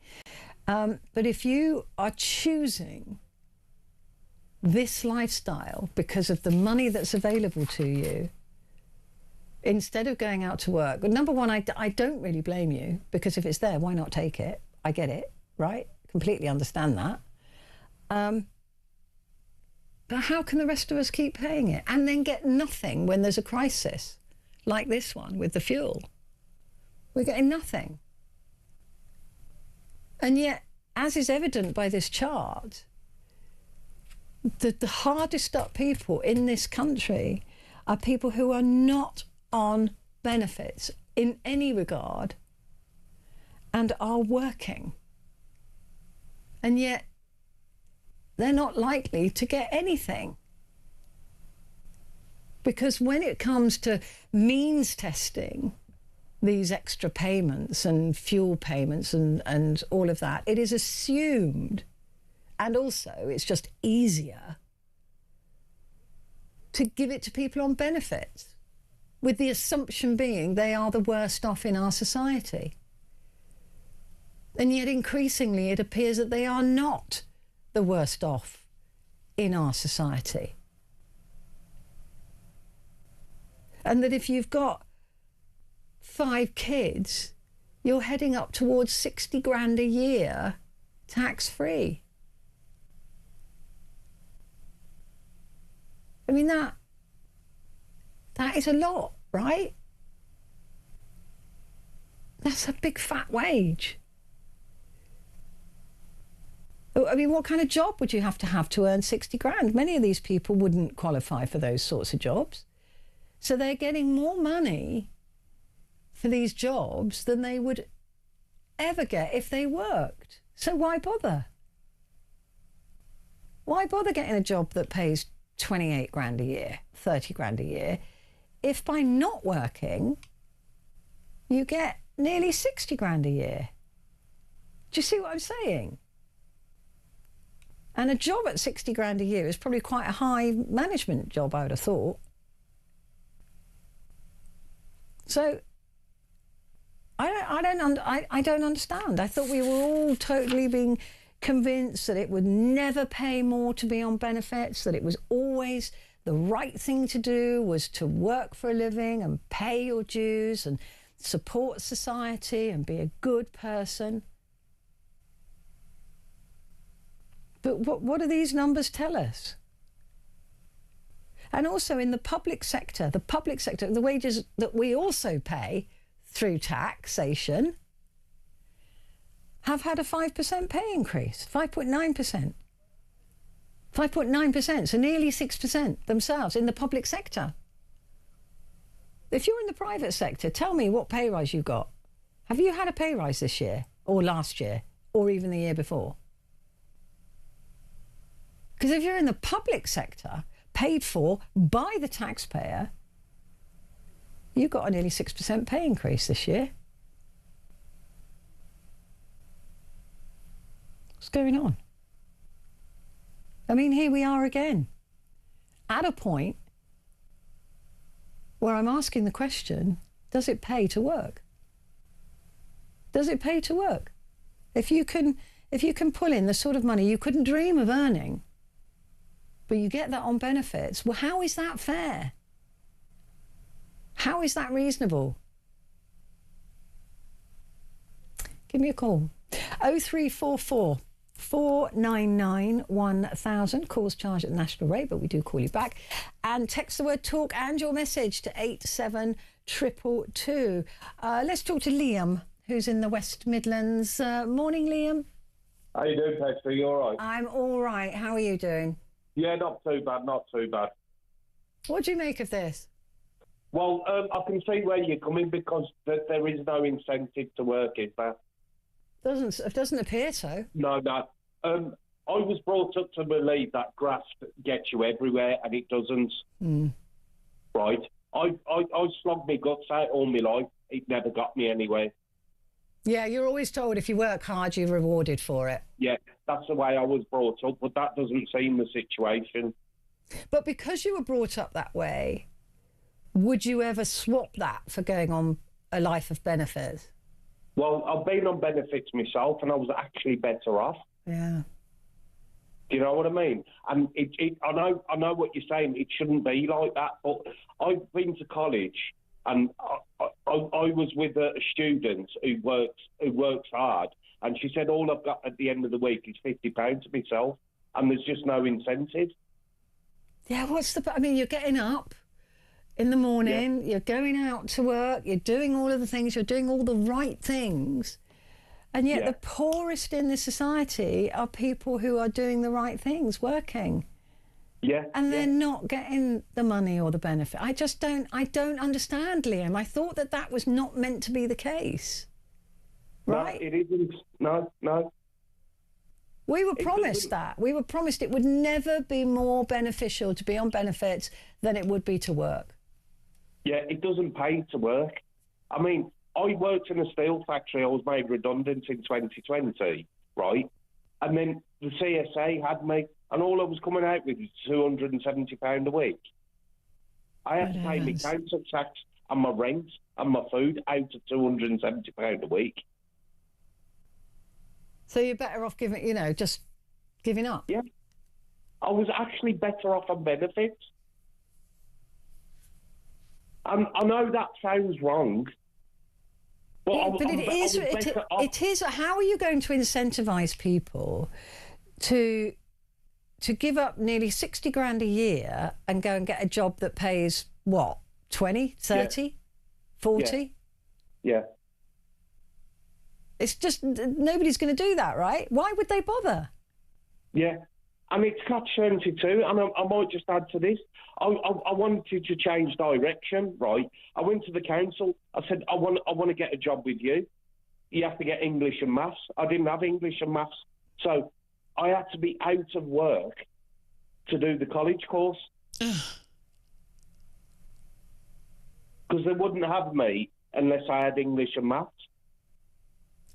But if you are choosing this lifestyle because of the money that's available to you, instead of going out to work, well, number one, I don't really blame you, because if it's there, why not take it? I get it, right? Completely understand that. But how can the rest of us keep paying it and then get nothing when there's a crisis like this one with the fuel? We're getting nothing. And yet as is evident by this chart, the hardest up people in this country are people who are not on benefits in any regard and are working. And yet they're not likely to get anything. Because when it comes to means testing these extra payments and fuel payments and all of that, it is assumed, and also it's just easier to give it to people on benefits, with the assumption being they are the worst off in our society. And yet increasingly it appears that they are not the worst off in our society. And that if you've got 5 kids, you're heading up towards 60 grand a year tax-free. I mean, that is a lot, right? That's a big fat wage. I mean, what kind of job would you have to earn 60 grand? Many of these people wouldn't qualify for those sorts of jobs. So they're getting more money for these jobs than they would ever get if they worked. So why bother? Why bother getting a job that pays 28 grand a year, 30 grand a year, if by not working, you get nearly 60 grand a year? Do you see what I'm saying? And a job at 60 grand a year is probably quite a high management job, I would have thought. So I don't understand. I thought we were all totally being convinced that it would never pay more to be on benefits, that it was always the right thing to do was to work for a living and pay your dues and support society and be a good person. But what do these numbers tell us? And also in the public sector, the wages that we also pay through taxation have had a 5% pay increase, 5.9%. 5.9%, so nearly 6% themselves in the public sector. If you're in the private sector, tell me what pay rise you got. Have you had a pay rise this year or last year or even the year before? Because if you're in the public sector, paid for by the taxpayer, you got a nearly 6% pay increase this year. What's going on? I mean, here we are again, at a point where I'm asking the question, does it pay to work? Does it pay to work? If you can pull in the sort of money you couldn't dream of earning, but you get that on benefits, well, how is that fair? How is that reasonable? Give me a call. 0344 499 1000. Calls charged at the national rate, but we do call you back. And text the word talk and your message to 87222. Let's talk to Liam, who's in the West Midlands. Morning, Liam. How you doing, Petrie? You all right? I'm all right. How are you doing? Yeah, not too bad, not too bad. What do you make of this? Well, I can see where you're coming because there is no incentive to work, is there? It doesn't appear so. No. I was brought up to believe that graft gets you everywhere, and it doesn't. Right? I slogged my guts out all my life. It never got me anywhere. Yeah, you're always told if you work hard, you're rewarded for it. Yeah, that's the way I was brought up, but that doesn't seem the situation. But because you were brought up that way, would you ever swap that for going on a life of benefits? Well, I've been on benefits myself, and I was actually better off. Yeah. Do you know what I mean? And I know what you're saying. It shouldn't be like that. But I've been to college, and I was with a student who works hard, and she said all I've got at the end of the week is £50 to myself, and there's just no incentive. Yeah. I mean, you're getting up in the morning, You're going out to work, you're doing all of the things, you're doing all the right things, And yet Yeah. the poorest in this society are people who are doing the right things, working. Yeah. And they're yeah. not getting the money or the benefit. I don't understand, Liam. I thought that was not meant to be the case. Right? No, it isn't. No. We were It promised doesn't- that. We were promised it would never be more beneficial to be on benefits than it would be to work. Yeah, it doesn't pay to work. I mean, I worked in a steel factory. I was made redundant in 2020, right? And then the CSA had me, and all I was coming out with was £270 a week. I had to Good pay my heavens. council tax and my rent and my food out of £270 a week. So you're better off just giving up. Yeah. I was actually better off on benefits. And I know that sounds wrong, but, Yeah, but I'm- I was better off. it is. How are you going to incentivise people to give up nearly 60 grand a year and go and get a job that pays what, 20, 30, 40? Yeah. It's just nobody's going to do that, right? Why would they bother? Yeah, and it's catch-22, and I might just add to this. I wanted to change direction, right? I went to the council. I said, I want to get a job with you. You have to get English and maths. I didn't have English and maths, so I had to be out of work to do the college course. Because they wouldn't have me unless I had English and maths.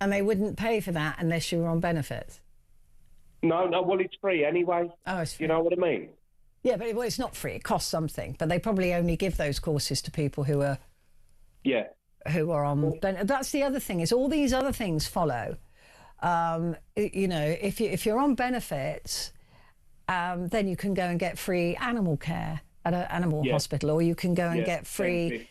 And they wouldn't pay for that unless you were on benefits. No, well, it's free anyway. Oh, it's free. You know what I mean? Yeah, but it's not free. It costs something. But they probably only give those courses to people who are Yeah. on. That's the other thing. Is all these other things follow. If you're on benefits, then you can go and get free animal care at an animal hospital, or you can go and get free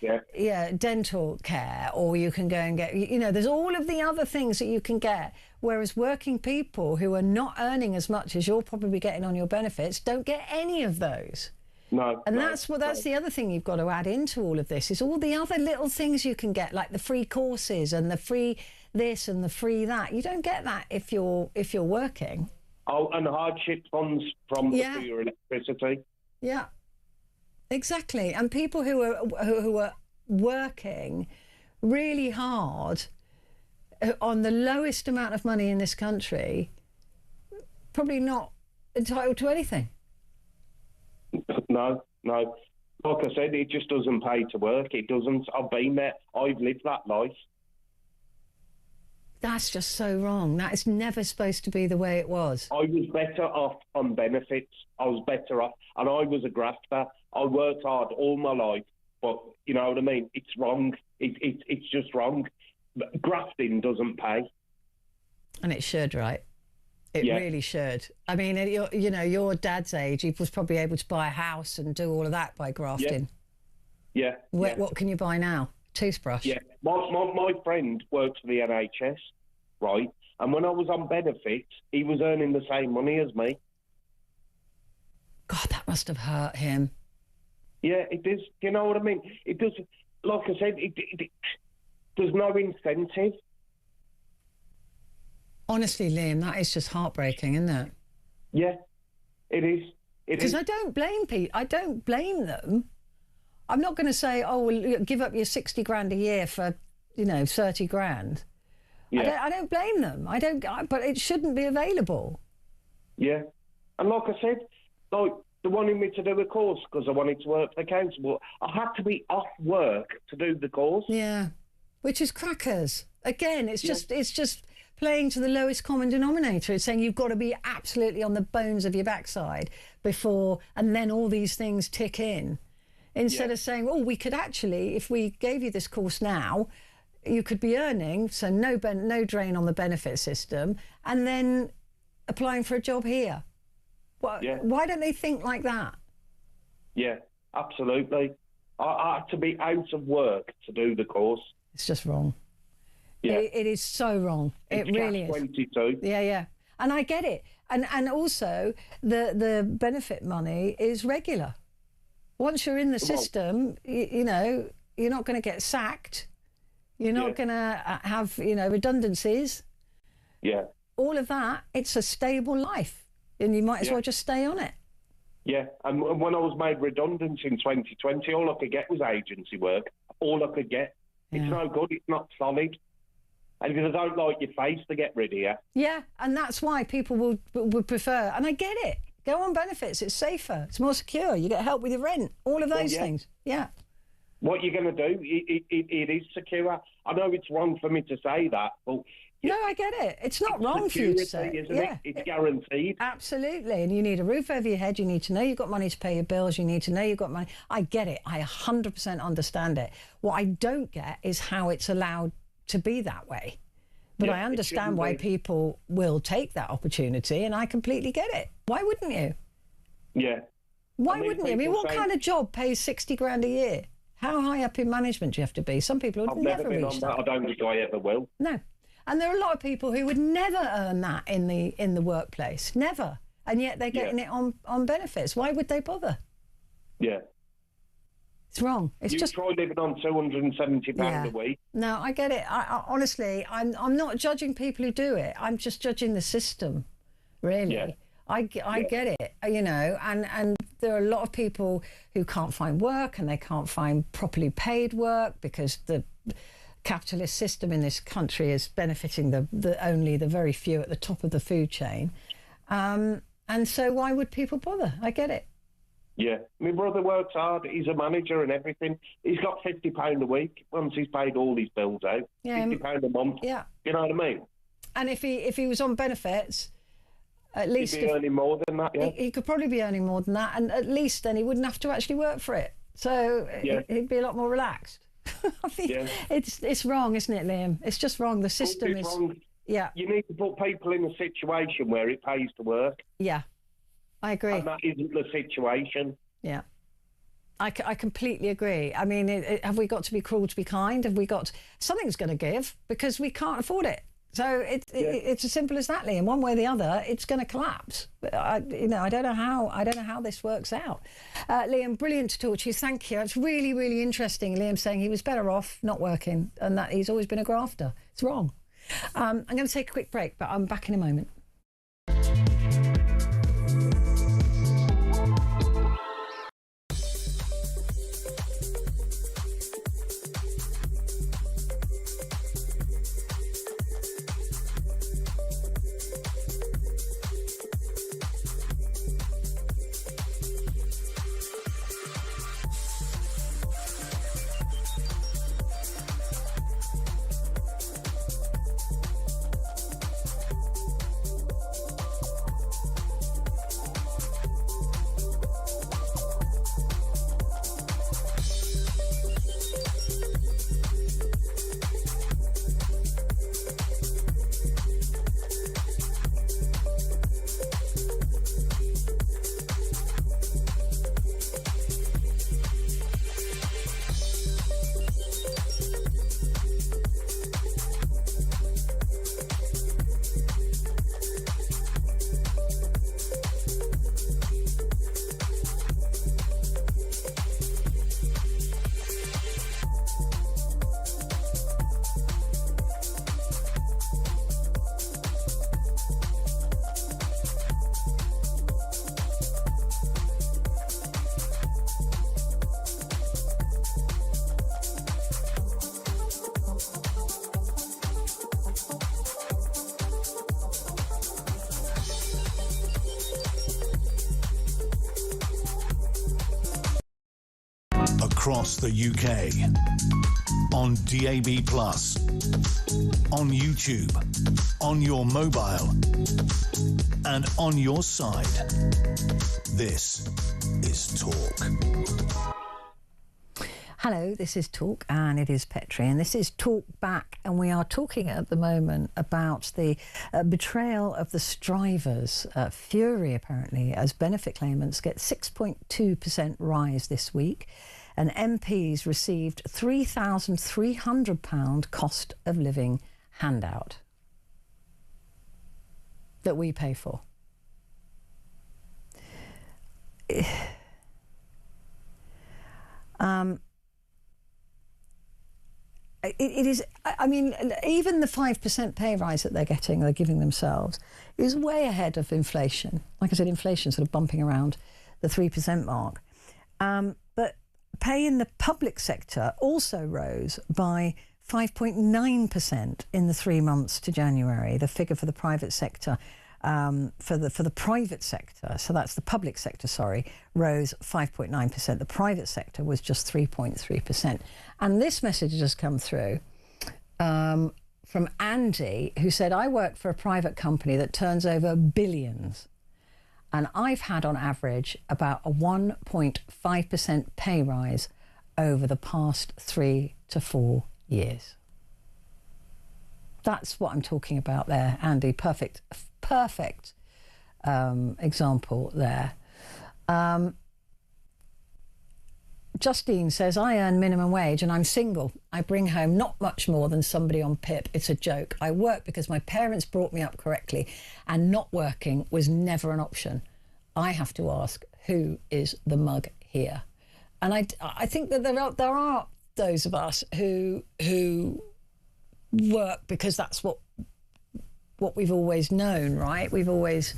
dental care, or you can go and get, there's all of the other things that you can get, whereas working people who are not earning as much as you're probably getting on your benefits don't get any of those. No. And that's the other thing you've got to add into all of this, is all the other little things you can get, like the free courses and the free this and the free that. You don't get that if you're working. Oh, and hardship funds from for your electricity. Yeah, exactly. And people who are working really hard on the lowest amount of money in this country, probably not entitled to anything. No. Like I said, it just doesn't pay to work. It doesn't. I've been there. I've lived that life. That's just so wrong. That is never supposed to be the way it was. I was better off on benefits. I was better off. And I was a grafter. I worked hard all my life. But, you know what I mean? It's wrong. It's just wrong. Grafting doesn't pay. And it should, right? It really should. I mean, your dad's age, he was probably able to buy a house and do all of that by grafting. Yeah. What can you buy now? Toothbrush? Yeah. My friend worked for the NHS, right? And when I was on benefits, he was earning the same money as me. God, that must have hurt him. Yeah, it is. You know what I mean? It does. Like I said, there's no incentive. Honestly, Liam, that is just heartbreaking, isn't it? Yeah, it is. Because I don't blame people. I don't blame them. I'm not going to say, oh, well, give up your 60 grand a year for, 30 grand. Yeah. I don't blame them. But it shouldn't be available. Yeah. And like I said, they wanted me to do a course because I wanted to work for the council. But I had to be off work to do the course. Yeah. Which is crackers. Again, it's just playing to the lowest common denominator. It's saying you've got to be absolutely on the bones of your backside before, and then all these things tick in. Instead of saying, oh, we could actually, if we gave you this course now, you could be earning, so no drain on the benefit system, and then applying for a job here. Why don't they think like that? Yeah, absolutely. I had to be out of work to do the course. It's just wrong. Yeah. It is so wrong. It really is. 22. Yeah. And I get it. And also, the benefit money is regular. Once you're in the system, you're not going to get sacked. You're not going to have, redundancies. Yeah. All of that, it's a stable life, and you might as Yeah. well just stay on it. Yeah, and when I was made redundant in 2020, all I could get was agency work. All I could get. It's no good. It's not solid. And if they don't like your face, they get rid of you. Yeah, and that's why people would prefer, and I get it, go on benefits. It's safer. It's more secure. You get help with your rent. All of those things. Yeah. What you're going to do, it is secure. I know it's wrong for me to say that, but... No, I get it. It's not wrong for you to say. Isn't it? It's guaranteed. Absolutely. And you need a roof over your head. You need to know you've got money to pay your bills. You need to know you've got money. I get it. I 100% understand it. What I don't get is how it's allowed to be that way. But I understand why people will take that opportunity, and I completely get it. Why wouldn't you? Yeah. Why wouldn't you? I mean, what kind of job pays 60 grand a year? How high up in management do you have to be? Some people would never reach that. I don't think I ever will. No. And there are a lot of people who would never earn that in the workplace, never, and yet they're getting it on benefits. Why would they bother? Yeah, it's wrong. It's you just try living on £270 a week. No, I get it. I honestly, I'm not judging people who do it. I'm just judging the system, really. Yeah. I get it, you know, and there are a lot of people who can't find work, and they can't find properly paid work because the capitalist system in this country is benefiting only the very few at the top of the food chain. And so why would people bother? I get it. Yeah. My brother works hard. He's a manager and everything. He's got £50 a week once he's paid all his bills out. Yeah, £50 a month. Yeah. You know what I mean? And if he was on benefits, at least... He'd be earning more than that, yeah. He could probably be earning more than that, and at least then he wouldn't have to actually work for it. So he'd be a lot more relaxed. I think it's wrong, isn't it, Liam? It's just wrong. The system is wrong. Yeah. You need to put people in a situation where it pays to work. Yeah, I agree. And that isn't the situation. Yeah, I completely agree. I mean, have we got to be cruel to be kind? Have we got something's going to give because we can't afford it? So it's as simple as that, Liam. One way or the other, it's going to collapse. I don't know how this works out. Liam, brilliant to talk to you. Thank you. It's really, really interesting. Liam saying he was better off not working and that he's always been a grafter. It's wrong. I'm going to take a quick break, but I'm back in a moment. Across the UK, on DAB+, on YouTube, on your mobile, and on your side. This is Talk. Hello, this is Talk, and it is Petrie, and this is Talkback, and we are talking at the moment about the betrayal of the strivers. Fury, apparently, as benefit claimants get 6.2% rise this week, and MPs received £3,300 cost of living handout that we pay for. it is, I mean, even the 5% pay rise that they're giving themselves, is way ahead of inflation. Like I said, inflation sort of bumping around the 3% mark. But pay in the public sector also rose by 5.9% in the 3 months to January. The figure for the private sector, for the private sector, so that's the public sector, sorry, rose 5.9%. The private sector was just 3.3%. And this message has just come through from Andy, who said, I work for a private company that turns over billions, and I've had on average about a 1.5% pay rise over the past 3 to 4 years. That's what I'm talking about there, Andy. Perfect example there. Justine says, I earn minimum wage and I'm single. I bring home not much more than somebody on PIP. It's a joke. I work because my parents brought me up correctly, and not working was never an option. I have to ask, who is the mug here? And I think that there are those of us who work because that's what we've always known, right? We've always,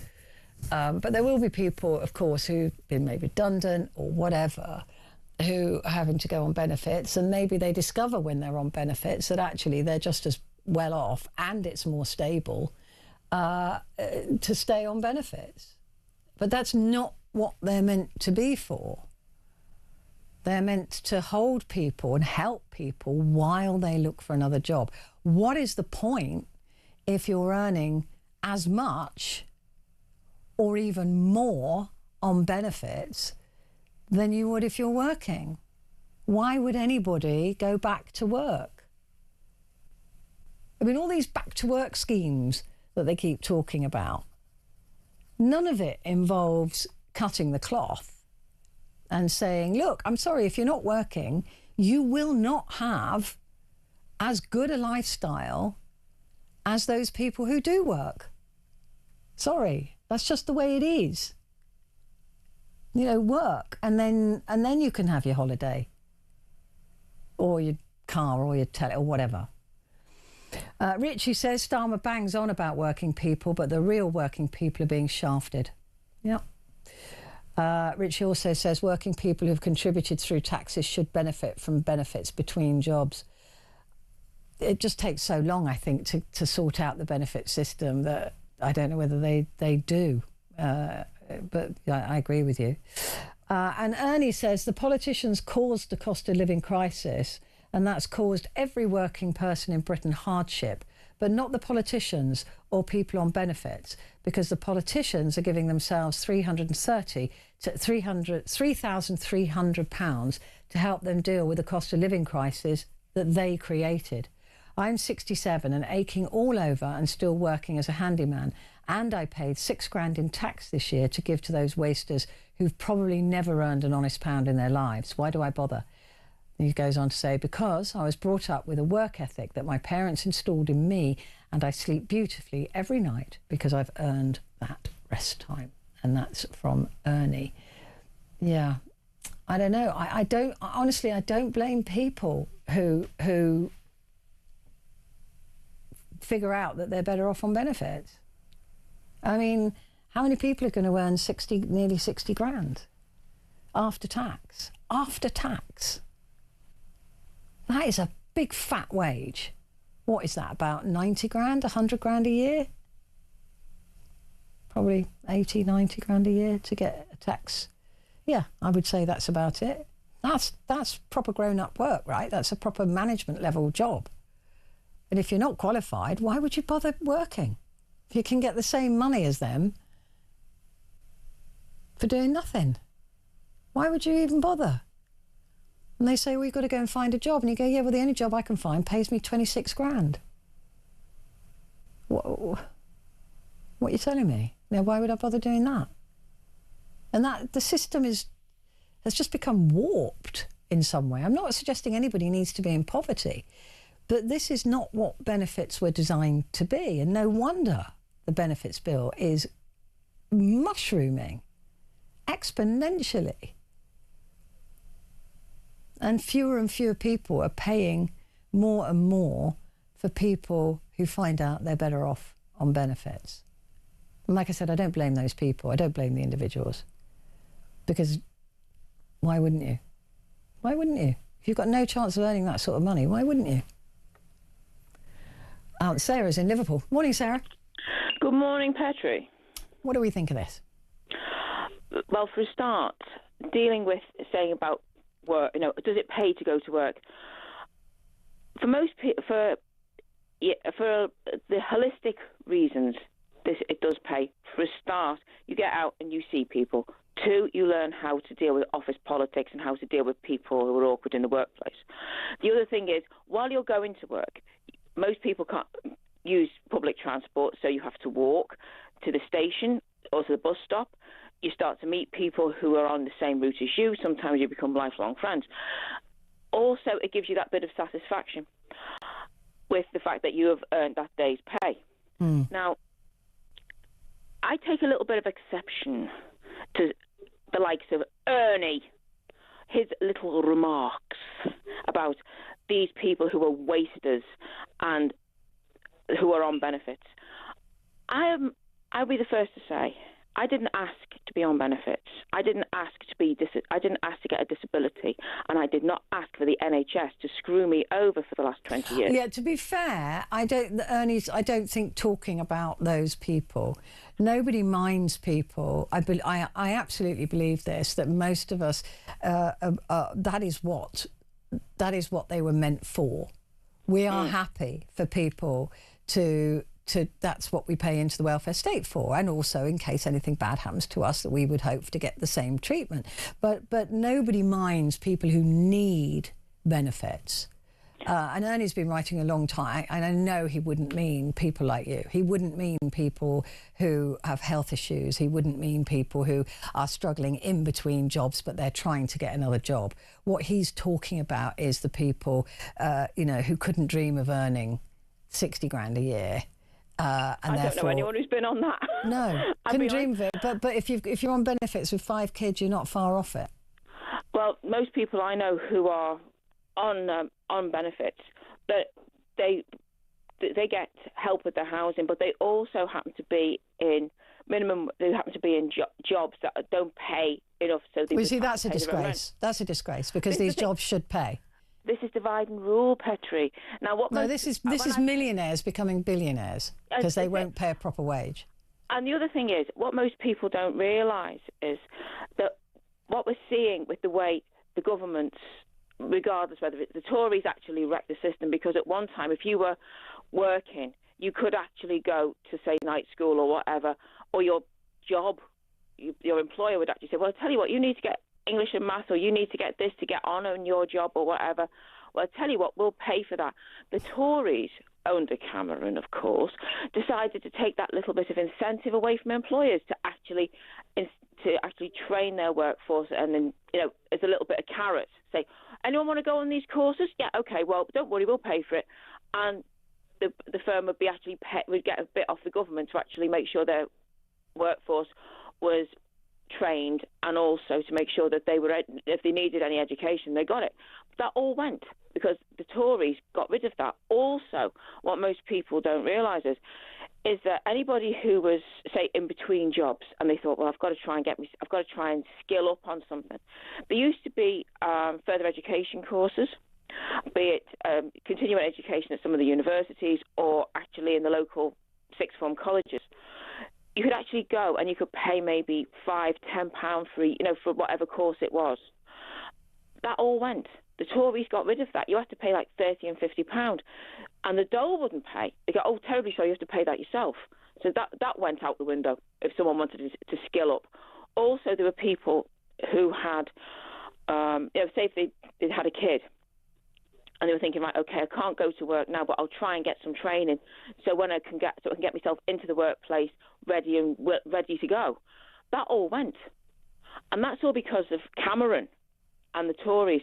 but there will be people, of course, who've been made redundant or whatever, who are having to go on benefits, and maybe they discover when they're on benefits that actually they're just as well off and it's more stable to stay on benefits. But that's not what they're meant to be for. They're meant to hold people and help people while they look for another job. What is the point if you're earning as much or even more on benefits than you would if you're working? Why would anybody go back to work? I mean, all these back to work schemes that they keep talking about, none of it involves cutting the cloth and saying, look, I'm sorry, if you're not working, you will not have as good a lifestyle as those people who do work. Sorry, that's just the way it is. You know, work, and then you can have your holiday or your car or your telly or whatever. Richie says, Starmer bangs on about working people, but the real working people are being shafted. Yeah. Richie also says working people who've contributed through taxes should benefit from benefits between jobs. It just takes so long, I think, to sort out the benefit system that I don't know whether they do. But I agree with you. And Ernie says the politicians caused the cost of living crisis, and that's caused every working person in Britain hardship, but not the politicians or people on benefits, because the politicians are giving themselves £3,300 to help them deal with the cost of living crisis that they created. I'm 67 and aching all over and still working as a handyman, and I paid £6,000 in tax this year to give to those wasters who've probably never earned an honest pound in their lives. Why do I bother? He goes on to say, because I was brought up with a work ethic that my parents installed in me, and I sleep beautifully every night because I've earned that rest time. And that's from Ernie. Yeah, I don't know. I don't blame people who figure out that they're better off on benefits. I mean, how many people are going to earn nearly 60 grand after tax? After tax. That is a big fat wage. What is that, about 90 grand, 100 grand a year? Probably 80, 90 grand a year to get a tax. Yeah, I would say that's about it. That's proper grown-up work, right? That's a proper management level job. And if you're not qualified, why would you bother working? If you can get the same money as them for doing nothing, why would you even bother? And they say, well, you've got to go and find a job. And you go, yeah, well, the only job I can find pays me 26 grand. What are you telling me? Now, why would I bother doing that? And that the system has just become warped in some way. I'm not suggesting anybody needs to be in poverty, but this is not what benefits were designed to be. And no wonder the benefits bill is mushrooming exponentially. And fewer people are paying more and more for people who find out they're better off on benefits. And like I said, I don't blame those people. I don't blame the individuals. Because why wouldn't you? Why wouldn't you? If you've got no chance of earning that sort of money, why wouldn't you? Sarah's in Liverpool. Morning, Sarah. Good morning, Petrie. What do we think of this? Well, for a start, dealing with saying about work, does it pay to go to work? For most people, for the holistic reasons, it does pay. For a start, you get out and you see people. 2, you learn how to deal with office politics and how to deal with people who are awkward in the workplace. The other thing is, while you're going to work, most people can't use public transport, so you have to walk to the station or to the bus stop. You start to meet people who are on the same route as you. Sometimes you become lifelong friends. Also, it gives you that bit of satisfaction with the fact that you have earned that day's pay. Now, I take a little bit of exception to the likes of Ernie, his little remarks about these people who are wasters and who are on benefits. I'll be the first to say, I didn't ask to be on benefits. I didn't ask to get a disability, and I did not ask for the NHS to screw me over for the last 20 years. Yeah, to be fair, I don't think talking about those people, nobody minds people. I absolutely believe this, that most of us, that is what they were meant for. We are happy for people to that's what we pay into the welfare state for, and also in case anything bad happens to us, that we would hope to get the same treatment. But nobody minds people who need benefits. And Ernie's been writing a long time, and I know he wouldn't mean people like you. He wouldn't mean people who have health issues. He wouldn't mean people who are struggling in between jobs, but they're trying to get another job. What he's talking about is the people, who couldn't dream of earning 60 grand a year. And I don't know anyone who's been on that. No, couldn't dream of it. But if you're on benefits with 5 kids, you're not far off it. Well, most people I know who are on benefits, but they get help with their housing, but they also happen to be in jobs that don't pay enough. So they that's a disgrace. That's a disgrace, because these jobs should pay. This is divide and rule, Petrie. Now, this is millionaires becoming billionaires because they won't pay a proper wage. And the other thing is, what most people don't realise is that what we're seeing with the way the governments, regardless whether it's the Tories, actually wrecked the system, because at one time, if you were working, you could actually go to, say, night school or whatever, or your job, your employer would actually say, well, I tell you what, you need to get English and maths, or you need to get this to get on in your job or whatever. Well, I tell you what, we'll pay for that. The Tories, under Cameron, of course, decided to take that little bit of incentive away from employers to actually train their workforce, and then, as a little bit of carrot, say, anyone want to go on these courses? Yeah, okay, well, don't worry, we'll pay for it. And the firm would get a bit off the government to actually make sure their workforce was trained, and also to make sure that if they needed any education, they got it. But that all went because the Tories got rid of that. Also, what most people don't realise is that anybody who was, say, in between jobs, and they thought, well, I've got to try and skill up on something. There used to be further education courses, be it continuing education at some of the universities, or actually in the local sixth form colleges. You could actually go and you could pay maybe £5-10 for whatever course it was. That all went. The Tories got rid of that. You had to pay like £30 and £50, and the dole wouldn't pay. They go, oh, terribly sorry, you have to pay that yourself. So that went out the window if someone wanted to skill up. Also, there were people who had, say if they had a kid, and they were thinking, right, okay, I can't go to work now, but I'll try and get some training so I can get myself into the workplace ready to go. That all went, and that's all because of Cameron and the Tories.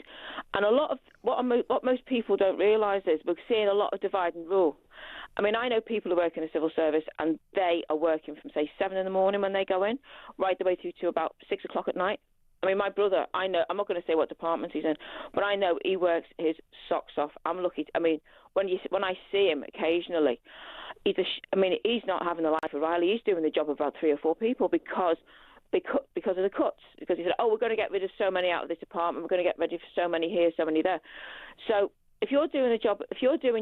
And a lot of what most people don't realise is we're seeing a lot of divide and rule. I mean, I know people who work in the civil service, and they are working from, say, 7 in the morning when they go in, right the way through to about 6 o'clock at night. I mean, my brother, I know, I'm not going to say what department he's in, but I know he works his socks off. I'm lucky. I mean, when I see him occasionally, he's not having the life of Riley. He's doing the job of about 3 or 4 people because of the cuts. Because he said, oh, we're going to get rid of so many out of this department. We're going to get rid of so many here, so many there. So if you're doing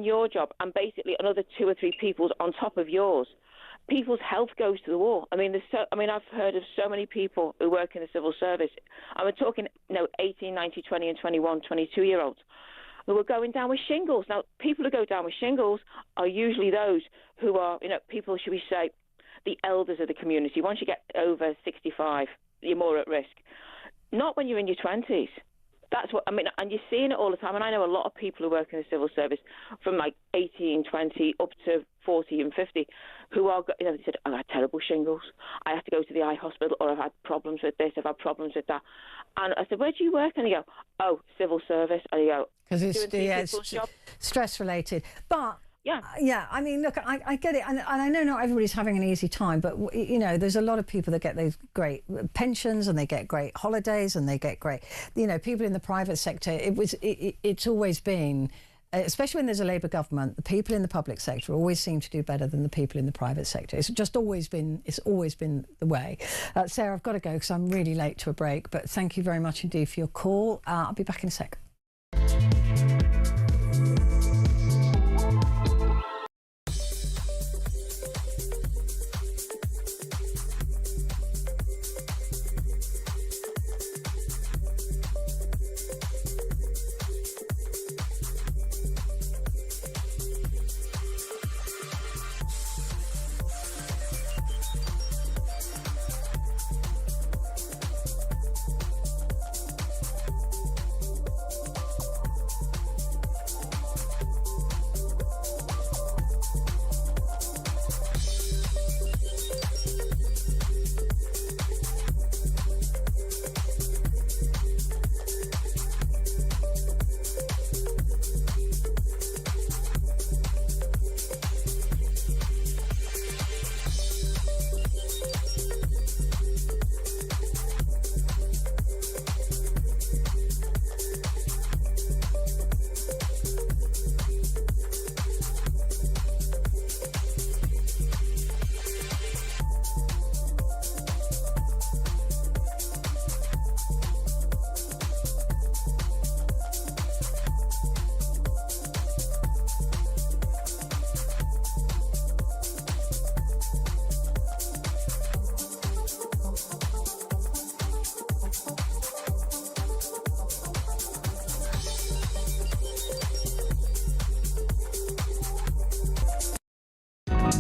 your job and basically another 2 or 3 people's on top of yours, people's health goes to the wall. I mean, I've heard of so many people who work in the civil service. I'm talking, 18, 19, 20 and 21, 22-year-olds who are going down with shingles. Now, people who go down with shingles are usually those who are, people, should we say, the elders of the community. Once you get over 65, you're more at risk. Not when you're in your 20s. That's what I mean, and you're seeing it all the time. And I know a lot of people who work in the civil service from like 18, 20 up to 40 and 50 who are, they said, I've had terrible shingles. I have to go to the eye hospital, or I've had problems with this, I've had problems with that. And I said, where do you work? And they go, oh, civil service. And you go, because it's stress related. But yeah. I mean, look, I get it, and I know not everybody's having an easy time, but there's a lot of people that get those great pensions, and they get great holidays, and they get great, people in the private sector. It's always been, especially when there's a Labour government, the people in the public sector always seem to do better than the people in the private sector. It's just always been the way. Sarah, I've got to go because I'm really late to a break, but thank you very much indeed for your call. I'll be back in a sec.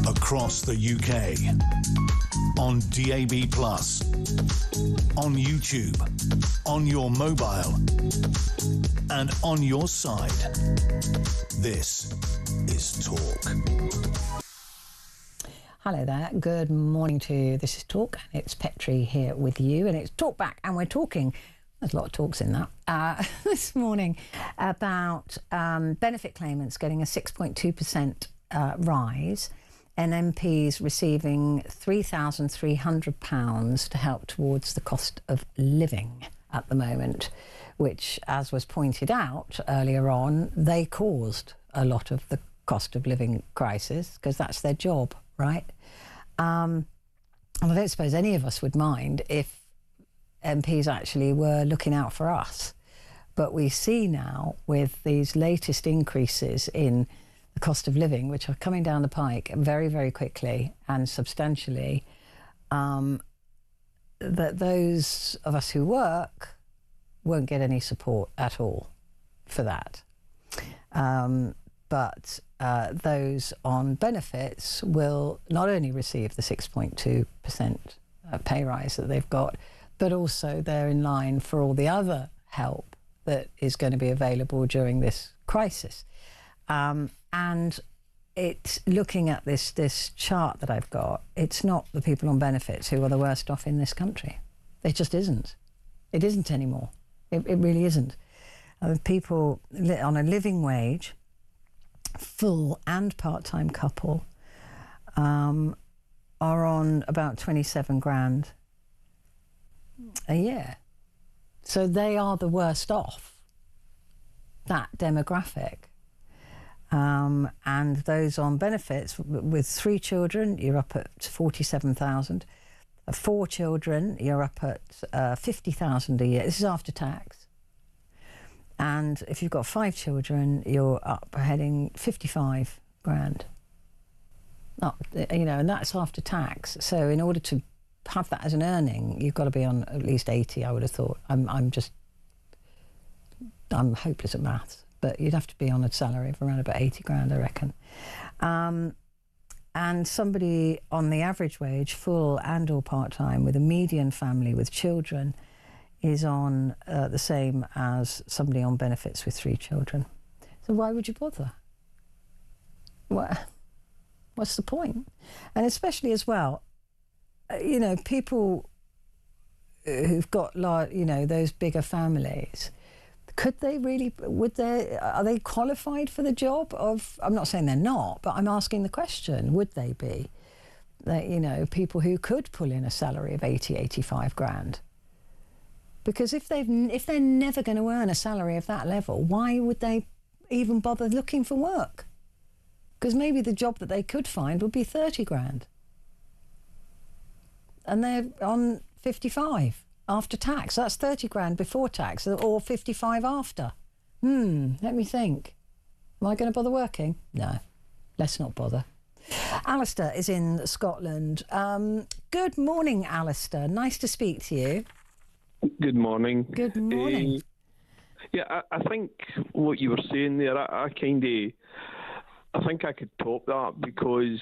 Across the UK, on DAB+, on YouTube, on your mobile, and on your side. This is Talk. Hello there, good morning to you. This is Talk, and it's Petrie here with you, and it's Talkback, and we're talking, there's a lot of talks in that, this morning about benefit claimants getting a 6.2% rise, and MPs receiving £3,300 to help towards the cost of living at the moment, which, as was pointed out earlier on, they caused a lot of the cost of living crisis because that's their job, right? And I don't suppose any of us would mind if MPs actually were looking out for us. But we see now with these latest increases in the cost of living, which are coming down the pike very, very quickly and substantially, that those of us who work won't get any support at all for that. But those on benefits will not only receive the 6.2% pay rise that they've got, but also they're in line for all the other help that is going to be available during this crisis. And it's looking at this chart that I've got, it's not the people on benefits who are the worst off in this country. It just isn't. It isn't anymore. It really isn't. People on a living wage, full and part-time couple, are on about 27 grand a year. So they are the worst off, that demographic. And those on benefits, with 3 children, you're up at 47,000. 4 children, you're up at 50,000 a year. This is after tax. And if you've got 5 children, you're up heading 55 grand. And that's after tax. So in order to have that as an earning, you've got to be on at least 80, I would have thought. I'm hopeless at maths, but you'd have to be on a salary of around about 80 grand, I reckon. And somebody on the average wage, full and or part-time, with a median family with children, is on the same as somebody on benefits with 3 children. So why would you bother? What's the point? And especially as well, people who've got those bigger families, are they qualified for the job of, I'm not saying they're not, but I'm asking the question, would they be? People who could pull in a salary of 80, 85 grand. Because if they're never going to earn a salary of that level, why would they even bother looking for work? Because maybe the job that they could find would be 30 grand. And they're on 55 after tax. That's 30 grand before tax, or 55 after. Let me think. Am I going to bother working? No, let's not bother. Alistair is in Scotland. Good morning, Alistair. Nice to speak to you. Good morning. Good morning. I think what you were saying there, I think I could top that, because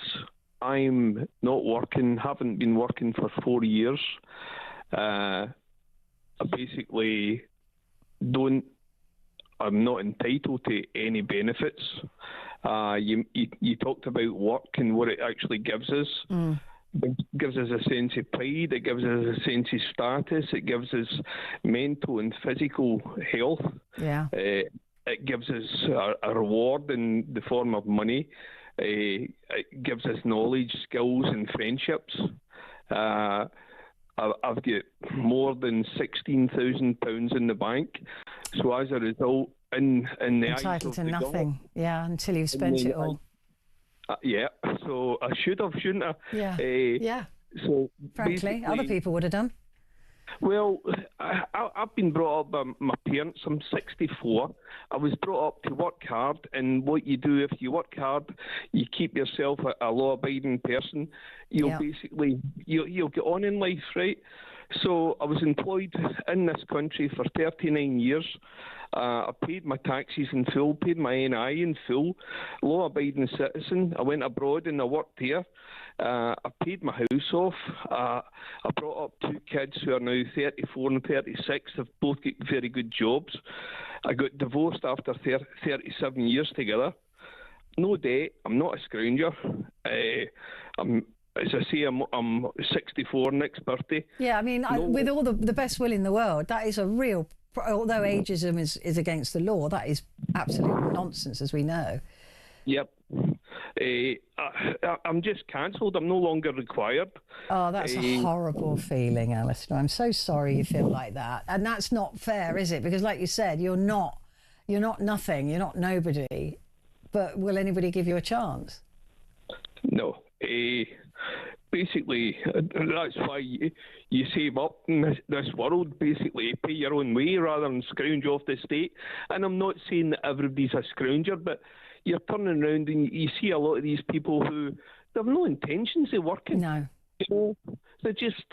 I'm not working, haven't been working for 4 years. I basically I'm not entitled to any benefits. You talked about work and what it actually gives us. It gives us a sense of pride, it gives us a sense of status, it gives us mental and physical health. Yeah. It gives us a reward in the form of money. It gives us knowledge, skills and friendships. I've got more than £16,000 in the bank. So as a result, in the entitled to nothing. Until you've spent it all. So I should have, shouldn't I? Yeah. So frankly, other people would have done. Well, I've been brought up by my parents. I'm 64. I was brought up to work hard, and what you do, if you work hard, you keep yourself a law-abiding person. You'll get on in life, right? So I was employed in this country for 39 years. I paid my taxes in full, paid my NI in full, law-abiding citizen. I went abroad and I worked there. I paid my house off. I brought up 2 kids who are now 34 and 36. They've both got very good jobs. I got divorced after 37 years together. No debt. I'm not a scrounger. As I say, I'm 64 next birthday. Yeah, I mean, with all the best will in the world, that is a real... Although ageism is against the law, that is absolute nonsense, as we know. Yep. I'm just cancelled. I'm no longer required. Oh, that's a horrible feeling, Alistair. I'm so sorry you feel like that. And that's not fair, is it? Because like you said, you're not nothing, you're not nobody. But will anybody give you a chance? No. Basically, that's why you save up in this world, basically, pay your own way rather than scrounge off the state. And I'm not saying that everybody's a scrounger, but you're turning around and you see a lot of these people who have no intentions of working. No. They're just...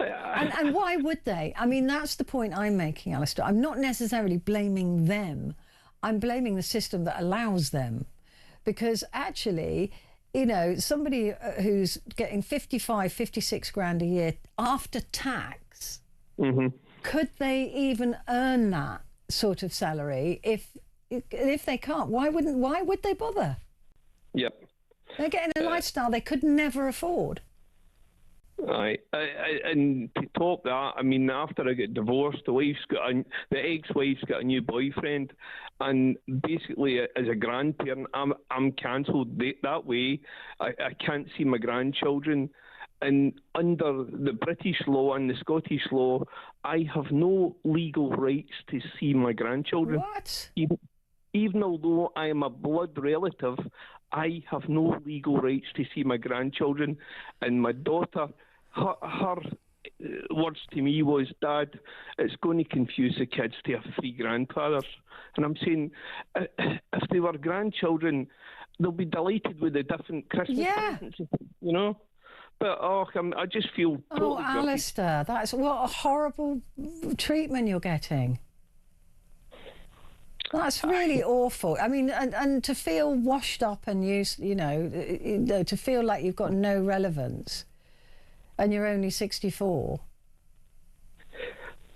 And why would they? I mean, that's the point I'm making, Alistair. I'm not necessarily blaming them. I'm blaming the system that allows them. Because actually... somebody who's getting 55, 56 grand a year after tax, could they even earn that sort of salary? If they can't, why would they bother? Yep. They're getting a lifestyle they could never afford. Right. And to top that, I mean, after I get divorced, the ex-wife's got a new boyfriend, and basically, as a grandparent, I'm cancelled that way. I can't see my grandchildren And under the British law and the Scottish law, I have no legal rights to see my grandchildren. What? Even although I am a blood relative, I have no legal rights to see my grandchildren. And my daughter, her words to me was, Dad, it's going to confuse the kids to have 3 grandfathers. And I'm saying, if they were grandchildren, they'll be delighted with the different Christmas presents, you know? But, I just feel totally guilty. Alistair, what a horrible treatment you're getting. That's really awful. I mean, and to feel washed up and to feel like you've got no relevance and you're only 64.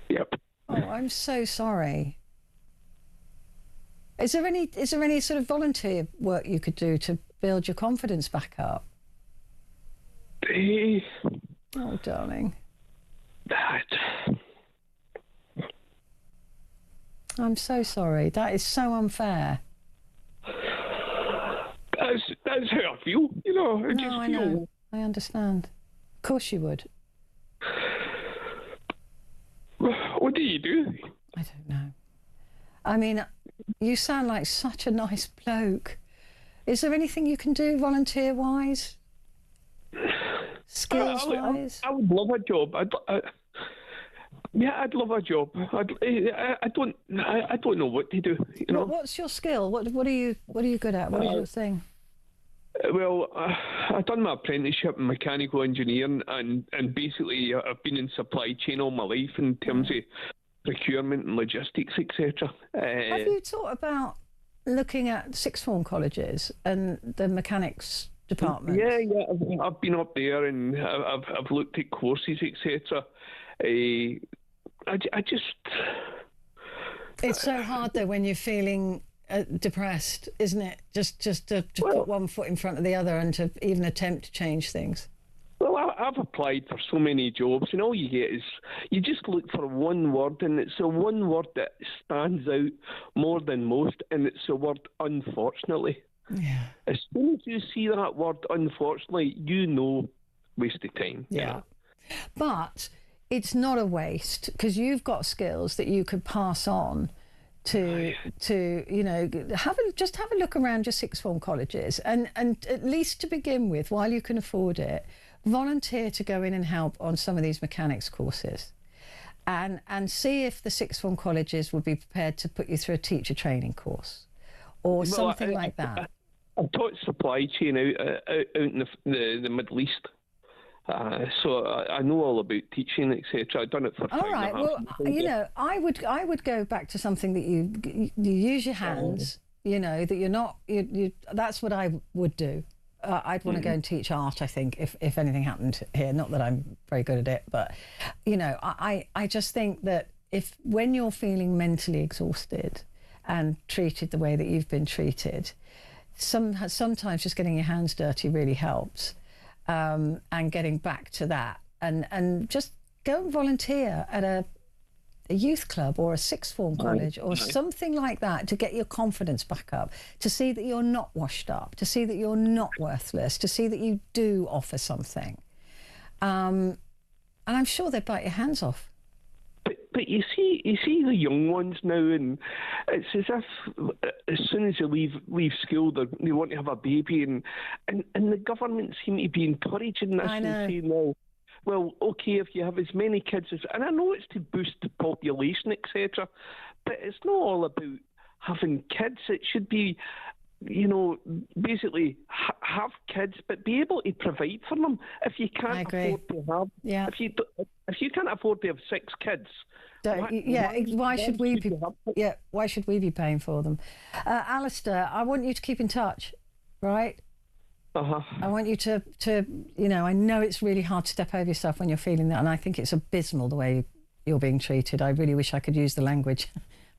Yep. Oh, I'm so sorry. Is there any sort of volunteer work you could do to build your confidence back up? Oh, darling. I'm so sorry. That is so unfair. That's how I feel, you know. I know. I understand. Of course you would. What do you do? I don't know. I mean, you sound like such a nice bloke. Is there anything you can do volunteer-wise? Skills-wise? I would love a job. I'd love a job. I don't know what to do. You know. What's your skill? What are you good at? What is your thing? Well, I've done my apprenticeship in mechanical engineering, and basically I've been in supply chain all my life in terms of procurement and logistics, etc. Have you thought about looking at sixth form colleges and the mechanics department? Yeah, I've been up there and I've looked at courses, etc. I just... It's so hard though when you're feeling depressed, isn't it? Just to put one foot in front of the other and to even attempt to change things. Well, I've applied for so many jobs, and all you get is you just look for one word, and it's the one word that stands out more than most, and it's the word unfortunately. Yeah. As soon as you see that word unfortunately, you know, wasted time. Yeah. You know? But it's not a waste, because you've got skills that you could pass on to you know, have a look around your sixth form colleges, and at least to begin with, while you can afford it, volunteer to go in and help on some of these mechanics courses, and see if the sixth form colleges would be prepared to put you through a teacher training course or something like that. I've taught supply chain out in the Middle East. So I know all about teaching, etc. I've done it for 5.5 years. All right. Well, you know, I would go back to something that you use your hands. You know, that you're not. That's what I would do. I'd want to go and teach art. I think if anything happened here, not that I'm very good at it, but you know, I just think that when you're feeling mentally exhausted and treated the way that you've been treated, sometimes just getting your hands dirty really helps. And getting back to that, and just go and volunteer at a youth club or a sixth form college or something like that to get your confidence back up, to see that you're not washed up, to see that you're not worthless, to see that you do offer something. And I'm sure they'd bite your hands off. But you see the young ones now, and it's as if as soon as they leave school, they want to have a baby, and the government seem to be encouraging this and saying, well, okay, if you have as many kids as, and I know it's to boost the population, etc., but it's not all about having kids. It should be, you know, basically have kids, but be able to provide for them. If you can't afford to have, if you can't afford to have 6 kids, why should we be paying for them? Alistair, I want you to keep in touch, right? I want you to you know, I know it's really hard to step over yourself when you're feeling that, and I think it's abysmal the way you're being treated. I really wish I could use the language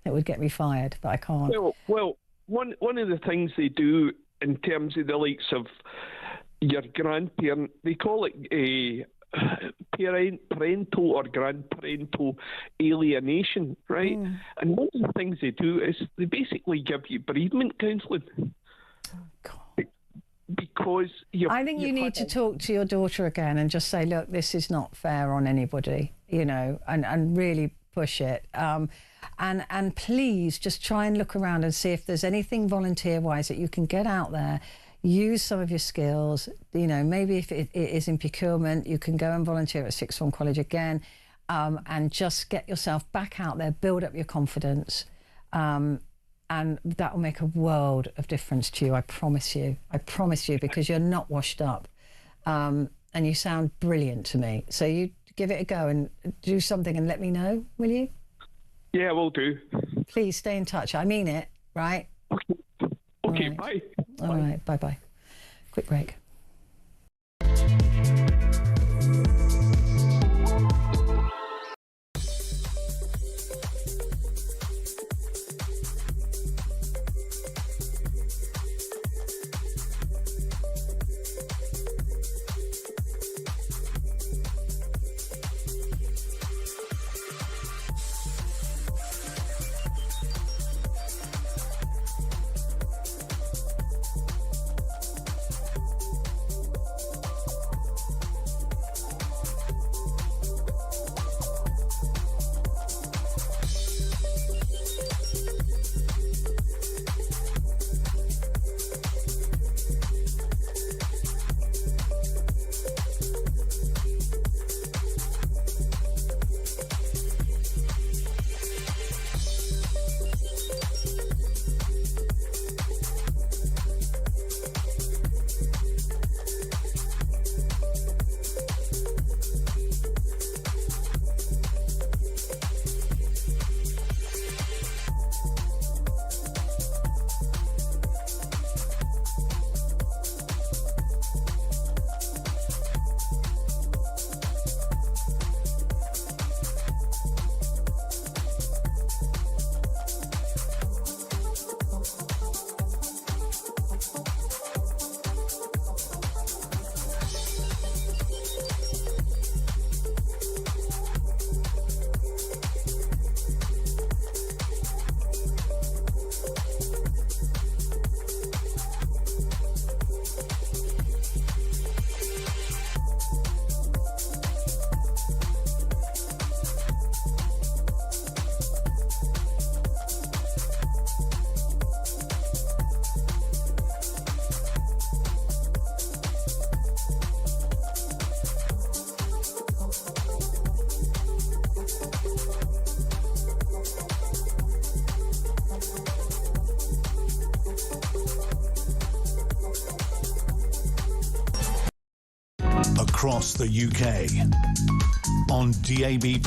that would get me fired, but I can't. Well, one of the things they do in terms of the likes of your grandparent, they call it a parental or grandparental alienation, right? And one of the things they do is they basically give you bereavement counselling. Oh, God. Because suppose I think you need to talk to your daughter again and just say, look, this is not fair on anybody, you know, and really push it. And please just try and look around and see if there's anything volunteer-wise that you can get out there. Use some of your skills. You know, maybe if it is in procurement, you can go and volunteer at Sixth Form College again, and just get yourself back out there, build up your confidence. And that will make a world of difference to you, I promise you. I promise you, because you're not washed up. And you sound brilliant to me. So you give it a go and do something and let me know, will you? Yeah, will do. Please stay in touch. I mean it, right? Okay, right. bye. All right, bye-bye. Quick break. Across the UK, on DAB+,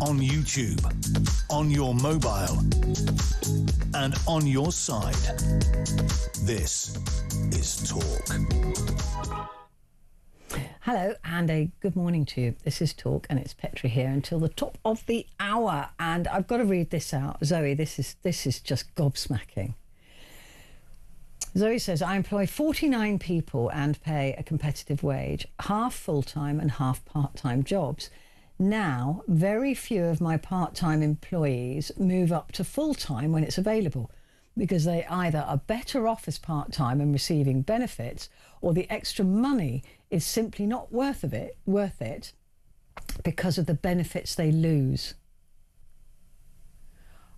on YouTube, on your mobile, and on your side. This is Talk. Hello and a good morning to you. This is Talk and it's Petrie here until the top of the hour. And I've got to read this out. Zoe, this is just gobsmacking. Zoe says, I employ 49 people and pay a competitive wage, half full-time and half part-time jobs. Now, very few of my part-time employees move up to full-time when it's available because they either are better off as part-time and receiving benefits, or the extra money is simply not worth it because of the benefits they lose.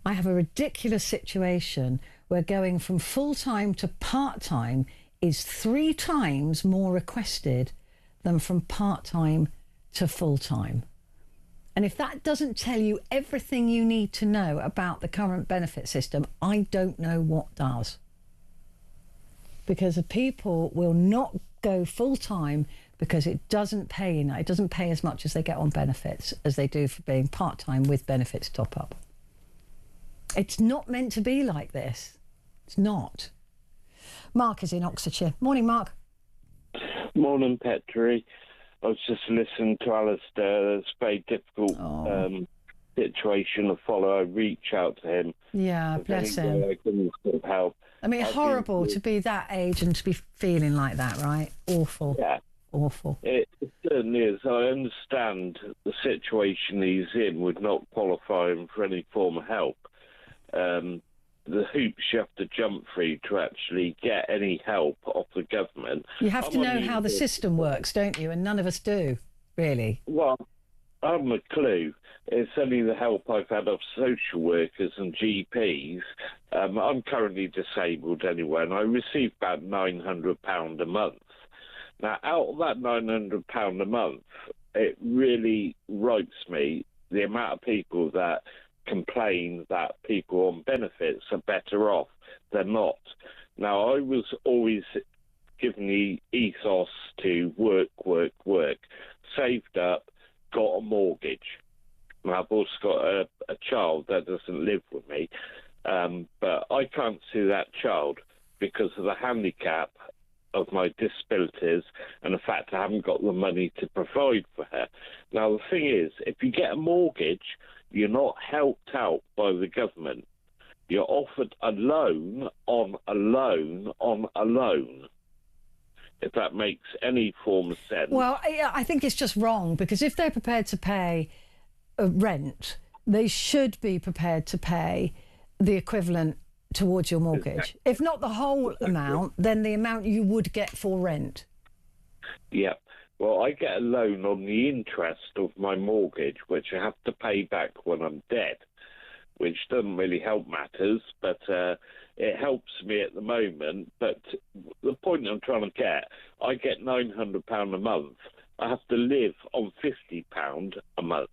I have a ridiculous situation where going from full-time to part-time is 3 times more requested than from part-time to full-time. And if that doesn't tell you everything you need to know about the current benefit system, I don't know what does. Because the people will not go full-time because it doesn't pay enough. It doesn't pay as much as they get on benefits as they do for being part-time with benefits top-up. It's not meant to be like this. It's not. Mark is in Oxfordshire. Morning, Mark. Morning, Petrie. I was just listening to Alistair. It's a very difficult situation to follow. I reach out to him. Yeah, bless him. I can sort of help. I mean, horrible to be that age and to be feeling like that, right? Awful. Yeah. Awful. It certainly is. I understand the situation he's in would not qualify him for any form of help. the hoops you have to jump through to actually get any help off the government. You have to know how the system works, don't you? And none of us do, really. Well, I haven't a clue. It's only the help I've had of social workers and GPs. I'm currently disabled anyway, and I receive about £900 a month. Now, out of that £900 a month, it really writes me the amount of people that complain that people on benefits are better off. They're not. Now, I was always given the ethos to work, saved up, got a mortgage. Now, I've also got a child that doesn't live with me, but I can't see that child because of the handicap of my disabilities and the fact I haven't got the money to provide for her. Now, the thing is, if you get a mortgage, you're not helped out by the government. You're offered a loan on a loan on a loan, if that makes any form of sense. Well, I think it's just wrong, because if they're prepared to pay rent, they should be prepared to pay the equivalent towards your mortgage. Exactly. If not the whole amount, then the amount you would get for rent. Yeah. Well, I get a loan on the interest of my mortgage, which I have to pay back when I'm dead, which doesn't really help matters, but it helps me at the moment. But the point I'm trying to get, I get £900 a month. I have to live on £50 a month.